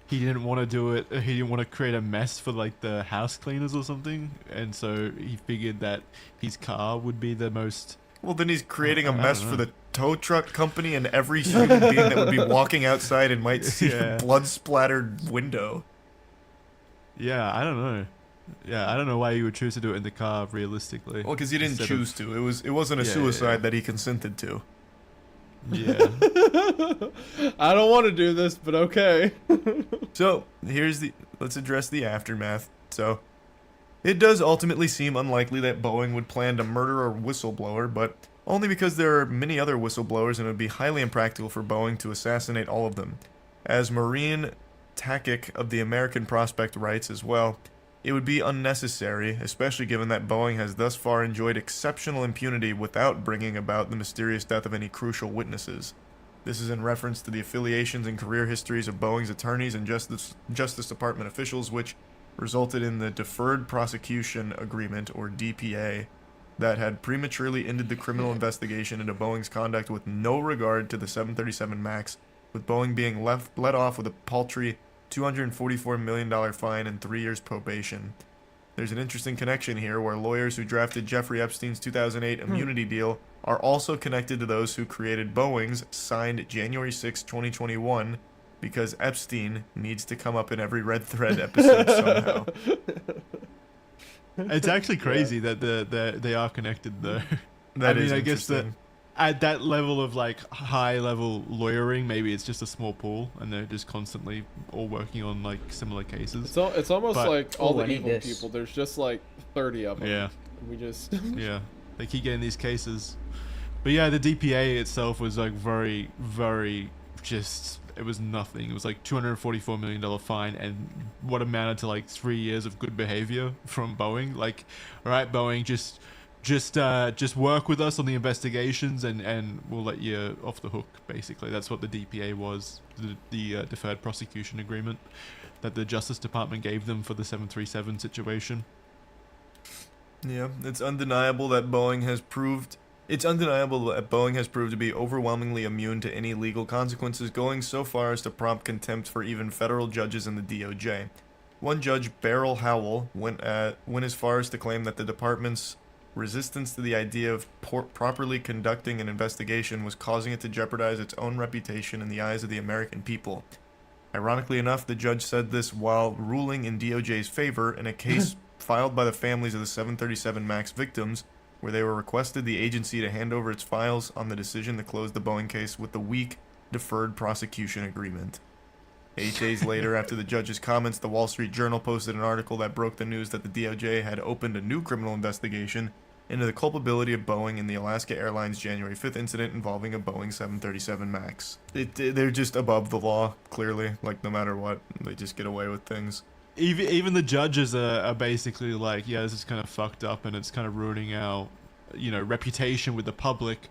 Speaker 2: he didn't want to do it. He didn't want to create a mess for like the house cleaners or something, and so he figured that his car would be the most.
Speaker 1: Well, then he's creating a
Speaker 2: I don't
Speaker 1: mess
Speaker 2: know.
Speaker 1: for the tow truck company and every human being that would be walking outside and might see
Speaker 2: Yeah.
Speaker 1: a blood-splattered window.
Speaker 2: Yeah, I don't know. Yeah, I don't know why you would choose to do it in the car realistically.
Speaker 1: Well, because he didn't
Speaker 2: Instead
Speaker 1: choose to. It wasn't a
Speaker 2: Yeah,
Speaker 1: suicide
Speaker 2: yeah.
Speaker 1: that he consented to.
Speaker 2: Yeah.
Speaker 3: I don't want to do this, but okay.
Speaker 1: So, let's address the aftermath. So, it does ultimately seem unlikely that Boeing would plan to murder a whistleblower, but only because there are many other whistleblowers and it would be highly impractical for Boeing to assassinate all of them. As Maureen Takic of the American Prospect writes as well, it would be unnecessary, especially given that Boeing has thus far enjoyed exceptional impunity without bringing about the mysterious death of any crucial witnesses. This is in reference to the affiliations and career histories of Boeing's attorneys and Justice Department officials, which resulted in the Deferred Prosecution Agreement, or DPA, that had prematurely ended the criminal investigation into Boeing's conduct with no regard to the 737 MAX, with Boeing being let off with a paltry $244 million fine and 3 years probation. There's an interesting connection here where lawyers who drafted Jeffrey Epstein's 2008 immunity deal are also connected to those who created Boeing's, signed January 6, 2021, because Epstein needs to come up in every Red Thread episode somehow.
Speaker 2: It's actually crazy that they are connected though.
Speaker 1: That is
Speaker 2: I guess that
Speaker 1: interesting.
Speaker 2: at that level of like high level lawyering, maybe it's just a small pool and they're just constantly all working on like similar cases.
Speaker 3: It's almost
Speaker 2: But-
Speaker 3: like all
Speaker 4: Ooh,
Speaker 3: the
Speaker 4: I need
Speaker 3: evil
Speaker 4: this.
Speaker 3: people. There's just like 30 of them.
Speaker 2: Yeah.
Speaker 3: We just
Speaker 2: Yeah. They keep getting these cases. But yeah, the DPA itself was like very, very just, it was nothing. It was like $244 million fine and what amounted to like 3 years of good behavior from Boeing. Like, all right, Boeing, just work with us on the investigations and we'll let you off the hook, basically. That's what the DPA was, the Deferred Prosecution Agreement that the Justice Department gave them for the 737 situation.
Speaker 1: Yeah, it's undeniable that Boeing has proved to be overwhelmingly immune to any legal consequences, going so far as to prompt contempt for even federal judges in the DOJ. One judge, Beryl Howell, went as far as to claim that the department's resistance to the idea of properly conducting an investigation was causing it to jeopardize its own reputation in the eyes of the American people. Ironically enough, the judge said this while ruling in DOJ's favor in a case filed by the families of the 737 MAX victims, where they were requested the agency to hand over its files on the decision to close the Boeing case with the weak deferred prosecution agreement. 8 days later, after the judge's comments, the Wall Street Journal posted an article that broke the news that the DOJ had opened a new criminal investigation into the culpability of Boeing in the Alaska Airlines January 5th incident involving a Boeing 737 MAX. They're just above the law, clearly. Like, no matter what, they just get away with things.
Speaker 2: Even the judges are basically like, yeah, this is kind of fucked up and it's kind of ruining our, reputation with the public.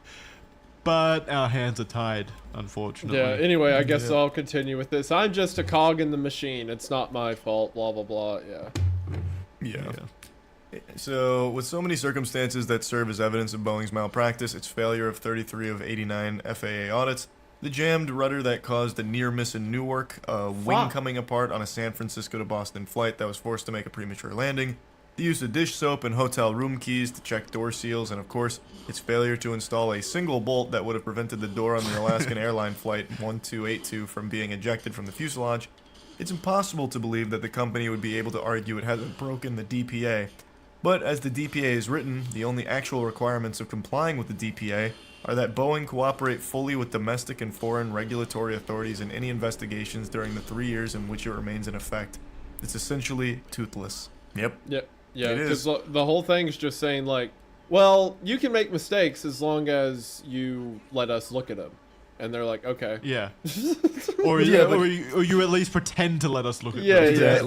Speaker 2: But our hands are tied, unfortunately.
Speaker 3: Yeah, anyway, I guess I'll continue with this. I'm just a cog in the machine. It's not my fault, blah, blah, blah.
Speaker 1: Yeah. So, with so many circumstances that serve as evidence of Boeing's malpractice, its failure of 33 of 89 FAA audits, the jammed rudder that caused a near miss in Newark, a wing coming apart on a San Francisco to Boston flight that was forced to make a premature landing, the use of dish soap and hotel room keys to check door seals, and of course, its failure to install a single bolt that would have prevented the door on the Alaskan Airline Flight 1282 from being ejected from the fuselage, it's impossible to believe that the company would be able to argue it hasn't broken the DPA. But as the DPA is written, the only actual requirements of complying with the DPA are that Boeing cooperate fully with domestic and foreign regulatory authorities in any investigations during the 3 years in which it remains in effect. It's essentially toothless. Yep.
Speaker 3: Yeah, because the whole thing is just saying, like, well, you can make mistakes as long as you let us look at them. And they're like, okay.
Speaker 2: Yeah. Or you at least pretend to let us look at them.
Speaker 3: Yeah.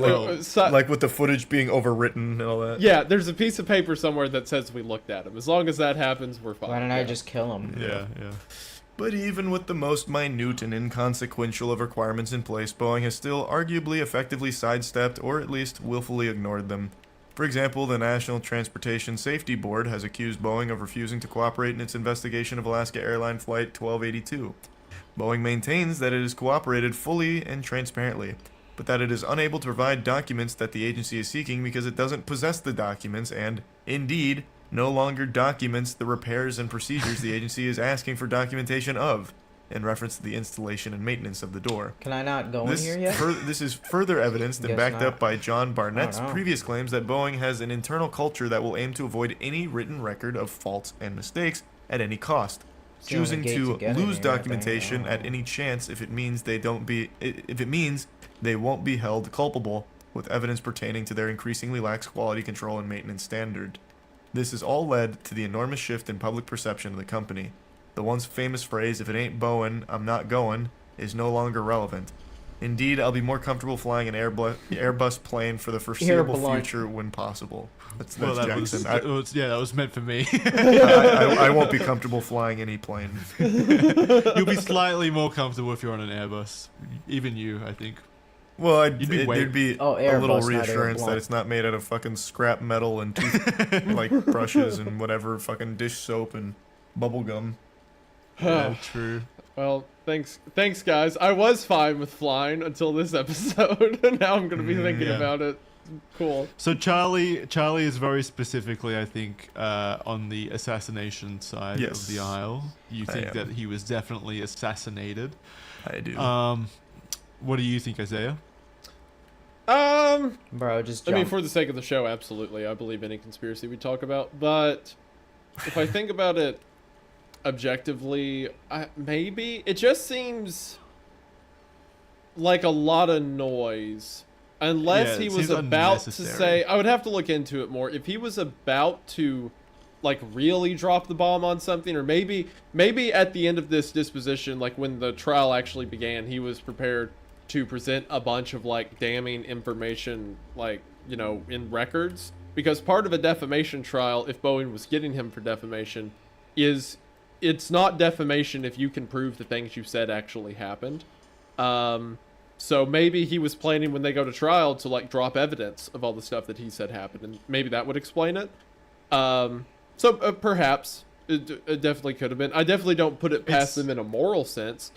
Speaker 1: Like with the footage being overwritten and all that.
Speaker 3: Yeah, there's a piece of paper somewhere that says we looked at them. As long as that happens, we're fine.
Speaker 4: Why don't I just kill him?
Speaker 2: Yeah.
Speaker 1: But even with the most minute and inconsequential of requirements in place, Boeing has still arguably effectively sidestepped or at least willfully ignored them. For example, the National Transportation Safety Board has accused Boeing of refusing to cooperate in its investigation of Alaska Airline Flight 1282. Boeing maintains that it has cooperated fully and transparently, but that it is unable to provide documents that the agency is seeking because it doesn't possess the documents and, indeed, no longer documents the repairs and procedures the agency is asking for documentation of, in reference to the installation and maintenance of the door.
Speaker 4: Can I not go in here yet?
Speaker 1: This is further evidenced and
Speaker 4: Guess
Speaker 1: backed
Speaker 4: not.
Speaker 1: up by John Barnett's
Speaker 4: Oh, no.
Speaker 1: previous claims that Boeing has an internal culture that will aim to avoid any written record of faults and mistakes at any cost,
Speaker 4: It's the only
Speaker 1: choosing
Speaker 4: gate
Speaker 1: to
Speaker 4: get in
Speaker 1: lose
Speaker 4: here, I think.
Speaker 1: documentation at any chance if it means they won't be held culpable with evidence pertaining to their increasingly lax quality control and maintenance standard. This has all led to the enormous shift in public perception of the company. The once famous phrase, "if it ain't Boeing, I'm not going," is no longer relevant. Indeed, I'll be more comfortable flying an Airbus plane for the foreseeable future when possible. That's Jackson.
Speaker 2: That was meant for me.
Speaker 1: I won't be comfortable flying any plane.
Speaker 2: You'll be slightly more comfortable if you're on an Airbus. Even you, I think.
Speaker 1: Well,
Speaker 2: You'd be
Speaker 1: there'd be
Speaker 4: Oh,
Speaker 1: a little
Speaker 4: Airbus, not
Speaker 1: reassurance that
Speaker 4: Airblunt.
Speaker 1: it's not made out of fucking scrap metal and like brushes and whatever, fucking dish soap and bubble gum.
Speaker 2: Yeah, true.
Speaker 3: Well, thanks guys. I was fine with flying until this episode. And now I'm gonna be thinking
Speaker 2: yeah.
Speaker 3: about it. Cool.
Speaker 2: So Charlie is very specifically, I think, on the assassination side
Speaker 1: Yes.
Speaker 2: of the aisle. You
Speaker 1: I
Speaker 2: think
Speaker 1: am.
Speaker 2: that he was definitely assassinated.
Speaker 1: I do.
Speaker 2: What do you think, Isaiah?
Speaker 4: Bro, just
Speaker 3: I
Speaker 4: jump.
Speaker 3: mean, for the sake of the show, absolutely. I believe any conspiracy we talk about. But if I think about it objectively, maybe it just seems like a lot of noise. Unless
Speaker 2: Yeah,
Speaker 3: he
Speaker 2: it
Speaker 3: was
Speaker 2: seems
Speaker 3: about to
Speaker 2: unnecessary.
Speaker 3: say, I would have to look into it more. If he was about to like really drop the bomb on something, or maybe at the end of this disposition, like when the trial actually began, he was prepared to present a bunch of like damning information, like, you know, in records, because part of a defamation trial, if Boeing was getting him for defamation, is it's not defamation if you can prove the things you said actually happened. So maybe he was planning when they go to trial to like drop evidence of all the stuff that he said happened, and maybe that would explain it. Perhaps it definitely could have been. I definitely don't put it past them in a moral sense.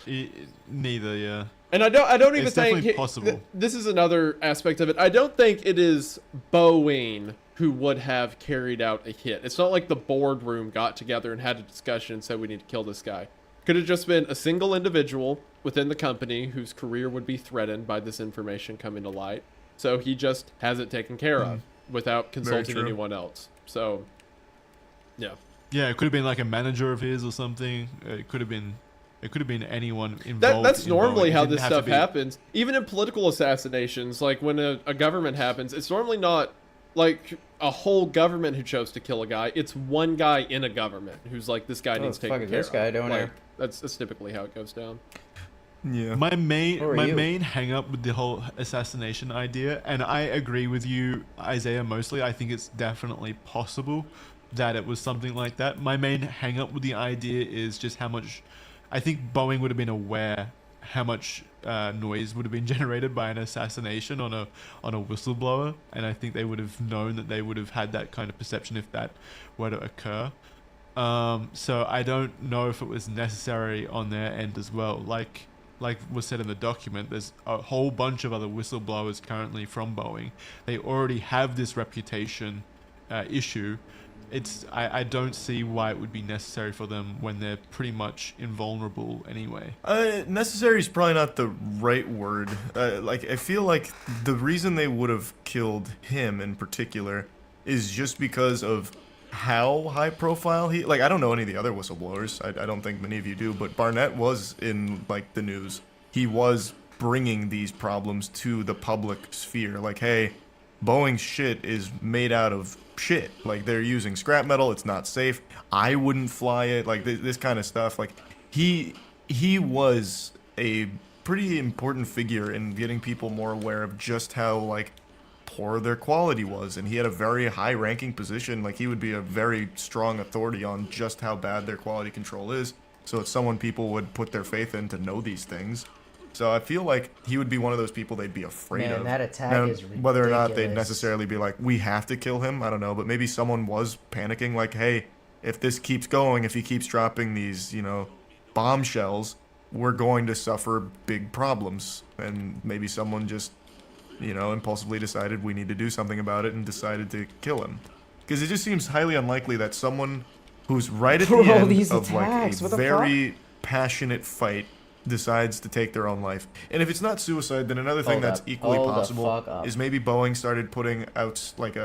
Speaker 2: Neither, yeah.
Speaker 3: And I don't even
Speaker 2: it's
Speaker 3: think
Speaker 2: definitely possible.
Speaker 3: This is another aspect of it. I don't think it is Boeing who would have carried out a hit. It's not like the boardroom got together and had a discussion and said we need to kill this guy. Could have just been a single individual within the company whose career would be threatened by this information coming to light. So he just has it taken care of without consulting anyone else. So, yeah.
Speaker 2: Yeah, it could have been like a manager of his or something. It could have been anyone involved.
Speaker 3: That's normally how this stuff happens. Even in political assassinations, like when a government happens, it's normally not like a whole government who chose to kill a guy. It's one guy in a government who's like, this guy needs taken care of.
Speaker 4: This guy doing
Speaker 3: like, that's typically how it goes down.
Speaker 1: Yeah.
Speaker 2: My main hang up with the whole assassination idea, and I agree with you, Isaiah, mostly. I think it's definitely possible that it was something like that. My main hang up with the idea is just how much I think Boeing would have been aware how much noise would have been generated by an assassination on a whistleblower, and I think they would have known that they would have had that kind of perception if that were to occur. So I don't know if it was necessary on their end as well. Like was said in the document, there's a whole bunch of other whistleblowers currently from Boeing. They already have this reputation issue. I don't see why it would be necessary for them when they're pretty much invulnerable anyway.
Speaker 1: Necessary is probably not the right word. I feel like the reason they would have killed him in particular is just because of how high profile he, like, I don't know any of the other whistleblowers. I don't think many of you do, but Barnett was in like the news. He was bringing these problems to the public sphere. Like, hey, Boeing's shit is made out of shit. Like, they're using scrap metal. It's not safe. I wouldn't fly it. Like, this kind of stuff. Like, he was a pretty important figure in getting people more aware of just how, like, poor their quality was. And he had a very high-ranking position. Like, he would be a very strong authority on just how bad their quality control is. So it's someone people would put their faith in to know these things. So I feel like he would be one of those people they'd be afraid of.
Speaker 4: That attack
Speaker 1: now,
Speaker 4: is ridiculous.
Speaker 1: whether or not they'd necessarily be like, we have to kill him, I don't know. But maybe someone was panicking, like, hey, if this keeps going, if he keeps dropping these, you know, bombshells, we're going to suffer big problems. And maybe someone just, you know, impulsively decided we need to do something about it and decided to kill him. Because it just seems highly unlikely that someone who's right at the end of like a very passionate fight decides to take their own life. And if it's not suicide, then another thing that's equally possible is maybe Boeing started putting out like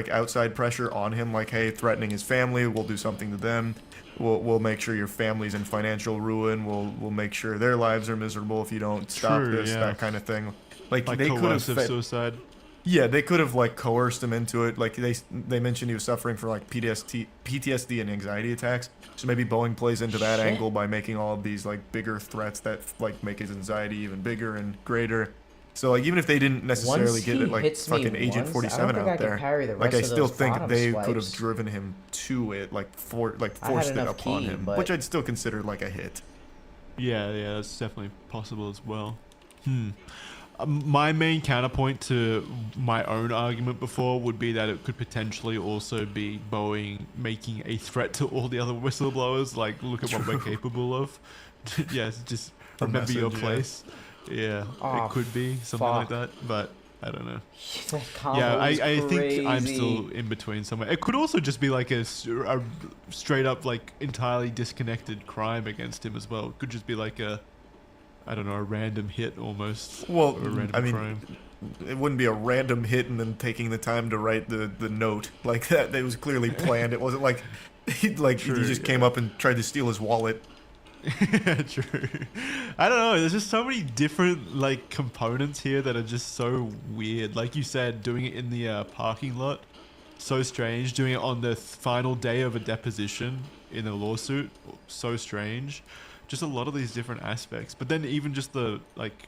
Speaker 1: outside pressure on him, like, hey, threatening his family, we'll do something to them. We'll make sure your family's in financial ruin. We'll make sure their lives are miserable if you don't stop this, that kind of thing. Like they could have
Speaker 2: suicide.
Speaker 1: Yeah, they could have like coerced him into it. Like they mentioned he was suffering from like PTSD and anxiety attacks. So maybe Boeing plays into that angle by making all of these like bigger threats that like make his anxiety even bigger and greater. So like even if they didn't necessarily get it like fucking Agent 47 out there, like I still think they could have driven him to it, like forced it upon him, which I'd still consider like a hit.
Speaker 2: Yeah, that's definitely possible as well. My main counterpoint to my own argument before would be that it could potentially also be Boeing making a threat to all the other whistleblowers. Like, look at what we're capable of. Yes, just remember your place. Yeah, it could be something like that, but I don't know. Yeah, I think I'm still in between somewhere. It could also just be like a straight up, like, entirely disconnected crime against him as well. It could just be like a random hit almost.
Speaker 1: Well,
Speaker 2: or a random crime.
Speaker 1: It wouldn't be a random hit and then taking the time to write the note like that. It was clearly planned. It wasn't like he just came up and tried to steal his wallet.
Speaker 2: True. I don't know. There's just so many different like components here that are just so weird. Like you said, doing it in the parking lot. So strange. Doing it on the final day of a deposition in a lawsuit. So strange. Just a lot of these different aspects. But then even just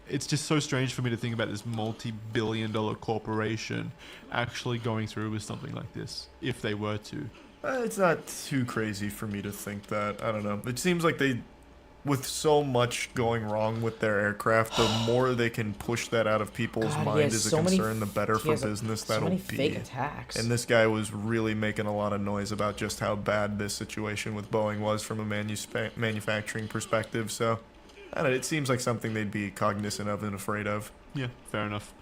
Speaker 2: it's just so strange for me to think about this multi-billion-dollar corporation actually going through with something like this, if they were to.
Speaker 1: It's not too crazy for me to think that. I don't know. It seems like they, with so much going wrong with their aircraft, the more they can push that out of people's mind as a concern, the better for business that'll be.
Speaker 4: Fake attacks.
Speaker 1: And this guy was really making a lot of noise about just how bad this situation with Boeing was from a manufacturing perspective. So, I don't know, it seems like something they'd be cognizant of and afraid of.
Speaker 2: Yeah, fair enough.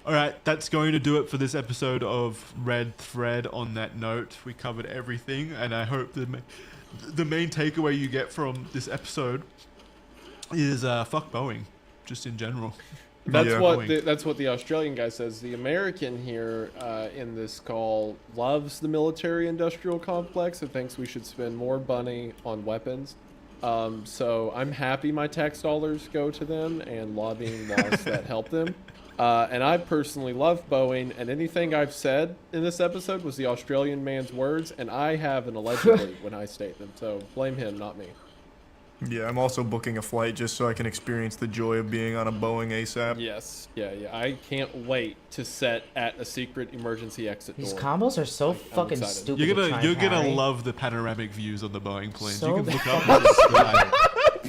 Speaker 2: All right, that's going to do it for this episode of Red Thread. On that note, we covered everything, and I hope the main takeaway you get from this episode is fuck Boeing, just in general.
Speaker 3: That's what the Australian guy says. The American here in this call loves the military-industrial complex and thinks we should spend more money on weapons. So I'm happy my tax dollars go to them and lobbying laws that help them. And I personally love Boeing, and anything I've said in this episode was the Australian man's words, and I have an allegedly when I state them. So blame him, not me.
Speaker 1: Yeah, I'm also booking a flight just so I can experience the joy of being on a Boeing ASAP.
Speaker 3: Yes, yeah. I can't wait to set at a secret emergency exit door.
Speaker 4: These combos are so fucking stupid.
Speaker 2: You're gonna love the panoramic views on the Boeing planes.
Speaker 4: So
Speaker 2: you can look up at the sky.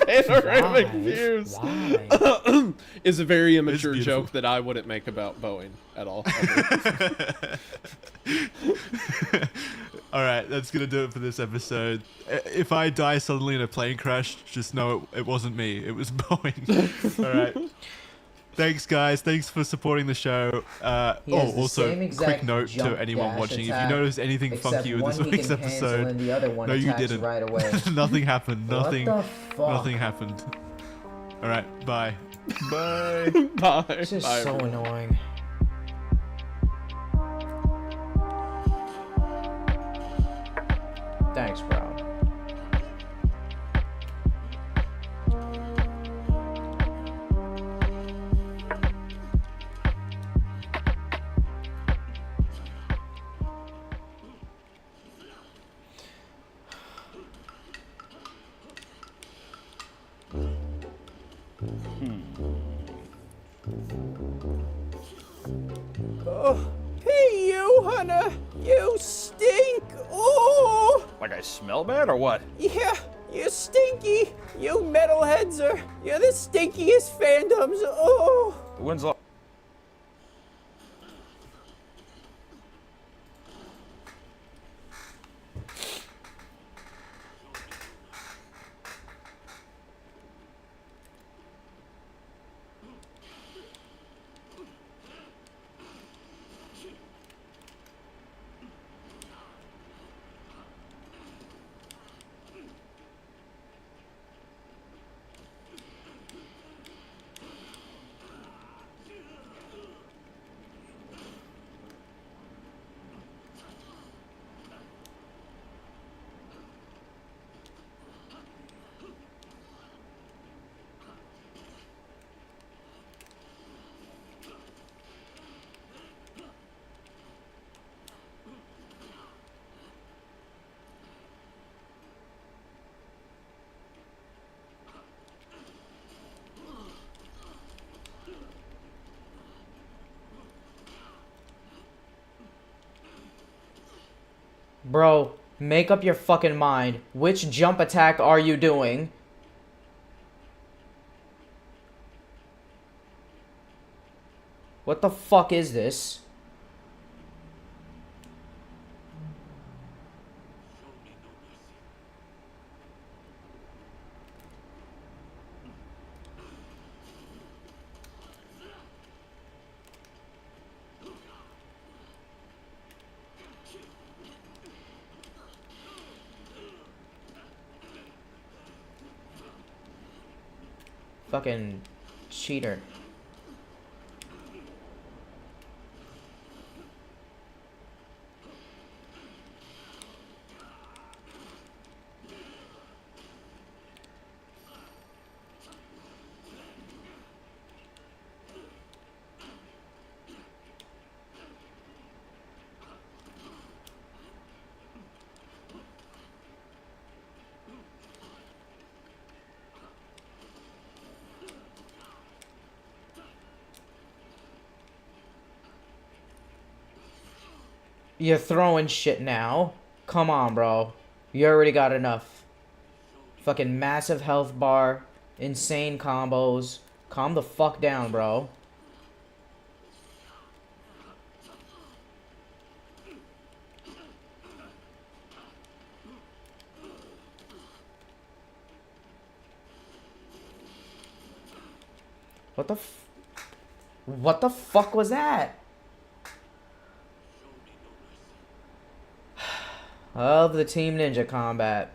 Speaker 3: Panoramic views
Speaker 4: Why?
Speaker 3: is a very immature joke that I wouldn't make about Boeing at all.
Speaker 2: All right, that's gonna do it for this episode. If I die suddenly in a plane crash, just know it wasn't me. It was Boeing. All right. Thanks, guys. Thanks for supporting the show. Also, quick note to anyone watching: if you notice anything funky with this week's episode, no, you didn't.
Speaker 4: Right away.
Speaker 2: Nothing happened. Nothing.
Speaker 4: What the fuck?
Speaker 2: Nothing happened. All right. Bye.
Speaker 1: Bye.
Speaker 3: Bye.
Speaker 4: This is
Speaker 3: Bye,
Speaker 4: so
Speaker 3: everyone.
Speaker 4: annoying. Thanks, bro.
Speaker 5: Oh, hey you, Hunter. You stink. Oh,
Speaker 6: Like I smell bad or what?
Speaker 5: yeah, you stinky. You metalheads you're the stinkiest fandoms. Oh.
Speaker 6: When's the
Speaker 4: Bro, make up your fucking mind. Which jump attack are you doing? What the fuck is this? Fucking cheater. You're throwing shit now. Come on, bro. You already got enough. Fucking massive health bar. Insane combos. Calm the fuck down, bro. What the fuck was that? I love the Team Ninja combat.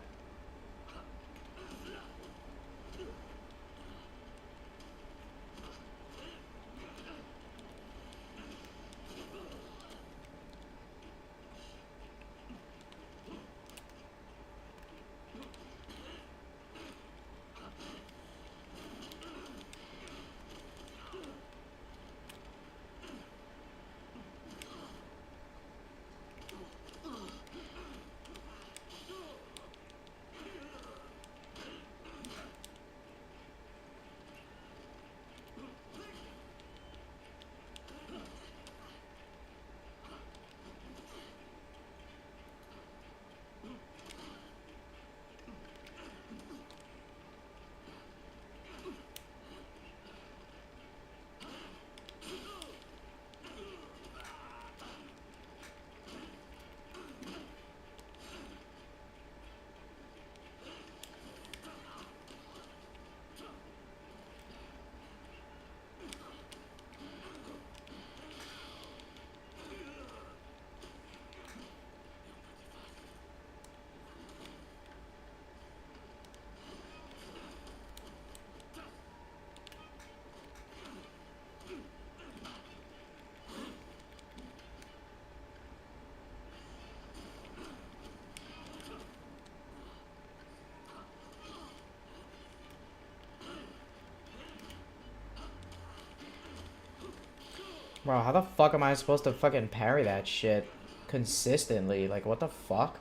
Speaker 4: Bro, how the fuck am I supposed to fucking parry that shit consistently? Like, what the fuck?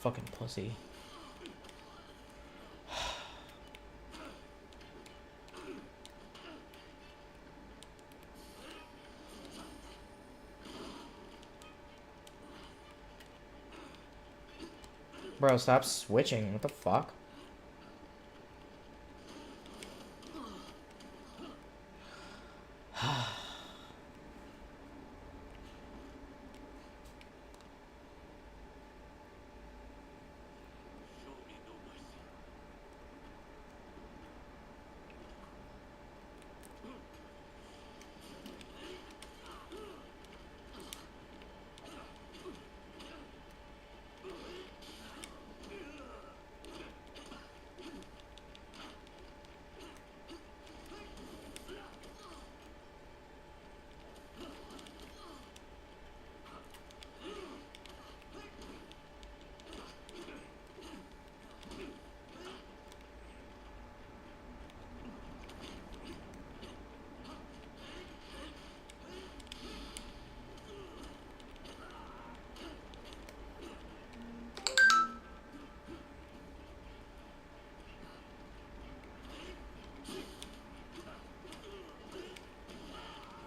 Speaker 4: Fucking pussy. Bro, stop switching. What the fuck?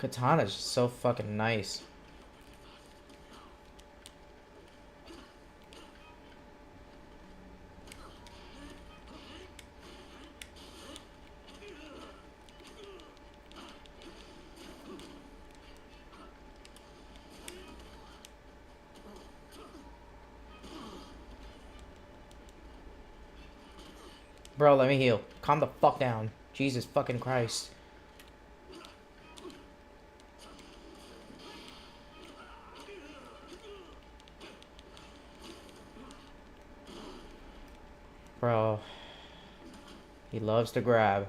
Speaker 4: Katana's so fucking nice. Bro, let me heal. Calm the fuck down. Jesus fucking Christ. Bro. He loves to grab.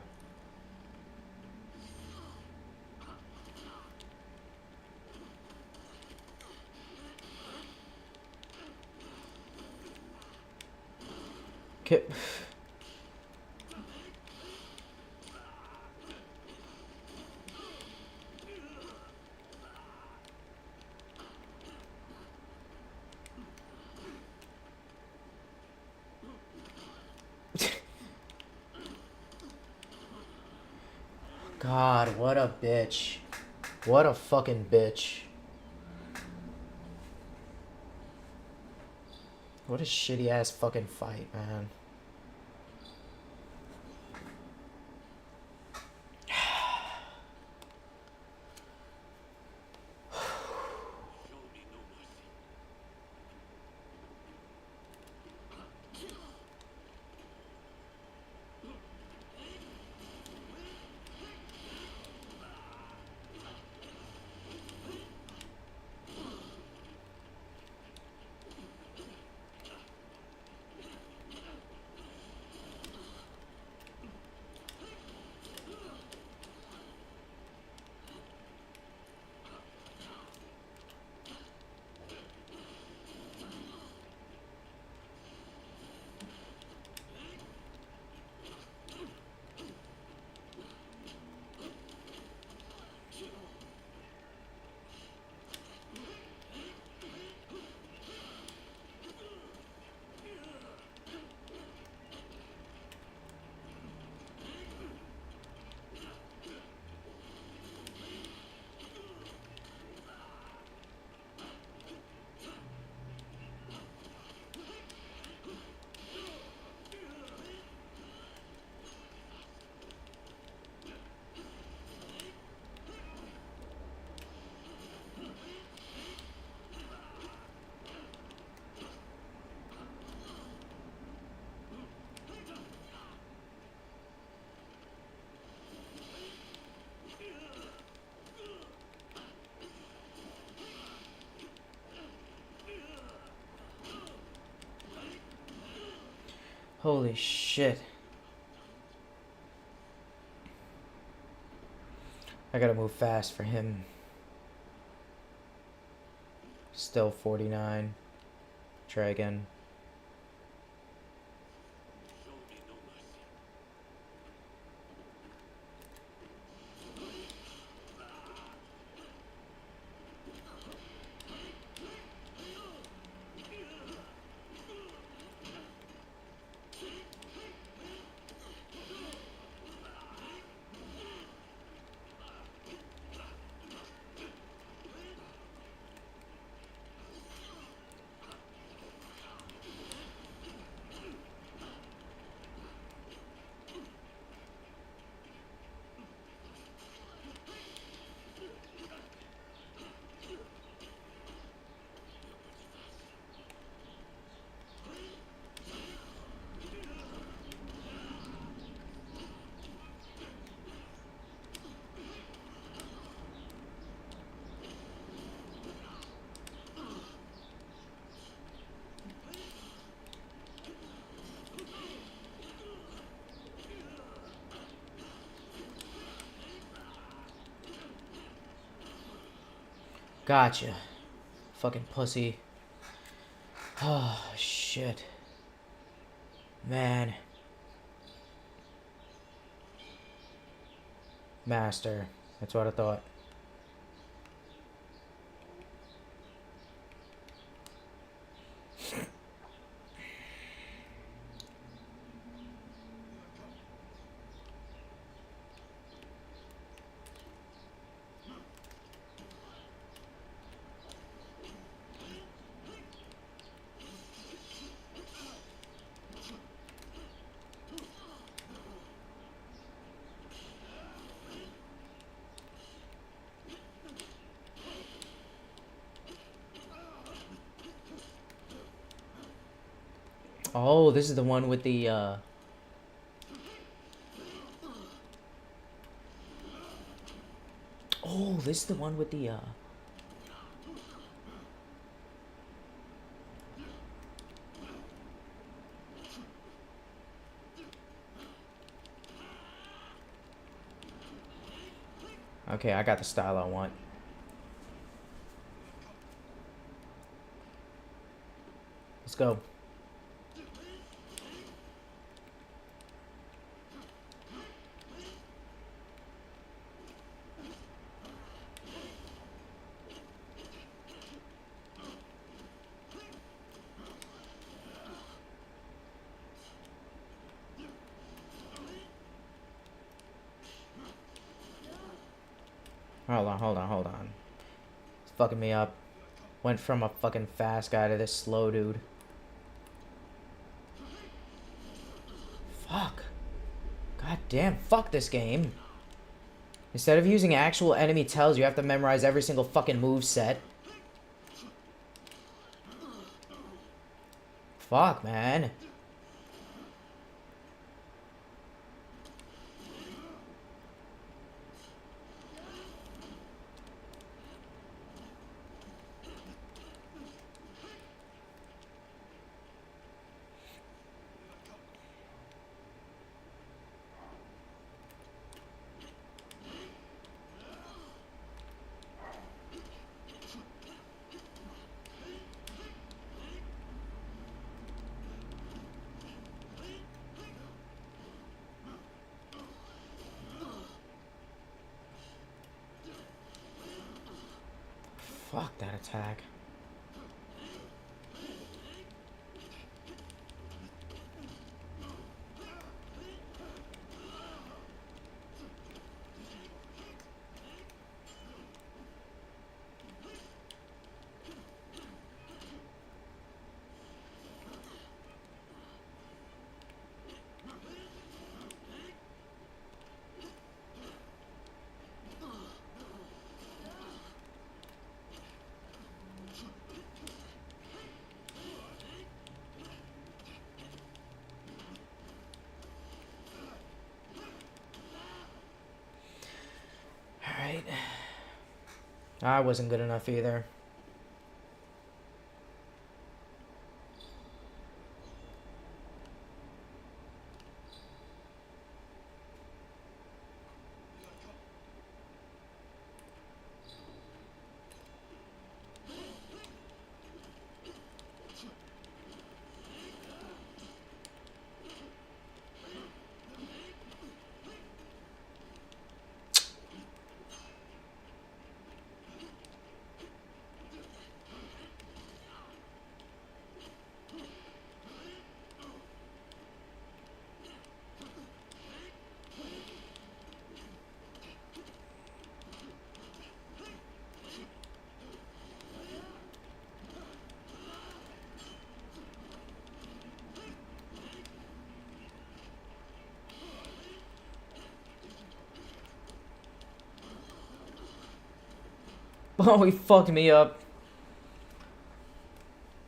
Speaker 4: Okay. a bitch. What a fucking bitch. What a shitty ass fucking fight, man. Holy shit. I gotta move fast for him. Still 49. Try again. Gotcha. Fucking pussy. Oh, shit. Man. Master. That's what I thought. Oh, this is the one with the, Oh, this is the one with the, Okay, I got the style I want. Let's go. Hold on, hold on, hold on. It's fucking me up. Went from a fucking fast guy to this slow dude. Fuck. God damn, fuck this game. Instead of using actual enemy tells, you have to memorize every single fucking move set. Fuck, man. Fuck that attack. Alright. I wasn't good enough either. Oh, he fucked me up.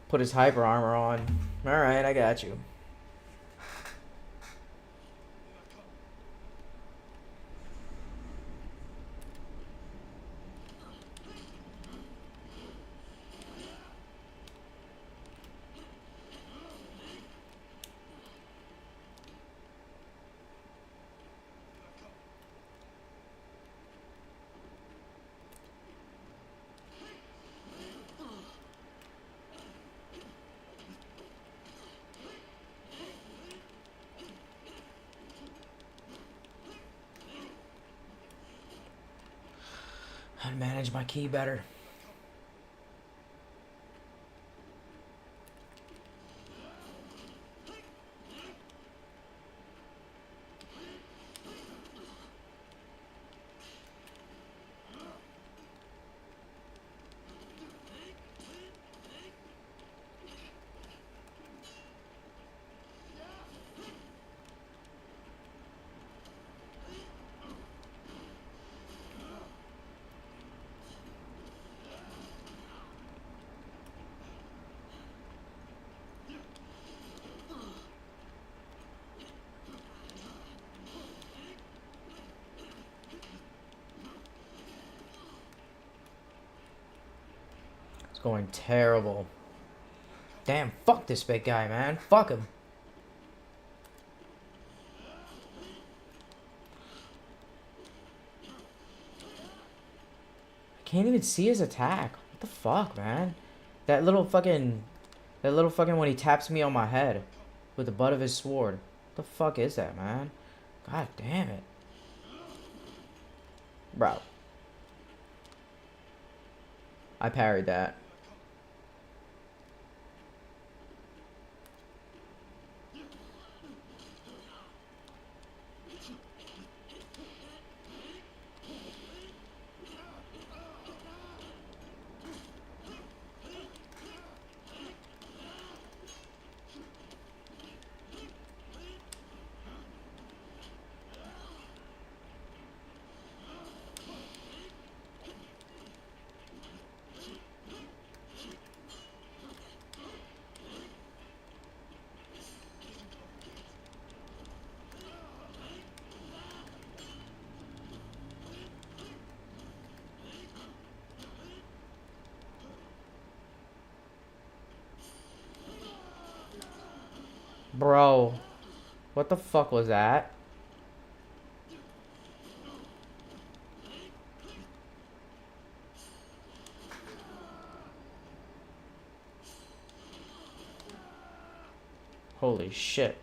Speaker 4: Put his hyper armor on. Alright, I got you. I'd manage my key better. Going terrible. Damn, fuck this big guy, man. Fuck him. I can't even see his attack. What the fuck, man? That little fucking when he taps me on my head with the butt of his sword. What the fuck is that, man? God damn it. Bro. I parried that. Bro, what the fuck was that? Holy shit.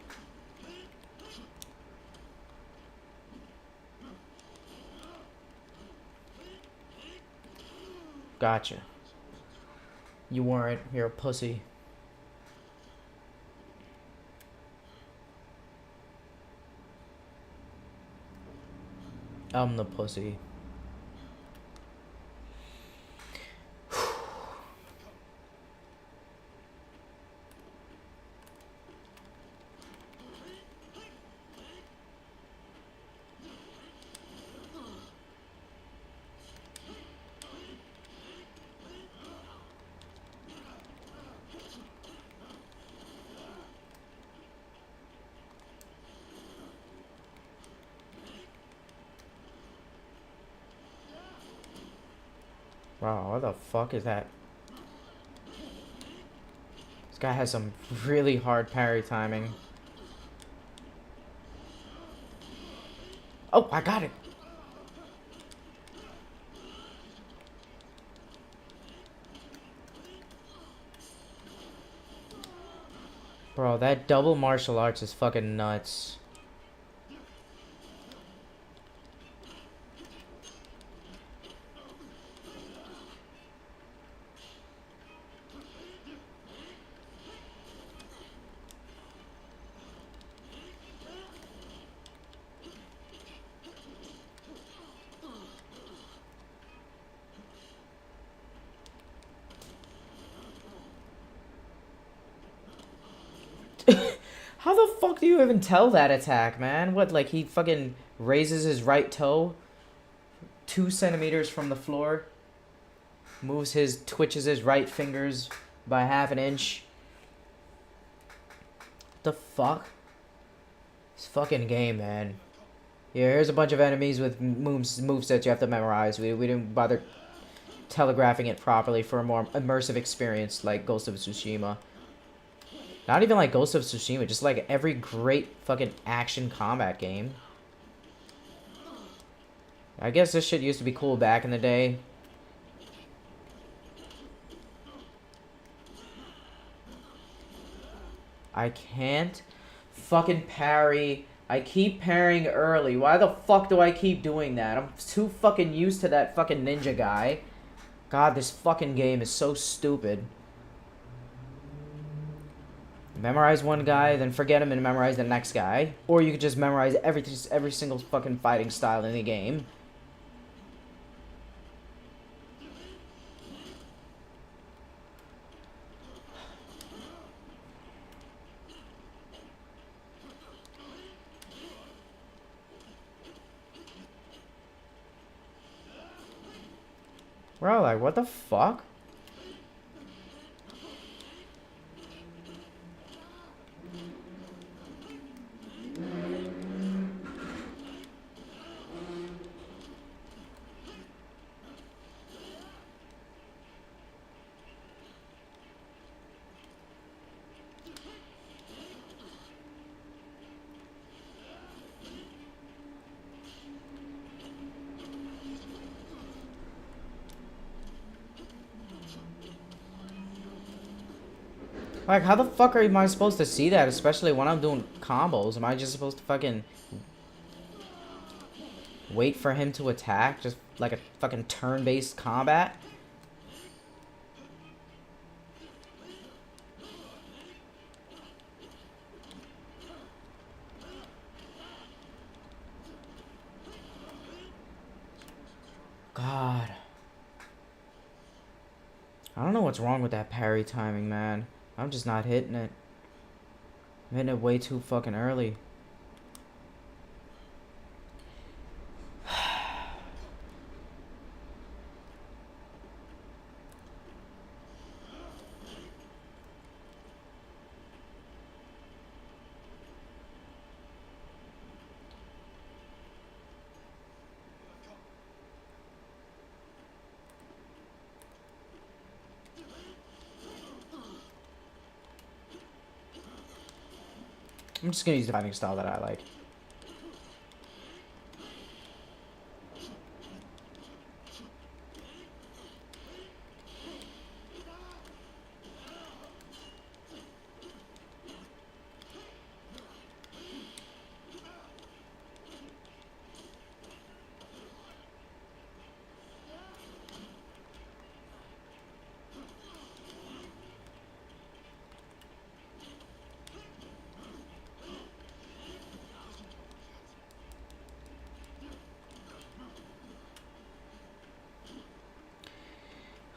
Speaker 4: Gotcha. You weren't. You're a pussy. I'm the pussy. Wow, what the fuck is that? This guy has some really hard parry timing. Oh, I got it. Bro, that double martial arts is fucking nuts. How the fuck do you even tell that attack, man? What, like he fucking raises his right toe 2 centimeters from the floor, twitches his right fingers by half an inch. What the fuck? This fucking game, man. Yeah, here's a bunch of enemies with movesets you have to memorize. We didn't bother telegraphing it properly for a more immersive experience like Ghost of Tsushima. Not even like Ghost of Tsushima, just like every great fucking action combat game. I guess this shit used to be cool back in the day. I can't fucking parry. I keep parrying early. Why the fuck do I keep doing that? I'm too fucking used to that fucking ninja guy. God, this fucking game is so stupid. Memorize one guy, then forget him and memorize the next guy. Or you could just memorize every single fucking fighting style in the game. Bro, like, what the fuck? Like, how the fuck am I supposed to see that, especially when I'm doing combos? Am I just supposed to fucking wait for him to attack? Just like a fucking turn-based combat? God. I don't know what's wrong with that parry timing, man. I'm just not hitting it. I'm hitting it way too fucking early. I'm just gonna use the fighting style that I like.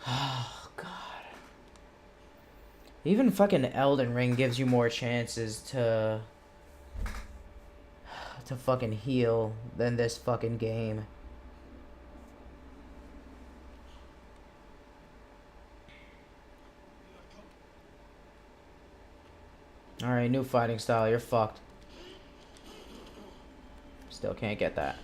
Speaker 4: Oh god. Even fucking Elden Ring gives you more chances to fucking heal than this fucking game. Alright, new fighting style, you're fucked. Still can't get that.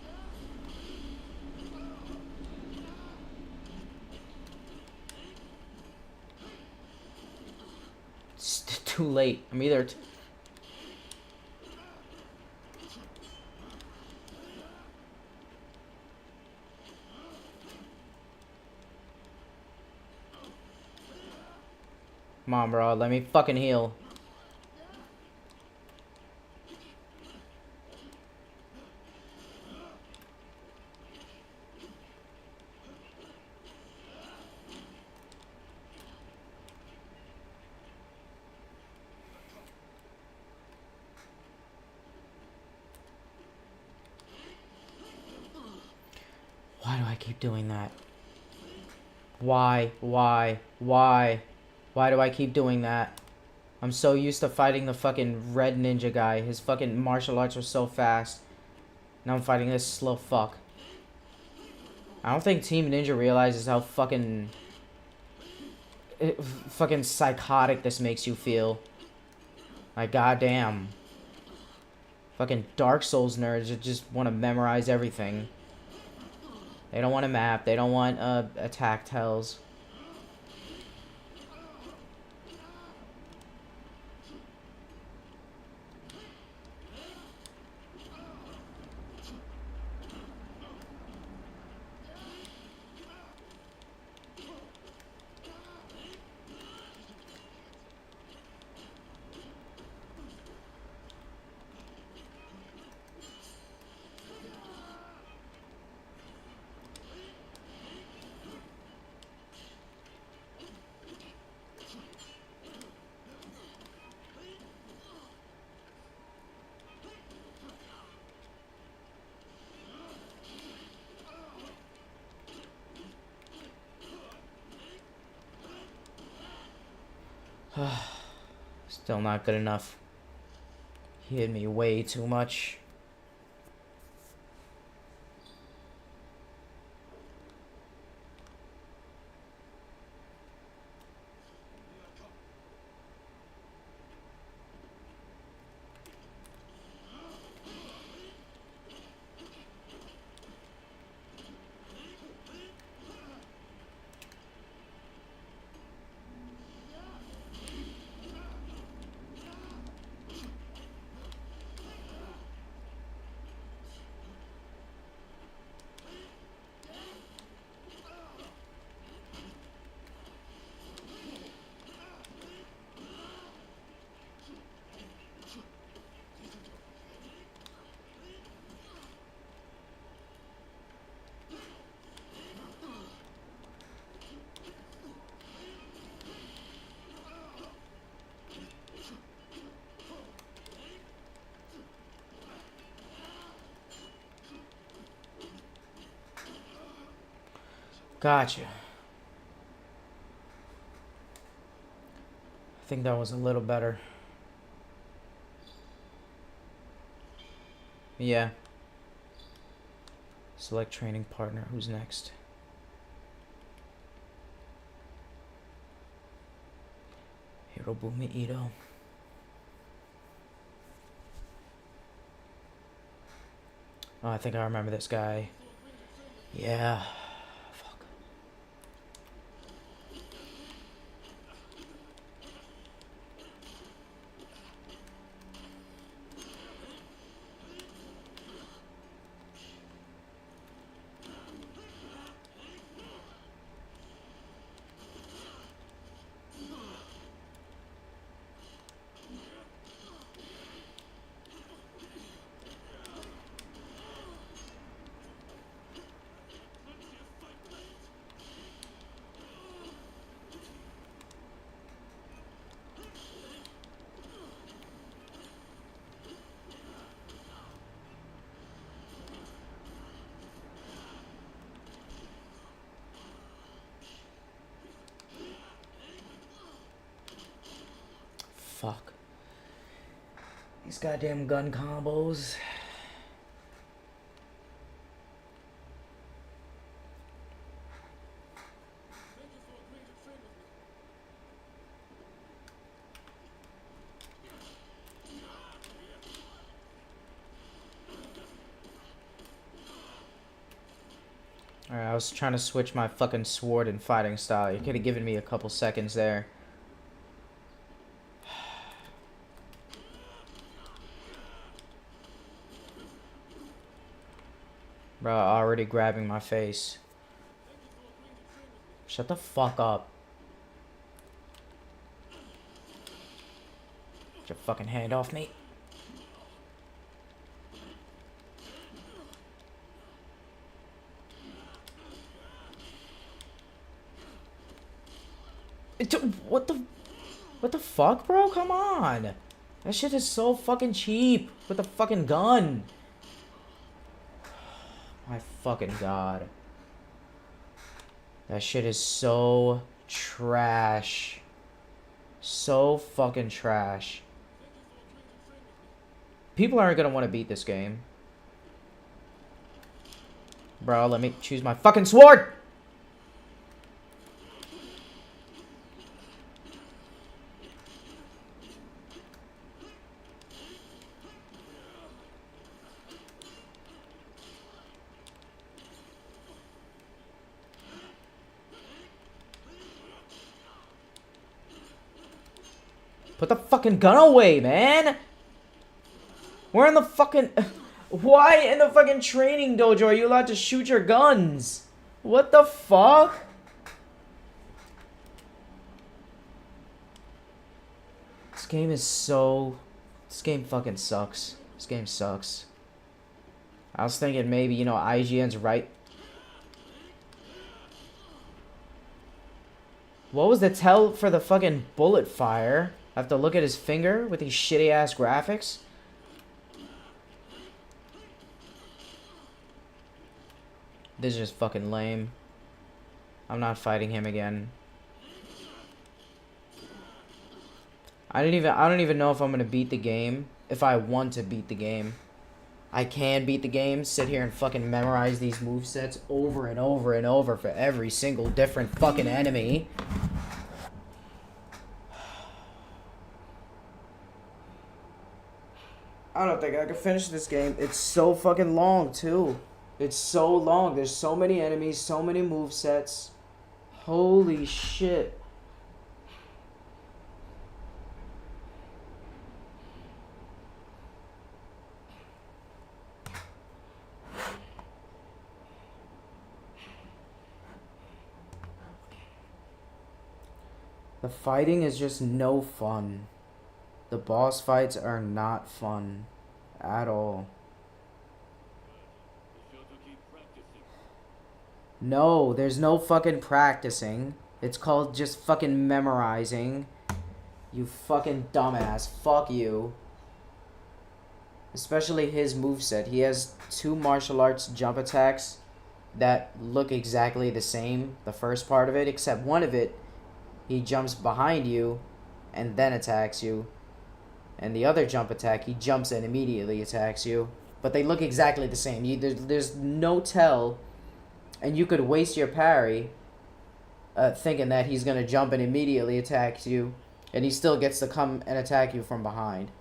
Speaker 4: It's too late. I'm either... Come on, bro. Let me fucking heal. Why do I keep doing that? Why? Why? Why? Why do I keep doing that? I'm so used to fighting the fucking red ninja guy. His fucking martial arts are so fast. Now I'm fighting this slow fuck. I don't think Team Ninja realizes how fucking psychotic this makes you feel. Like, goddamn. Fucking Dark Souls nerds that just want to memorize everything. They don't want a map. They don't want attack tells. Still not good enough. He hit me way too much. Gotcha. I think that was a little better. Yeah. Select training partner. Who's next? Hirobumi Ito. Oh, I think I remember this guy. Yeah. Fuck. fuck. These goddamn gun combos. Alright, I was trying to switch my fucking sword and fighting style. You could have given me a couple seconds there. Bro, already grabbing my face. Shut the fuck up. Get your fucking hand off me. What the fuck, bro? Come on. That shit is so fucking cheap with the fucking gun. My fucking god. That shit is so trash. So fucking trash. People aren't gonna want to beat this game. Bro, let me choose my fucking sword! Put the fucking gun away, man! We're in the fucking... Why in the fucking training dojo are you allowed to shoot your guns? What the fuck? This game is so... This game fucking sucks. This game sucks. I was thinking maybe, you know, IGN's right. What was the tell for the fucking bullet fire? I have to look at his finger with these shitty ass graphics. This is just fucking lame. I'm not fighting him again. I don't even know if I'm gonna beat the game. If I want to beat the game. I can beat the game, sit here and fucking memorize these movesets over and over and over for every single different fucking enemy. I don't think I can finish this game. It's so fucking long, too. It's so long. There's so many enemies, so many movesets. Holy shit. The fighting is just no fun. The boss fights are not fun at all. No, there's no fucking practicing. It's called just fucking memorizing. You fucking dumbass. Fuck you. Especially his moveset. He has 2 martial arts jump attacks that look exactly the same. The first part of it, except one of it, he jumps behind you and then attacks you. And the other jump attack, he jumps and immediately attacks you. But they look exactly the same. There's no tell. And you could waste your parry thinking that he's going to jump and immediately attack you. And he still gets to come and attack you from behind.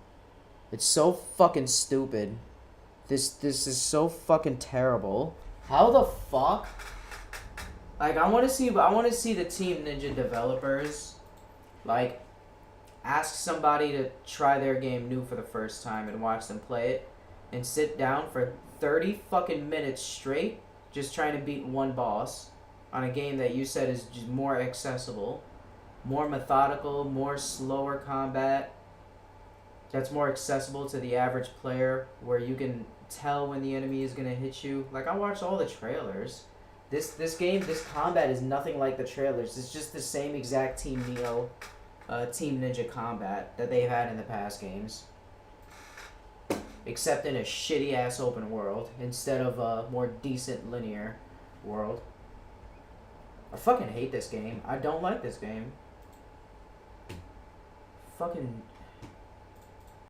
Speaker 4: It's so fucking stupid. This is so fucking terrible. How the fuck? Like, I want to see the Team Ninja developers, like, ask somebody to try their game new for the first time and watch them play it, and sit down for 30 fucking minutes straight just trying to beat one boss on a game that you said is just more accessible, more methodical, more slower combat, that's more accessible to the average player, where you can tell when the enemy is going to hit you. Like, I watched all the trailers. This game, this combat is nothing like the trailers. It's just the same exact Team Neo, Team Ninja combat that they've had in the past games. Except in a shitty ass open world instead of a more decent linear world. I fucking hate this game. I don't like this game. Fucking